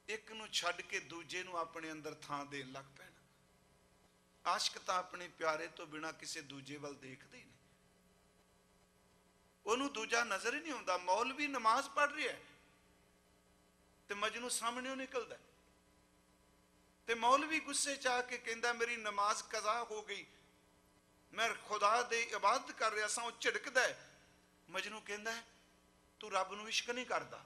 ਇੱਕ ਨੂੰ ਛੱਡ ਕੇ ਦੂਜੇ ਨੂੰ ਆਪਣੇ ਅੰਦਰ ਥਾਂ ਦੇਣ ਲੱਗ ਪੈਣਾ। ਆਸ਼ਕ ਤਾਂ ਆਪਣੇ ਪਿਆਰੇ ਤੋਂ ਬਿਨਾਂ ਕਿਸੇ ਦੂਜੇ ਵੱਲ ਦੇਖਦੇ ਹੀ ਨਹੀਂ, ਉਹਨੂੰ ਦੂਜਾ ਨਜ਼ਰ ਹੀ ਨਹੀਂ ਆਉਂਦਾ। ਮੌਲਵੀ ਨਮਾਜ਼ ਪੜ੍ਹ ਰਿਹਾ ਤੇ ਮਜਨੂ ਸਾਹਮਣੇ ਨਿਕਲਦਾ, ਤੇ ਮੌਲਵੀ ਗੁੱਸੇ ਚ ਆ ਕੇ ਕਹਿੰਦਾ ਮੇਰੀ ਨਮਾਜ਼ ਕਜ਼ਾ ਹੋ ਗਈ, ਮੈਂ ਖੁਦਾ ਦੀ ਇਬਾਦਤ ਕਰ ਰਿਹਾ ਸਾਂ। ਉਹ ਝਿੜਕਦਾ, ਮਜਨੂ ਕਹਿੰਦਾ ਤੂੰ ਰੱਬ ਨੂੰ ਇਸ਼ਕ ਨਹੀਂ ਕਰਦਾ।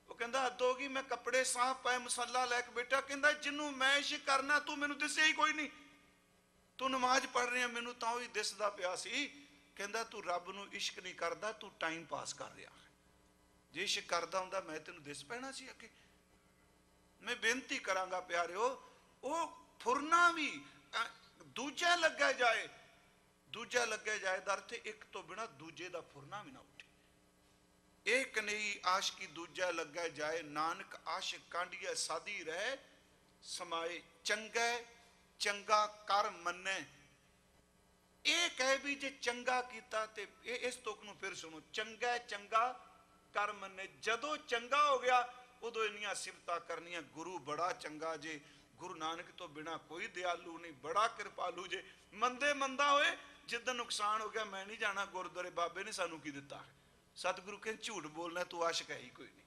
ਉਹ ਕਹਿੰਦਾ ਹੱਦ ਹੋ ਗਈ, ਮੈਂ ਕੱਪੜੇ ਸਾਫ਼ ਪਾਏ, ਮਸੱਲਾ ਲੈ ਕੇ ਬੈਠਾ। ਕਹਿੰਦਾ ਜਿਹਨੂੰ ਮੈਂ ਇਸ਼ਕ ਕਰਨਾ ਤੂੰ ਮੈਨੂੰ ਦਿਸਿਆ ਹੀ ਕੋਈ ਨਹੀਂ, ਤੂੰ ਨਮਾਜ਼ ਪੜ੍ਹ ਰਿਹਾ, ਮੈਨੂੰ ਤਾਂ ਉਹ ਹੀ ਦਿਸਦਾ ਪਿਆ ਸੀ। ਕਹਿੰਦਾ ਤੂੰ ਰੱਬ ਨੂੰ ਇਸ਼ਕ ਨਹੀਂ ਕਰਦਾ, ਤੂੰ ਟਾਈਮ ਪਾਸ ਕਰ ਰਿਹਾ। ਜੇ ਇਸ਼ਕ ਕਰਦਾ ਹੁੰਦਾ ਮੈਂ ਤੈਨੂੰ ਦਿਸ ਪੈਣਾ ਸੀ ਅੱਗੇ। ਮੈਂ ਬੇਨਤੀ ਕਰਾਂਗਾ ਪਿਆਰਿਓ, ਉਹ ਫੁਰਨਾ ਵੀ ਦੂਜਾ ਲੱਗਿਆ ਜਾਏ, ਦੂਜਾ ਲੱਗਿਆ ਜਾਏ ਦਾ ਅਰਥ ਇੱਕ ਤੋਂ ਬਿਨਾਂ ਦੂਜੇ ਦਾ ਫੁਰਨਾ ਵੀ ਨਾ ਉੱਠੇ। ਇਹ ਕਨਈ ਆਸ਼ਕੀ ਦੂਜਾ ਲੱਗਾ ਜਾਏ, ਨਾਨਕ ਆਸ਼ਿਕ ਕਾਂਡੀਆ ਸਾਦੀ ਰਹਿ ਸਮਾਏ, ਚੰਗਾ ਚੰਗਾ ਕਰ ਮੰਨੈ। ਇਹ ਕਹੇ ਵੀ ਜੇ ਚੰਗਾ ਕੀਤਾ ਤੇ ਇਸ ਤੁਕ ਨੂੰ ਫਿਰ ਸੁਣੋ, ਚੰਗਾ ਚੰਗਾ ਕਰ ਮੰਨੇ। ਜਦੋਂ ਚੰਗਾ ਹੋ ਗਿਆ ਉਦੋਂ ਇੰਨੀਆਂ ਸਿਫਤਾਂ ਕਰਨੀਆਂ, ਗੁਰੂ ਬੜਾ ਚੰਗਾ ਜੇ, ਗੁਰੂ ਨਾਨਕ ਤੋਂ ਬਿਨਾ ਕੋਈ ਦਿਆਲੂ ਨਹੀਂ, ਬੜਾ ਕਿਰਪਾਲੂ ਜੇ। ਮੰਦੇ ਮੰਦਾ ਹੋਏ, ਜਿੱਦਣ ਨੁਕਸਾਨ ਹੋ ਗਿਆ ਮੈਂ ਨਹੀਂ ਜਾਣਾ ਗੁਰਦੁਆਰੇ, ਬਾਬੇ ਨੇ ਸਾਨੂੰ ਕੀ ਦਿੱਤਾ। ਸਤਿਗੁਰੂ ਕਹਿੰਦੇ ਝੂਠ ਬੋਲਣਾ, ਤੂੰ ਆਸ਼ਕ ਹੈ ਹੀ ਕੋਈ ਨਹੀਂ।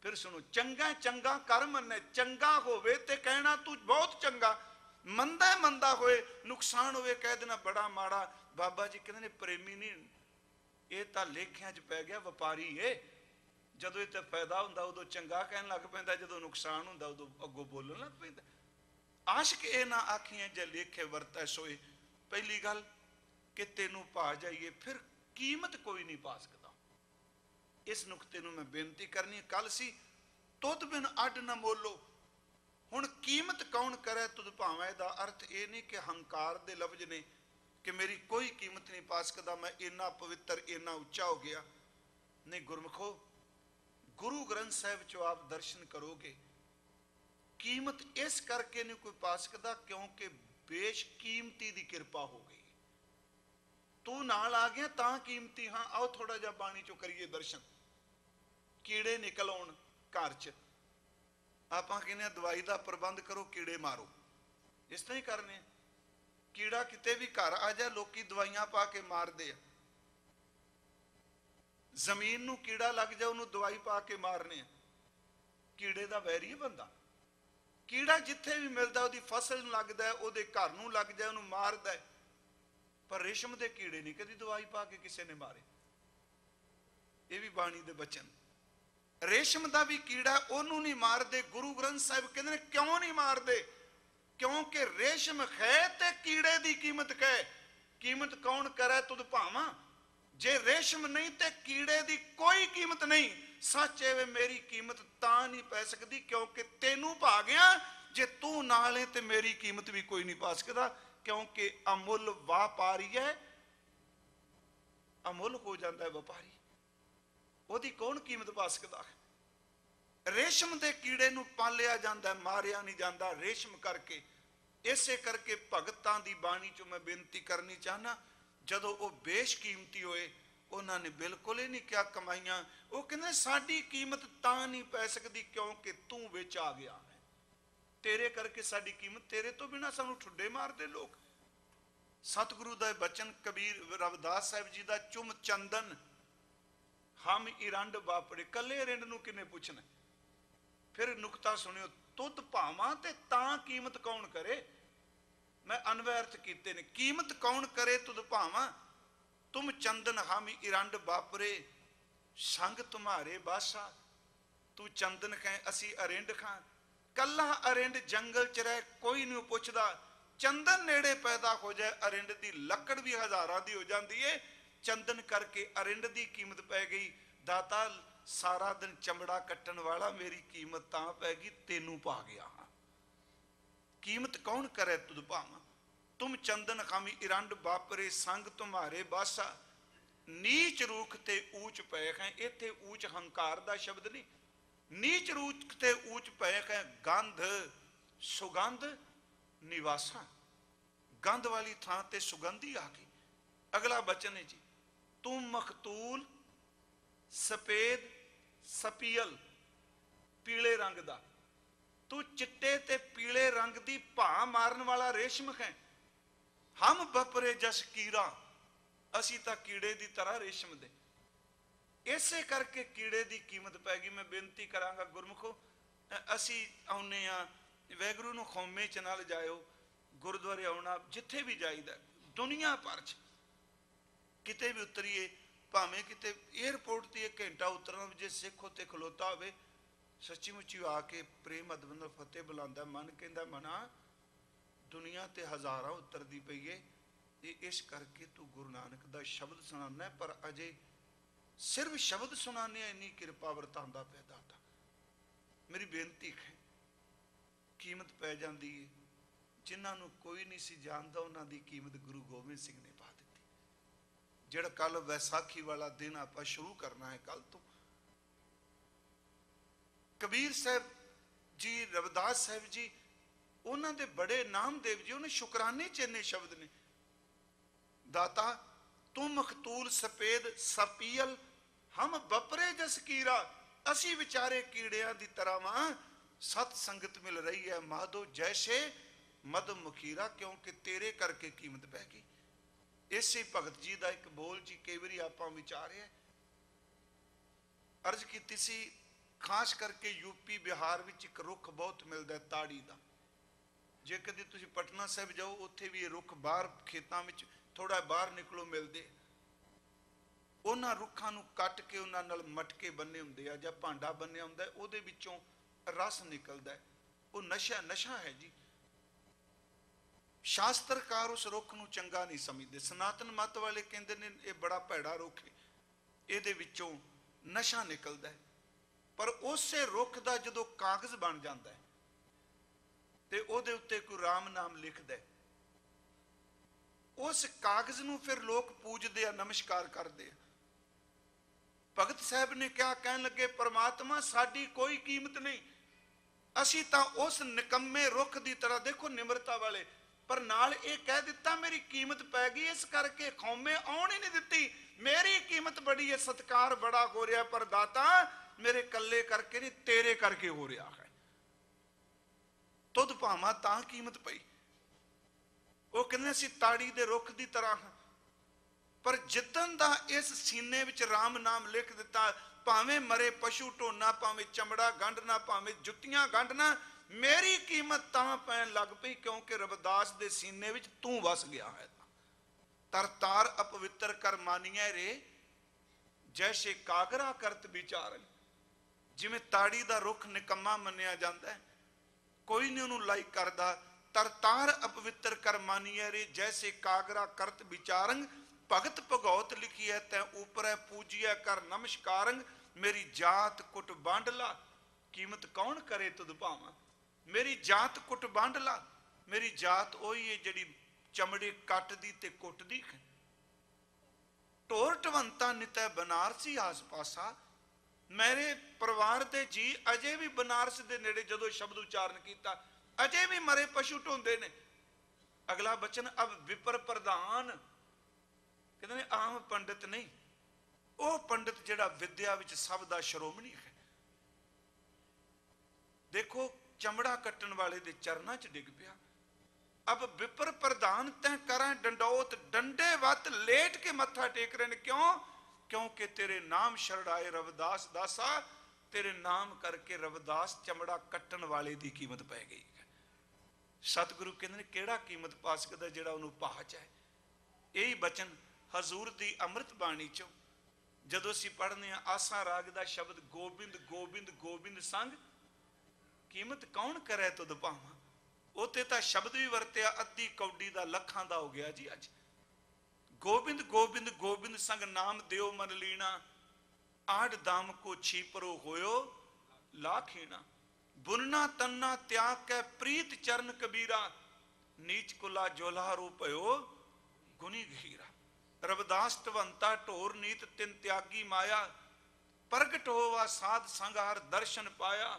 ਫਿਰ ਸੁਣੋ, ਚੰਗਾ ਚੰਗਾ ਕਰ ਮੰਨੇ। ਚੰਗਾ ਹੋਵੇ ਤੇ ਕਹਿਣਾ ਤੂੰ ਬਹੁਤ ਚੰਗਾ, ਮੰਦਾ ਮੰਦਾ ਹੋਏ, ਨੁਕਸਾਨ ਹੋਵੇ ਕਹਿ ਦੇਣਾ ਬੜਾ ਮਾੜਾ। ਬਾਬਾ ਜੀ ਕਹਿੰਦੇ ਨੇ ਪ੍ਰੇਮੀ ਨਹੀਂ, ਇਹ ਤਾਂ ਲੇਖਿਆਂ 'ਚ ਪੈ ਗਿਆ, ਵਪਾਰੀ ਏ। ਜਦੋਂ ਇਹ ਤੇ ਫਾਇਦਾ ਹੁੰਦਾ ਉਦੋਂ ਚੰਗਾ ਕਹਿਣ ਲੱਗ ਪੈਂਦਾ, ਜਦੋਂ ਨੁਕਸਾਨ ਹੁੰਦਾ ਉਦੋਂ ਅੱਗੋਂ ਬੋਲਣ ਲੱਗ ਪੈਂਦਾ। ਆਸ਼ਕ ਇਹ ਨਾ ਆਖੀਆਂ ਜੇ ਲੇਖੇ ਵਰਤੈ ਸੋਏ। ਪਹਿਲੀ ਗੱਲ ਕਿ ਤੈਨੂੰ ਪਾ ਜਾਈਏ, ਫਿਰ ਕੀਮਤ ਕੋਈ ਨਹੀਂ ਪਾ ਸਕਦਾ। ਇਸ ਨੁਕਤੇ ਨੂੰ ਮੈਂ ਬੇਨਤੀ ਕਰਨੀ। ਕੱਲ ਸੀ ਤੁਧ ਬਿਨ ਅੱਡ ਨਾ ਮੋਲੋ, ਹੁਣ ਕੀਮਤ ਕੌਣ ਕਰੇ ਤੁਧ ਭਾਵੇਂ ਦਾ ਅਰਥ ਇਹ ਨਹੀਂ ਕਿ ਹੰਕਾਰ ਦੇ ਲਫ਼ਜ਼ ਨੇ ਕਿ ਮੇਰੀ ਕੋਈ ਕੀਮਤ ਨਹੀਂ ਪਾ ਸਕਦਾ, ਮੈਂ ਇੰਨਾ ਪਵਿੱਤਰ ਇੰਨਾ ਉੱਚਾ ਹੋ ਗਿਆ। ਨਹੀਂ ਗੁਰਮਖੋ, ਗੁਰੂ ਗ੍ਰੰਥ ਸਾਹਿਬ ਚੋਂ ਆਪ ਦਰਸ਼ਨ ਕਰੋਗੇ, ਕੀਮਤ ਇਸ ਕਰਕੇ ਨਹੀਂ ਕੋਈ ਪਾ ਸਕਦਾ ਕਿਉਂਕਿ ਬੇਸ਼ਕੀਮਤੀ ਦੀ ਕਿਰਪਾ ਹੋ ਗਈ। ਤੂੰ ਨਾਲ ਆ ਗਿਆ ਤਾਂ ਕੀਮਤੀ। ਹਾਂ ਆਓ ਥੋੜਾ ਜਿਹਾ ਬਾਣੀ ਚੋਂ ਕਰੀਏ ਦਰਸ਼ਨ। ਕੀੜੇ ਨਿਕਲ ਆਉਣ ਘਰ 'ਚ, ਆਪਾਂ ਕਹਿੰਦੇ ਦਵਾਈ ਦਾ ਪ੍ਰਬੰਧ ਕਰੋ, ਕੀੜੇ ਮਾਰੋ, ਇਸ ਤਰ੍ਹਾਂ ਹੀ ਕਰਨੇ। ਕੀੜਾ ਕਿਤੇ ਵੀ ਘਰ ਆ ਜਾ, ਲੋਕੀ ਦਵਾਈਆਂ ਪਾ ਕੇ ਮਾਰਦੇ ਆ। ਜ਼ਮੀਨ ਨੂੰ ਕੀੜਾ ਲੱਗ ਜਾ, ਉਹਨੂੰ ਦਵਾਈ ਪਾ ਕੇ ਮਾਰਨੇ ਆ। ਕੀੜੇ ਦਾ ਵੈਰੀ ਬੰਦਾ। ਕੀੜਾ ਜਿੱਥੇ ਵੀ ਮਿਲਦਾ ਉਹਦੀ ਫਸਲ ਨੂੰ ਲੱਗਦਾ ਹੈ, ਉਹਦੇ ਘਰ ਨੂੰ ਲੱਗ ਜਾ, ਉਹਨੂੰ ਮਾਰਦਾ ਹੈ। ਪਰ ਰੇਸ਼ਮ ਦੇ ਕੀੜੇ ਨਹੀਂ ਕਦੀ ਦਵਾਈ ਪਾ ਕੇ ਕਿਸੇ ਨੇ ਮਾਰੇ। ਇਹ ਵੀ ਬਾਣੀ ਦੇ ਬਚਨ। ਰੇਸ਼ਮ ਦਾ ਵੀ ਕੀੜਾ ਉਹਨੂੰ ਨਹੀਂ ਮਾਰਦੇ। ਗੁਰੂ ਗ੍ਰੰਥ ਸਾਹਿਬ ਕਹਿੰਦੇ ਨੇ ਕਿਉਂ ਨਹੀਂ ਮਾਰਦੇ? क्योंकि रेशम है ते कीड़े दी कीमत कह, कीमत कौन करे तुद भावां। जे रेशम नहीं ते कीड़े दी कोई कीमत नहीं। सच है वे मेरी कीमत तां नहीं पै सकती क्योंकि तेनू पा गया, जे तू नाल है ते मेरी कीमत भी कोई नहीं पा सकता, क्योंकि अमुल व्यापारी है, अमुल हो जाता है व्यापारी, ओदी कौन कीमत पा सकता है। रेशम के कीड़े नूं पालिया जाता, मारिया नहीं जाता रेशम करके। इसे करके भगतां दी बाणी चों मैं बेनती करनी चाहना, जदों वो बेशकीमती होए उन्होंने बिल्कुल ही नहीं क्या कमाइयां, वो कहते साडी कीमत तां नहीं पै सकती क्योंकि तू विच आ गया है, तेरे करके साडी कीमत, तेरे तो बिना सानू ठुड्डे मारदे लोग। सतगुरु दा बचन कबीर रविदास साहिब जी दा, चुम चंदन हम इरंड बापड़े, कले रिंड नूं किने पुछना। फिर नुकता सुनियो, तुद भावां ते तां कीमत कौन करे। मैं अनवैर्थ कीते ने, कीमत कौन करे तुद भावां। तुम चंदन हम इरंड बापरे, संग तुम्हारे बासा। तू चंदन खां असी अरिंड खां, कला अरिंड जंगल च रह कोई नहीं पुछदा। चंदन नेड़े पैदा हो जाए अरिंड दी लकड़ भी हजारां दी हो जाती है। चंदन करके अरिंड दी कीमत पै गई। दाता सारा दिन चमड़ा कट्टन वाला, मेरी कीमत तां पै गई तेनू पा गया हां। कीमत कौन करे तुद भावां। तुम चंदन खामी इरंड बापरे, संग तुम्हारे बासा। नीच रूख ते ऊंच पै है, इत्थे ऊंच हंकार दा शब्द नहीं, नीच रूख ते ऊंच पै है। गंध सुगंध निवासा, गंध वाली थां ते सुगंधी आ गई। अगला बचन है जी, तुम मखतूल सफेद सपीयल, पीले रंग दा, तू चिट्टे ते पीले रंग दी भा मारन वाला रेशम है। हम बपरे जस कीड़ा, असी तां कीड़े दी तरह रेशम दे। इसे करके कीड़े दी कीमत पै गई। मैं बेनती करांगा गुरमुखो, असी आउने आ, वैगुरू नूं खौमे च नाल जाओ, गुरुद्वारे आउणा, जिथे भी जाईदा दुनिया भर च किते भी उतरीए, भावें किते एयरपोर्ट ते एक घंटा उतरना, जे सिख उत्ते खलोता होवे, सच्ची मुच्ची आके प्रेम अदब नाल फतेह बुलांदा, मन कहंदा मना दुनिया ते हज़ारां उतरदी पई है, इस करके तू गुरु नानक दा शब्द सुनाना है, पर अजे सिर्फ शब्द सुनाने, इन्नी किरपा वरतांदा पै दाता। मेरी बेनती है, कीमत पै जाती है, जिन्होंने कोई नहीं सी जानता उन्हों की कीमत गुरु गोबिंद सिंह ने पा दी। जिहड़ा कल वैसाखी वाला दिन आप शुरू करना है, कल तो कबीर साहब जी, रविदास साहब जी, उन्होंने बड़े नामदेव जी, उन्हें शुकराने च इन्ने शब्द ने। दाता तुम मखतूल सफेद सपीयल, हम बपरे जस कीड़ा, असी विचारे कीड़िया की तरह वां। सत संगत मिल रही है माधो जैसे मद मुखीरा, क्योंकि तेरे करके कीमत पै गई। इसे भगत जी का एक बोल जी, कई बार आप विचारे अर्ज की सी, खास करके यूपी बिहार में एक रुख बहुत मिलता है ताड़ी का। जे कभी तुम पटना साहब जाओ, उत्थे भी रुख बाहर खेतों में थोड़ा बाहर निकलो मिलते, उन्होंने रुखों को कट के उन्होंने मटके बने होंगे आ, या भांडा बनया होंगे, उहदे विचों रस निकलता है, वो नशा नशा है जी। शास्त्रकार उस रुख को चंगा नहीं समझते। सनातन मत वाले कहते हैं ये बड़ा भैड़ा रुख है, ये नशा निकलता है। पर उस रुख का जो कागज बन जाता है तो उहदे उत्ते कोई राम नाम लिखता है, उस कागज नूं फिर लोग पूजते हैं, नमस्कार करते हैं। भगत साहब ने क्या कहन लगे, परमात्मा साडी कोई कीमत नहीं, असी तां उस निकम्मे रुख की तरह, देखो निमरता वाले, पर नाल ये कह दिता मेरी कीमत पै गई, इस करके खौमे आउण ही नहीं दिती। मेरी कीमत बड़ी है, सत्कार बड़ा हो रहा, पर दाता मेरे कल्ले करके नहीं, तेरे करके हो रहा है। तुद भावां तां कीमत पई। वो कहने सी ताड़ी दे रुख की तरह हाँ, पर जिदन दा इस सीने विच राम नाम लिख दिता, भावें मरे पशु ढोना, भावें चमड़ा गंढना, भावें जुत्तियां गंढना, मेरी कीमत तां पैन लग पई क्योंकि रविदास दे सीने विच तू वस गया है। तरतार अपवित्र कर मानिया रे, जैसे कागरा करत विचारन। जिवें ताड़ी दा रुख निकम्मा मन्निया जाता है, कोई नहीं उन्होंने लाइक करता, तरतार अपवित्र कर मानिए रे, जैसे कागरा करत विचारंग, भगत भगौत लिखी है तै ऊपर पूजिया कर नमस्कारंग। मेरी जात कुट बांडला, कीमत कौन करे तुद भावा। मेरी जात कुट बांडला, मेरी जात ओही है जिहड़ी चमड़े कटदी ते कुटदी। ढोर ढवंता नितै बनारसी आस पासा, मेरे परिवार दे जी अजे भी बनारस दे नेड़े जदों शब्द उच्चारण किया अजे भी मरे पशु ढोंदे ने। अगला बचन अब विपर प्रधान, कहते ने आम पंडित नहीं, वह पंडित जिहड़ा विद्या विच सब दा श्रोमणी है। देखो चमड़ा कट्टन वाले दे चरनां च डिग पिया। अब विपर प्रधान तैं करें डंडौत, डंडे वत लेट के मत्था टेक रहे ने। क्यों? क्योंकि तेरे नाम शरणाए रविदास दासा, तेरे नाम करके रविदास चमड़ा कट्टन वाले की कीमत पै गई है। सतगुरु कहते हैं केड़ा कीमत पा सकता जिहड़ा उन्होंने भाज है। यही बचन हजूर की अमृत बाणी चो जदों असीं पढ़ने आसा राग का शब्द गोबिंद गोबिंद गोबिंद संग, कीमत कौन करे तुद भावा। उत्ते तां शब्द भी वरत्या अद्धी कौडी का लखां का हो गया जी। अज गोबिंद गोबिंद गोबिंद संग नाम देव मन लीना, आड़ दाम को छीपरो होयो लाखीना। बुनना तन्ना त्याग कै प्रीत चरण कबीरा, नीच कुला जोलारो पयो गुनी गहीरा। रविदास तवंता ढोर नीत तिन त्यागी माया, प्रगट होवा साध संगार दर्शन पाया।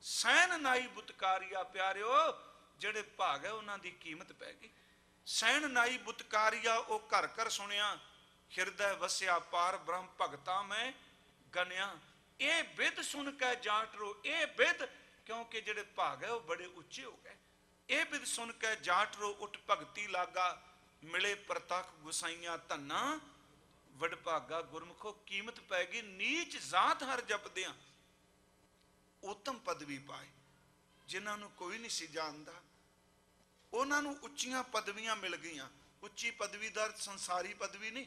सैन नाई बुतकारिया प्यारिओ, ਜਿਹੜੇ ਭਾਗ ਹੈ ਉਹਨਾਂ ਦੀ ਕੀਮਤ ਪੈ ਗਈ। ਸੈਣ ਨਾਈ ਬੁਤਕਾਰੀਆ ਉਹ ਘਰ ਘਰ ਸੁਣਿਆ, ਹਿਰਦੈ ਵਸਿਆ ਪਾਰ ਬ੍ਰਹਮ ਭਗਤਾ ਮੈਂ ਗਨਿਆ। ਇਹ ਬਿਦ ਸੁਣ ਕੇ ਜਾਟ ਰੋ, ਇਹ ਬਿਦ ਕਿਉਂਕਿ ਜਿਹੜੇ ਭਾਗ ਹੈ ਉਹ ਬੜੇ ਉੱਚੇ ਹੋ ਗਏ। ਇਹ ਬਿਦ ਸੁਣ ਕੇ ਜਾਟ ਰੋ ਉੱਠ ਭਗਤੀ ਲਾਗਾ, ਮਿਲੇ ਪ੍ਰਤੱਖ ਗੁਸਾਈਆਂ ਧੰਨਾ ਵਡਭਾਗਾ। ਗੁਰਮੁਖੋ ਕੀਮਤ ਪੈ ਗਈ, ਨੀਚ ਜ਼ਾਤ ਹਰ ਜਪਦਿਆਂ ਉੱਤਮ ਪਦਵੀ ਪਾਏ। ਜਿਨ੍ਹਾਂ ਨੂੰ ਕੋਈ ਨਹੀਂ ਸੀ ਜਾਣਦਾ ਉਹਨਾਂ ਨੂੰ ਉੱਚੀਆਂ ਪਦਵੀਆਂ ਮਿਲ ਗਈਆਂ। ਉੱਚੀ ਪਦਵੀ ਦਾ ਅਰਥ ਸੰਸਾਰੀ ਪਦਵੀ ਨਹੀਂ,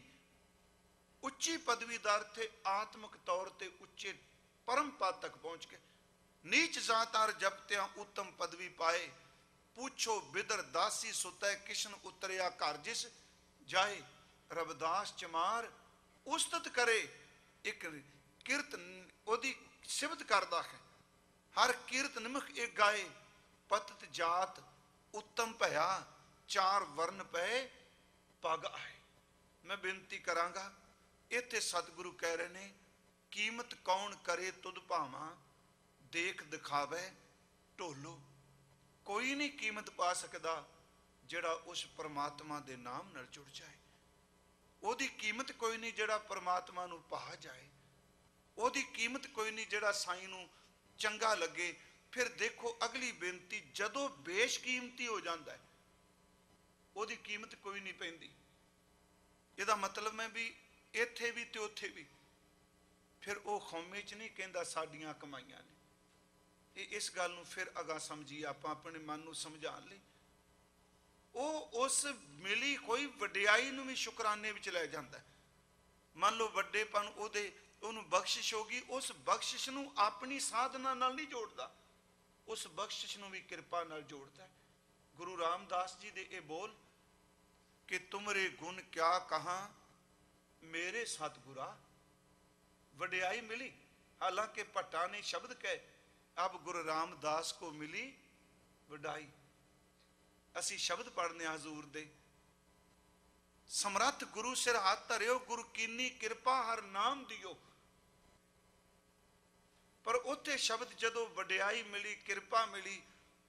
ਉੱਚੀ ਪਦਵੀ ਦਾ ਅਰਥ ਆਤਮਿਕ ਤੌਰ ਤੇ ਉੱਚੇ ਪਰਮ ਪਦ ਤੱਕ ਪਹੁੰਚ ਕੇ। ਨੀਚ ਜ਼ਾਤਾਰ ਜਪਤਿਆਂ ਉੱਤਮ ਪਦਵੀ ਪਾਏ, ਪੁੱਛੋ ਬਿਦਰ ਦਾਸੀ ਸੁਤੈ ਕਿਸ਼ਨ ਉਤਰਿਆ ਘਰ ਜਿਸ ਜਾਏ। ਰਵਿਦਾਸ ਚਮਾਰ ਉਸਤਤ ਕਰੇ, ਇੱਕ ਕਿਰਤ ਉਹਦੀ ਸਿਫਤ ਕਰਦਾ ਹੈ। हर कीर्त निमख एक गाए, पतत जात उत्तम भया, चार वर्ण पे पग आए। मैं बेनती करांगा, इत्थे सतगुरु कह रहे ने कीमत कौन करे तुद भावा, देख दिखावे ढोलो। कोई नहीं कीमत पा सकता जिहड़ा उस परमात्मा दे नाम नाल जुड़ जाए। ओदी कीमत कोई नहीं जिहड़ा परमात्मा नूं पा जाए। ओदी कीमत कोई नहीं जिहड़ा साईं नूं चंगा लगे। फिर देखो अगली बेनती, जदों बेशकीमती हो जाता है ओदी कीमत कोई नहीं पैंदी। इहदा मतलब है भी इत्थे भी ते उत्थे भी। फिर वो खौमे च नहीं कहंदा साडियां कमाईयां ने। इस गल नूं फिर अगा समझिए आपां अपने मन नूं समझाउण लई। वो उस मिली कोई वडियाई नूं भी शुकराने विच लै जांदा है। मान लो वड्डेपन ओहदे ਉਹਨੂੰ ਬਖਸ਼ਿਸ਼ ਹੋ ਗਈ, ਉਸ ਬਖਸ਼ਿਸ਼ ਨੂੰ ਆਪਣੀ ਸਾਧਨਾ ਨਾਲ ਨਹੀਂ ਜੋੜਦਾ, ਉਸ ਬਖਸ਼ਿਸ਼ ਨੂੰ ਵੀ ਕਿਰਪਾ ਨਾਲ ਜੋੜਦਾ। ਗੁਰੂ ਰਾਮਦਾਸ ਜੀ ਦੇ ਇਹ ਬੋਲ ਕਿ ਤੁਮਰੇ ਗੁਣ ਕਿਆ ਕਹਾਂ ਮੇਰੇ ਸਤਿਗੁਰਾ। ਵਡਿਆਈ ਮਿਲੀ, ਹਾਲਾਂਕਿ ਭੱਟਾ ਨੇ ਸ਼ਬਦ ਕਹੇ, ਅਬ ਗੁਰੂ ਰਾਮਦਾਸ ਕੋ ਮਿਲੀ ਵਡਾਈ। ਅਸੀਂ ਸ਼ਬਦ ਪੜ੍ਹਨੇ ਹਜ਼ੂਰ ਦੇ, ਸਮਰੱਥ ਗੁਰੂ ਸਿਰ ਹੱਥ ਧਰਿਓ, ਗੁਰੂ ਕੀਨੀ ਕਿਰਪਾ ਹਰ ਨਾਮ ਦਿਓ। पर उत्थे शब्द जदों वडियाई मिली किरपा मिली,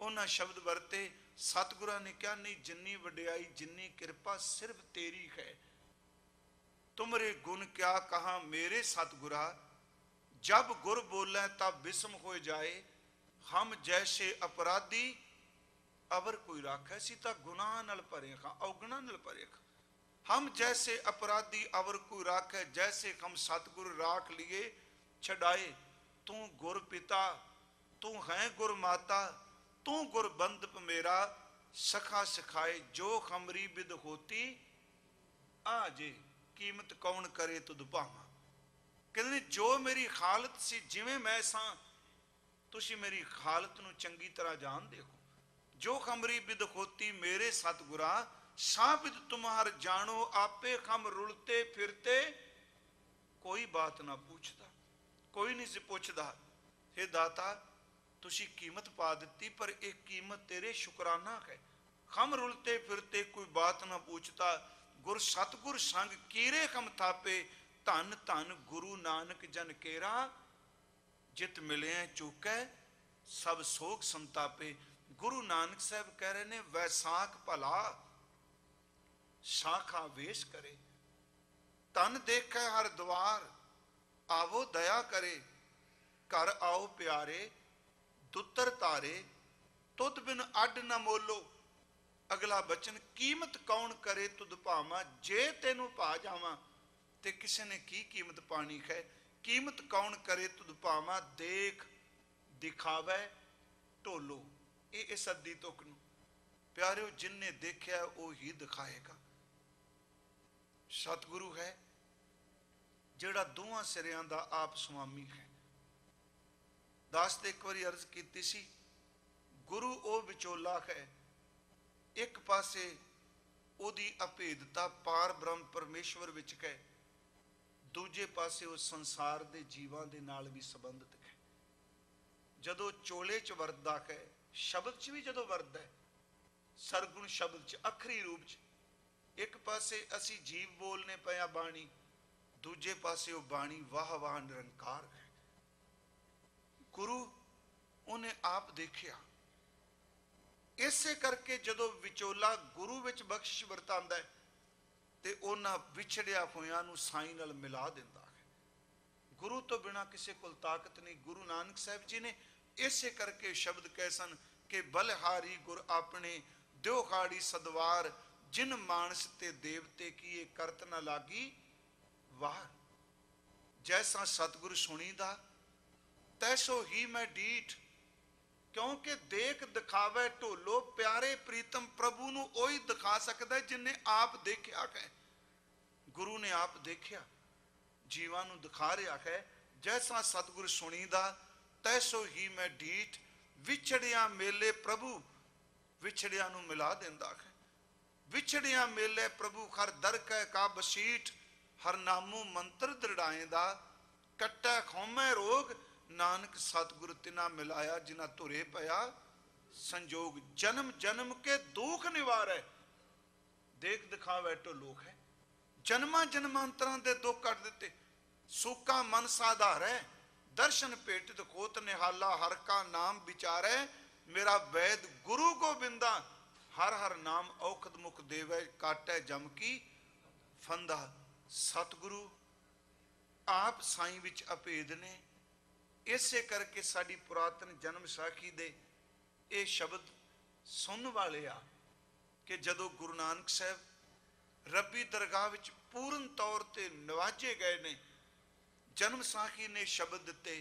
उन्हां शब्द वरते। सतगुरां ने कहा नहीं, जिन्नी वडियाई जिन्नी किरपा सिर्फ तेरी है। तुमरे गुण क्या कहा मेरे सतगुरा, जब गुर बोले तब बिस्म हो जाए। हम जैसे अपराधी अवर कोई राखे। असीं तां गुनाह नाल भरे खां, अवगुणां नाल भरे खां। हम जैसे अपराधी अवर कोई राखे, जैसे हम सतगुर राख लिए छड़ाए। तू गुर पिता तू है गुर माता, तू गुर बंदप मेरा सखा सिखाए। जो खमरी बिद होती आजे, कीमत कौन करे तुद भावा। कहते जो मेरी हालत सी जिवें मैं सां, तुसीं मेरी हालत नूं चंगी तरह जानदे हो। जो खमरी बिद होती मेरे सतगुरा, साबिद तुम्हार जानो आपे खम रुलते फिरते, कोई बात ना पूछता, कोई नहीं से पूछता। हे दाता तुसी कीमत पा दी, पर एक कीमत तेरे शुकराना है। खम रुलते फिरते कोई बात ना पूछता, गुर सतगुर संग कीरे खम थापे, धन धन गुरु नानक जन केरा, जित मिले चूकै सब सोग संतापे। गुरु नानक साहब कह रहे ने वैसाख भला शाखा वेश करे, तन देखे हर द्वार आवो दया करे, घर आओ प्यारे दुतर तारे, तुद बिन अड न मोलो। अगला बचन कीमत कौन करे तुद भावा, जे तेनू पा जावा ते किसी ने की कीमत पानी है। कीमत कौन करे तुद भावा, देख दिखावे ढोलो। ये इस अद्धी तुक नूं प्यारिओ जिन्ने देखिया वो ही दिखाएगा। सतगुरु है जिहड़ा दोवां सिरियां दा आप स्वामी है। दास ने एक बारी अर्ज की सी, गुरु ओ विचोला है, एक पासे ओदी अभेदता पार ब्रह्म परमेश्वर विच है, दूजे पासे वो संसार दे जीवां दे नाल भी संबंधित है। जदों चोले च वरदा है, शब्द च भी जदों वरदा है, सरगुण शब्द च अखरी रूप च, एक पासे असी जीव बोलने पिया बाणी, दूजे पासे वो बाणी वाह वाह निरंकार है। गुरु उन्हें आप देखिया, इसे करके जदों विचोला गुरु विच बख्शिश वरतांदा है ते उन्हां विछड़िया होयां नूं साईं नाल मिला दिंदा है। गुरु तो बिना किसी कोल ताकत नहीं। गुरु नानक साहब जी ने इसे करके शब्द कह सन कि बलहारी गुर अपने द्यो खाड़ी सदवार, जिन मानस ते देवते की ये करत न लागी वार। जैसा सतगुरु सुनीदा तैसो ही मैं डीठ, क्योंकि देख दिखावे ढोलो, प्यारे प्रीतम प्रभु नूं ओही दिखा सकदा है जिन्हें आप देखिया है। गुरु ने आप देखिया, जीवां नूं दिखा रहा है। जैसा सतगुरु सुनीदा तैसो ही मैं डीठ, विछड़िया मेले प्रभु विछड़िया नूं मिला दिंदा है। विछड़िया मेले प्रभु हर दर कै का बसीठ, हर नामू मंत्र दृढ़ाएंदा, कट्टा खौमै रोग, नानक सतगुरु तिना मिलाया, जिना तुरे पया संजोग। जन्म जन्म के दुख निवारै, देख दिखावे तो लोग है, जन्मा जन्मांतरां दे दुख कट दिते। सूका मन साधारै, दर्शन भेटित खोत निहाला, हर का नाम विचारै, मेरा वैद गुरु गोबिंदा, हर हर नाम औखद मुख देवै, काटै जम की फंदा। सतगुरु आप साईं विच अभेद ने। इसे करके साडी पुरातन जन्म साखी दे ये शब्द सुनने वाले आ कि जदों गुरु नानक साहब रब्बी दरगाह विच पूर्ण तौर ते नवाजे गए ने, जन्म साखी ने शब्द दिते,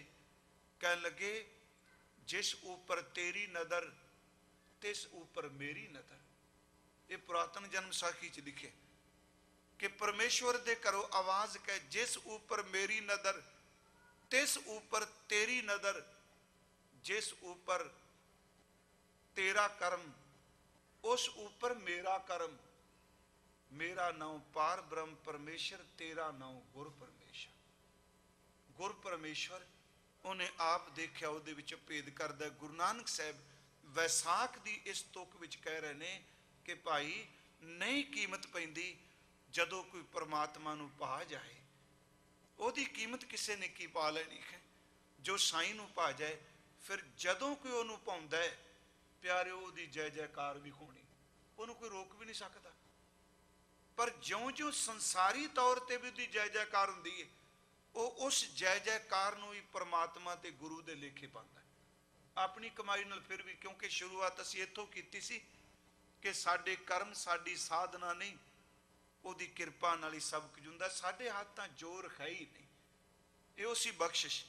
कह लगे जिस ऊपर तेरी नदर तिस ऊपर मेरी नदर। ये पुरातन जन्म साखी च लिखे कि परमेश्वर दे घरों आवाज कह, जिस ऊपर मेरी नदर तिस ऊपर तेरी नदर, जिस ऊपर तेरा कर्म उस ऊपर मेरा कर्म। मेरा नाम पार ब्रह्म परमेश्वर, तेरा नाम गुर परमेश्वर। गुर परमेश्वर उन्हें आप देखिया, उहदे विच भेद करदा। गुरु नानक साहब वैसाख की इस तुक विच कह रहे ने कि भाई नहीं कीमत पैंदी जदों कोई परमात्मा नूं पा जाए, ओदी कीमत किसी ने की पा लेनी है। जो साईं नूं पा जाए, फिर जदों कोई उहनूं पाउंदा है प्यारे, ओदी जय जयकार भी होनी, उहनूं कोई रोक भी नहीं सकता। पर ज्यों ज्यों संसारी तौर पर भी उहदी जय जयकार हुंदी है, वो उस जय जयकार नूं ही परमात्मा ते गुरु दे लेखे पांदा है। अपनी कमाई नाल फिर भी, क्योंकि शुरुआत असीं इत्थों कीती सी कि साडे कर्म साडी साधना नहीं, ओदी किरपा नाल ही सब कुछ हुंदा। साडे हाथ तां जोर है ही नहीं, ये उसी बख्शिश।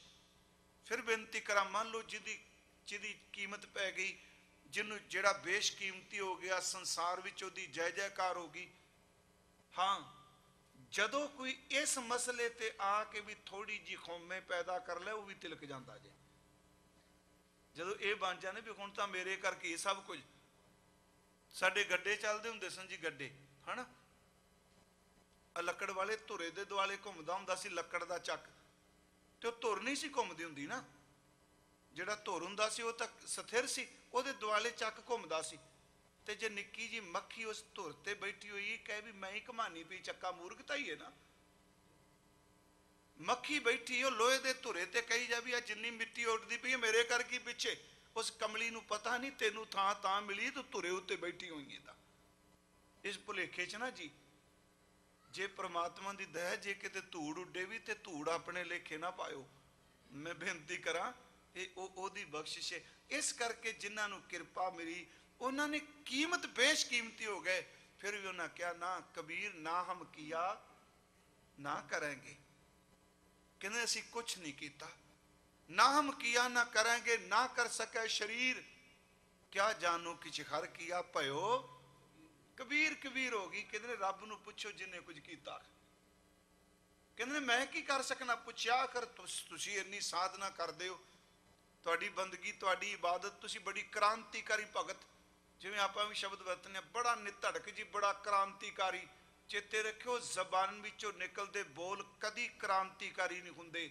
फिर बेनती करा, मान लो जिहदी कीमत पै गई, जिन्हों जिहड़ा बेशकीमती हो गया, संसार विच ओदी जय जयकार हो गई। हाँ, जदों कोई इस मसले ते आके भी थोड़ी जी खौमे पैदा कर ले, वो भी तिलक जाता जे। जदों ये बन जाने भी हुण तां मेरे करके सब कुछ, ਸਾਡੇ ਗੱਡੇ ਚੱਲਦੇ ਹੁੰਦੇ ਸਨ ਜੀ, ਗੱਡੇ ਹਨਾ, ਲੱਕੜ ਵਾਲੇ ਧੁਰੇ ਦੇ ਦੁਆਲੇ ਘੁੰਮਦਾ ਹੁੰਦਾ ਸੀ ਲੱਕੜ ਦਾ ਚੱਕ, ਤੇ ਉਹ ਧੁਰ ਨਹੀਂ ਸੀ ਘੁੰਮਦੀ ਹੁੰਦੀ ਨਾ, ਜਿਹੜਾ ਧੁਰ ਹੁੰਦਾ ਸੀ ਉਹ ਤਾਂ ਸਥਿਰ ਸੀ, ਉਹਦੇ ਦੁਆਲੇ ਚੱਕ ਘੁੰਮਦਾ ਸੀ। ਤੇ ਜੇ ਨਿੱਕੀ ਜੀ ਮੱਖੀ ਉਸ ਧੁਰ ਤੇ ਬੈਠੀ ਹੋਈ ਕਹੇ ਵੀ ਮੈਂ ਹੀ ਘਮਾਨੀ ਪਈ ਚੱਕਾ, ਮੂਰਖਤਾ ਹੀ ਹੈ ਨਾ। ਮੱਖੀ ਬੈਠੀ ਉਹ ਲੋਹੇ ਦੇ ਧੁਰੇ ਤੇ ਕਹੀ ਜਾ ਵੀ ਆ ਜਿੰਨੀ ਮਿੱਟੀ ਉੱਡਦੀ ਪਈ ਹੈ ਮੇਰੇ ਕਰ ਕੀ ਪਿੱਛੇ, ਉਸ ਕਮਲੀ ਨੂੰ ਪਤਾ ਨਹੀਂ ਤੈਨੂੰ ਥਾਂ ਤਾਂ ਮਿਲੀ ਤੂੰ ਧੁਰੇ ਉੱਤੇ ਬੈਠੀ ਹੋਈ ਹੈ। ਤਾਂ ਇਸ ਭੁਲੇਖੇ 'ਚ ਨਾ ਜੀ, ਜੇ ਪ੍ਰਮਾਤਮਾ ਦੀ ਦਇਆ ਜੇ ਕਿਤੇ ਧੂੜ ਉੱਡੇ ਵੀ ਤੇ ਧੂੜ ਆਪਣੇ ਲੇਖੇ ਨਾ ਪਾਇਓ, ਮੈਂ ਬੇਨਤੀ ਕਰਾਂ, ਇਹ ਉਹਦੀ ਬਖਸ਼ਿਸ਼ ਹੈ। ਇਸ ਕਰਕੇ ਜਿਨ੍ਹਾਂ ਨੂੰ ਕਿਰਪਾ ਮਿਲੀ ਉਹਨਾਂ ਨੇ ਕੀਮਤ ਬੇਸ਼ਕੀਮਤੀ ਹੋ ਗਏ, ਫਿਰ ਵੀ ਉਹਨਾਂ ਕਿਹਾ ਨਾ ਕਬੀਰ ਨਾ ਹਮ ਕੀਆ ਨਾ ਕਰਾਂਗੇ, ਕਹਿੰਦੇ ਅਸੀਂ ਕੁਛ ਨਹੀਂ ਕੀਤਾ, ਨਾ ਹਮ ਕੀਆ ਨਾ ਕਰਾਂਗੇ, ਨਾ ਕਰ ਸਕੇ ਸ਼ਰੀਰ, ਕਿਆ ਜਾਨੋ ਕਿਛ ਹਰ ਕੀਆ ਭਇਓ ਕਬੀਰ। ਕਬੀਰ ਹੋ ਗਈ। ਕਹਿੰਦੇ ਨੇ ਰੱਬ ਨੂੰ ਪੁੱਛੋ ਜਿਹਨੇ ਕੁਝ ਕੀਤਾ, ਕਹਿੰਦੇ ਨੇ ਮੈਂ ਕੀ ਕਰ ਸਕਣਾ, ਪੁੱਛਿਆ ਕਰ ਤੁਸੀਂ ਇੰਨੀ ਸਾਧਨਾ ਕਰਦੇ ਹੋ, ਤੁਹਾਡੀ ਬੰਦਗੀ ਤੁਹਾਡੀ ਇਬਾਦਤ, ਤੁਸੀਂ ਬੜੀ ਕ੍ਰਾਂਤੀਕਾਰੀ ਭਗਤ, ਜਿਵੇਂ ਆਪਾਂ ਵੀ ਸ਼ਬਦ ਵਰਤਨੇ ਬੜਾ ਨਿਧੜਕ ਜੀ, ਬੜਾ ਕ੍ਰਾਂਤੀਕਾਰੀ। ਚੇਤੇ ਰੱਖਿਓ ਜ਼ਬਾਨ ਵਿੱਚੋਂ ਨਿਕਲਦੇ ਬੋਲ ਕਦੀ ਕ੍ਰਾਂਤੀਕਾਰੀ ਨਹੀਂ ਹੁੰਦੇ।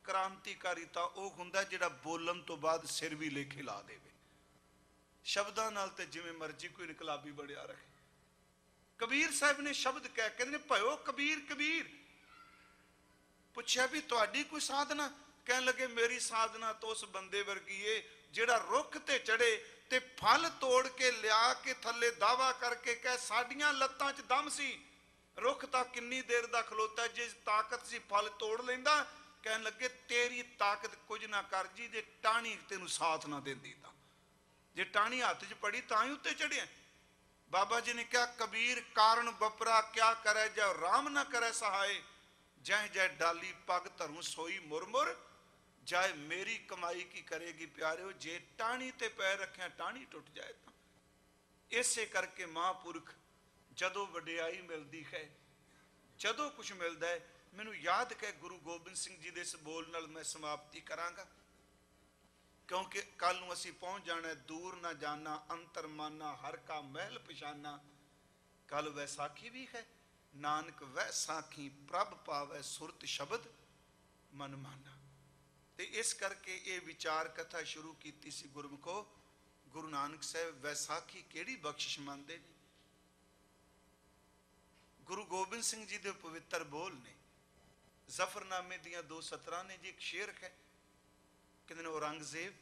ਕ੍ਰਾਂਤੀਕਾਰੀ ਤਾਂ ਉਹ ਹੁੰਦਾ ਜਿਹੜਾ ਬੋਲਣ ਤੋਂ ਬਾਅਦ ਸਿਰ ਵੀ ਲੇਖੇ ਲਾ ਦੇਵੇ। ਸ਼ਬਦਾਂ ਨਾਲ ਤੇ ਜਿਵੇਂ ਮਰਜ਼ੀ ਕੋਈ ਇਨਕਲਾਬੀ ਬਣਿਆ ਰਹੇ। ਕਬੀਰ ਸਾਹਿਬ ਨੇ ਸ਼ਬਦ ਕਹਿ, ਕਹਿੰਦੇ ਨੇ ਭਇਓ ਕਬੀਰ। ਕਬੀਰ ਪੁੱਛਿਆ ਵੀ ਤੁਹਾਡੀ ਕੋਈ ਸਾਧਨਾ, ਕਹਿਣ ਲੱਗੇ ਮੇਰੀ ਸਾਧਨਾ ਤਾਂ ਉਸ ਬੰਦੇ ਵਰਗੀ ਏ ਜਿਹੜਾ ਰੁੱਖ ਤੇ ਚੜੇ ਤੇ ਫਲ ਤੋੜ ਕੇ ਲਿਆ ਕੇ ਥੱਲੇ ਦਾਵਾ ਕਰਕੇ ਕਹੇ ਸਾਡੀਆਂ ਲੱਤਾਂ 'ਚ ਦਮ ਸੀ। ਰੁੱਖ ਤਾਂ ਕਿੰਨੀ ਦੇਰ ਦਾ ਖਲੋਤਾ, ਜੇ ਤਾਕਤ ਸੀ ਫਲ ਤੋੜ ਲੈਂਦਾ। ਕਹਿਣ ਲੱਗੇ ਤੇਰੀ ਤਾਕਤ ਕੁਝ ਨਾ ਕਰ ਜੀ, ਜੇ ਟਾਹਣੀ ਤੈਨੂੰ ਸਾਥ ਨਾ ਦਿੰਦੀ ਤਾਂ, ਜੇ ਟਾਹਣੀ ਹੱਥ 'ਚ ਪੜੀ ਤਾਂ ਹੀ ਉੱਤੇ ਚੜਿਆ। ਬਾਬਾ ਜੀ ਨੇ ਕਿਹਾ ਕਬੀਰ ਕਾਰਨ ਬਪਰਾ ਕਿਆ ਕਰੇ, ਜੇ ਰਾਮ ਨਾ ਕਰੇ ਸਹਾਏ, ਜੈ ਜੈ ਡਾਲੀ ਪਗ ਧਰੂ ਸੋਈ ਮੁਰਮੁਰ, ਜਾਏ ਮੇਰੀ ਕਮਾਈ ਕੀ ਕਰੇਗੀ ਪਿਆਰਿਓ, ਜੇ ਟਾਹਣੀ ਤੇ ਪੈਰ ਰੱਖਿਆ ਟਾਹਣੀ ਟੁੱਟ ਜਾਏ ਤਾਂ। ਇਸੇ ਕਰਕੇ ਮਹਾਂਪੁਰਖ ਜਦੋਂ ਵਡਿਆਈ ਮਿਲਦੀ ਹੈ, ਜਦੋਂ ਕੁਝ ਮਿਲਦਾ ਹੈ, ਮੈਨੂੰ ਯਾਦ ਹੈ ਗੁਰੂ ਗੋਬਿੰਦ ਸਿੰਘ ਜੀ ਦੇ ਇਸ ਬੋਲ ਨਾਲ ਮੈਂ ਸਮਾਪਤੀ ਕਰਾਂਗਾ, ਕਿਉਂਕਿ ਕੱਲ ਨੂੰ ਅਸੀਂ ਪਹੁੰਚ ਜਾਣਾ ਦੂਰ ਨਾ ਜਾਣਾ ਅੰਤਰ ਮਾਨਾ ਹਰ ਕਾ ਮਹਿਲ ਪਛਾਨਾ। ਕੱਲ ਵੈਸਾਖੀ ਵੀ ਹੈ, ਨਾਨਕ ਵੈਸਾਖੀ ਪ੍ਰਭ ਪਾਵੈ ਸੁਰਤ ਸ਼ਬਦ ਮਨ ਮਾਨਾ। ਤੇ ਇਸ ਕਰਕੇ ਇਹ ਵਿਚਾਰ ਕਥਾ ਸ਼ੁਰੂ ਕੀਤੀ ਸੀ ਗੁਰਮੁਖੋ। ਗੁਰੂ ਨਾਨਕ ਸਾਹਿਬ ਵੈਸਾਖੀ ਕਿਹੜੀ ਬਖਸ਼ਿਸ਼ ਮੰਨਦੇ ਨੇ। ਗੁਰੂ ਗੋਬਿੰਦ ਸਿੰਘ ਜੀ ਦੇ ਪਵਿੱਤਰ ਬੋਲ ਨੇ, ਜ਼ਫਰਨਾਮੇ ਦੀਆਂ 2 ਸਤਰਾਂ ਨੇ ਜੀ। ਇੱਕ ਸ਼ੇਰ ਹੈ, ਕਹਿੰਦੇ ਨੇ ਔਰੰਗਜ਼ੇਬ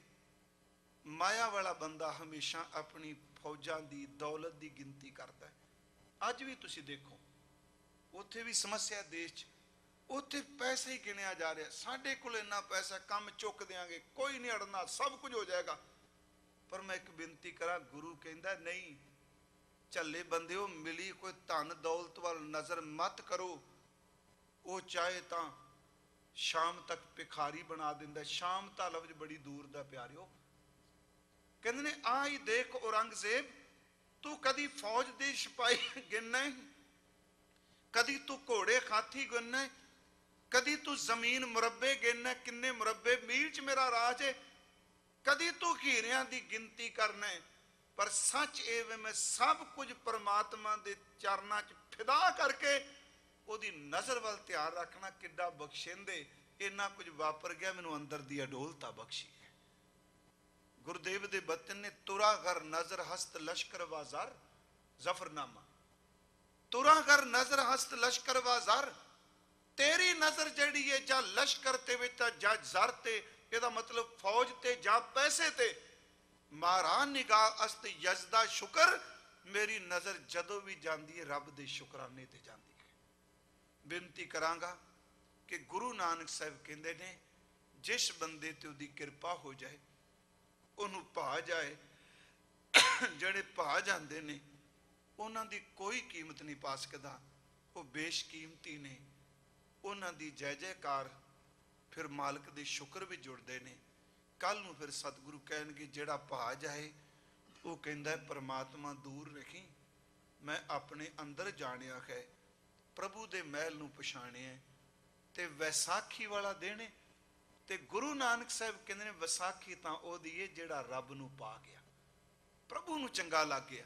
ਮਾਇਆ ਵਾਲਾ ਬੰਦਾ ਹਮੇਸ਼ਾ ਆਪਣੀ ਫੌਜਾਂ ਦੀ ਦੌਲਤ ਦੀ ਗਿਣਤੀ ਕਰਦਾ ਹੈ। ਅੱਜ ਵੀ ਤੁਸੀਂ ਦੇਖੋ ਉੱਥੇ ਵੀ ਸਮੱਸਿਆ ਦੇਸ਼ 'ਚ, ਉੱਥੇ ਪੈਸਾ ਹੀ ਗਿਣਿਆ ਜਾ ਰਿਹਾ। ਸਾਡੇ ਕੋਲ ਇੰਨਾ ਪੈਸਾ ਕੰਮ ਚੁੱਕ ਦਿਆਂਗੇ, ਕੋਈ ਨਹੀਂ ਅੜਨਾ, ਸਭ ਕੁਝ ਹੋ ਜਾਏਗਾ। ਪਰ ਮੈਂ ਇੱਕ ਬੇਨਤੀ ਕਰਾਂ, ਗੁਰੂ ਕਹਿੰਦਾ ਨਹੀਂ ਝੱਲੇ ਬੰਦਿਓ, ਮਿਲੀ ਕੋਈ ਧਨ ਦੌਲਤ ਵੱਲ ਨਜ਼ਰ ਮਤ ਕਰੋ, ਉਹ ਚਾਹੇ ਤਾਂ ਸ਼ਾਮ ਤੱਕ ਭਿਖਾਰੀ ਬਣਾ ਦਿੰਦਾ। ਸ਼ਾਮ ਤਾਂ ਲਫ਼ਜ਼ ਬੜੀ ਦੂਰ ਦਾ ਪਿਆਰਿਓ। ਕਹਿੰਦੇ ਨੇ ਆ ਹੀ ਦੇਖ ਔਰੰਗਜ਼ੇਬ, ਤੂੰ ਕਦੀ ਫੌਜ ਦੀ ਸਿਪਾਹੀ ਗਿਣਨਾ, ਕਦੀ ਤੂੰ ਘੋੜੇ ਖਾਥੀ ਗਿਣਨਾ, ਕਦੀ ਤੂੰ ਜ਼ਮੀਨ ਮੁਰੱਬੇ ਗਿਣਨਾ, ਕਿੰਨੇ ਮੁਰੱਬੇ ਮੀਲ 'ਚ ਮੇਰਾ ਰਾਜ ਹੈ, ਕਦੀ ਤੂੰ ਹੀਰਿਆਂ ਦੀ ਗਿਣਤੀ ਕਰਨਾ। ਪਰ ਸੱਚ ਇਹ ਵੇ ਮੈਂ ਸਭ ਕੁਝ ਪਰਮਾਤਮਾ ਦੇ ਚਰਨਾਂ 'ਚ ਫਿਦਾ ਕਰਕੇ ਉਹਦੀ ਨਜ਼ਰ ਵੱਲ ਧਿਆਨ ਰੱਖਣਾ। ਕਿੱਡਾ ਬਖਸ਼ਿੰਦੇ, ਇੰਨਾ ਕੁਝ ਵਾਪਰ ਗਿਆ, ਮੈਨੂੰ ਅੰਦਰ ਦੀ ਅਡੋਲਤਾ ਬਖਸ਼ੀ ਹੈ। ਗੁਰਦੇਵ ਦੇ ਬਚਨ ਨੇ ਤੁਰਾ ਕਰ ਨਜ਼ਰ ਹਸਤ ਲਸ਼ਕਰ ਬਾਜ਼ਾਰ, ਜ਼ਫਰਨਾਮਾ। ਤੁਰਾ ਕਰ ਨਜ਼ਰ ਹਸਤ ਲਸ਼ਕਰ ਬਾਜ਼ਾਰ, ਤੇਰੀ ਨਜ਼ਰ ਜਿਹੜੀ ਹੈ ਜਾਂ ਲਸ਼ਕਰ ਤੇ ਵਿੱਚ ਜਾਂ ਜ਼ਰ ਤੇ, ਇਹਦਾ ਮਤਲਬ ਫੌਜ ਤੇ ਜਾਂ ਪੈਸੇ ਤੇ। ਮਾਰਾ ਨਿਗਾਹ ਅਸਤ ਯਜ਼ਦਾ ਸ਼ੁਕਰ, ਮੇਰੀ ਨਜ਼ਰ ਜਦੋਂ ਵੀ ਜਾਂਦੀ ਹੈ ਰੱਬ ਦੇ ਸ਼ੁਕਰਾਨੇ ਤੇ ਜਾਂਦੀ ਹੈ। ਬੇਨਤੀ ਕਰਾਂਗਾ ਕਿ ਗੁਰੂ ਨਾਨਕ ਸਾਹਿਬ ਕਹਿੰਦੇ ਨੇ ਜਿਸ ਬੰਦੇ ਤੇ ਉਹਦੀ ਕਿਰਪਾ ਹੋ ਜਾਏ, ਉਹਨੂੰ ਭਾ ਜਾਏ, ਜਿਹੜੇ ਭਾ ਜਾਂਦੇ ਨੇ ਉਹਨਾਂ ਦੀ ਕੋਈ ਕੀਮਤ ਨਹੀਂ ਪਾ ਸਕਦਾ, ਉਹ ਬੇਸ਼ਕੀਮਤੀ ਨੇ। ਉਹਨਾਂ ਦੀ ਜੈ ਜੈਕਾਰ ਫਿਰ ਮਾਲਕ ਦੇ ਸ਼ੁਕਰ ਵੀ ਜੁੜਦੇ ਨੇ। ਕੱਲ ਨੂੰ ਫਿਰ ਸਤਿਗੁਰੂ ਕਹਿਣਗੇ ਜਿਹੜਾ ਭਾ ਜਾਏ, ਉਹ ਕਹਿੰਦਾ ਪਰਮਾਤਮਾ ਦੂਰ ਰੱਖੀ, ਮੈਂ ਆਪਣੇ ਅੰਦਰ ਜਾਣਿਆ ਹੈ, ਪ੍ਰਭੂ ਦੇ ਮਹਿਲ ਨੂੰ ਪਛਾਣਿਆ। ਤੇ ਵੈਸਾਖੀ ਵਾਲਾ ਦਿਨ ਹੈ, ਤੇ ਗੁਰੂ ਨਾਨਕ ਸਾਹਿਬ ਕਹਿੰਦੇ ਨੇ ਵਿਸਾਖੀ ਤਾਂ ਉਹਦੀ ਹੈ ਜਿਹੜਾ ਰੱਬ ਨੂੰ ਪਾ ਗਿਆ, ਪ੍ਰਭੂ ਨੂੰ ਚੰਗਾ ਲੱਗ ਗਿਆ।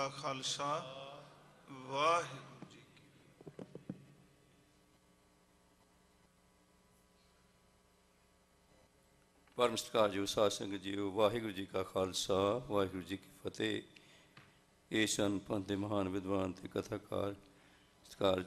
ਕਾ ਖਾਲਸਾ ਵਾਹਿਗੁਰੂ ਜੀ ਕੀ ਪਰਮ ਸਤਿਕਾਰਯੋਗ ਸਾਧ ਸੰਗਤ ਜੀਓ, ਵਾਹਿਗੁਰੂ ਜੀ ਕਾ ਖਾਲਸਾ ਵਾਹਿਗੁਰੂ ਜੀ ਕੀ ਫਤਿਹ। ਇਹ ਸਨ ਪੰਥ ਦੇ ਮਹਾਨ ਵਿਦਵਾਨ ਤੇ ਕਥਾਕਾਰ ਸਤਿਕਾਰ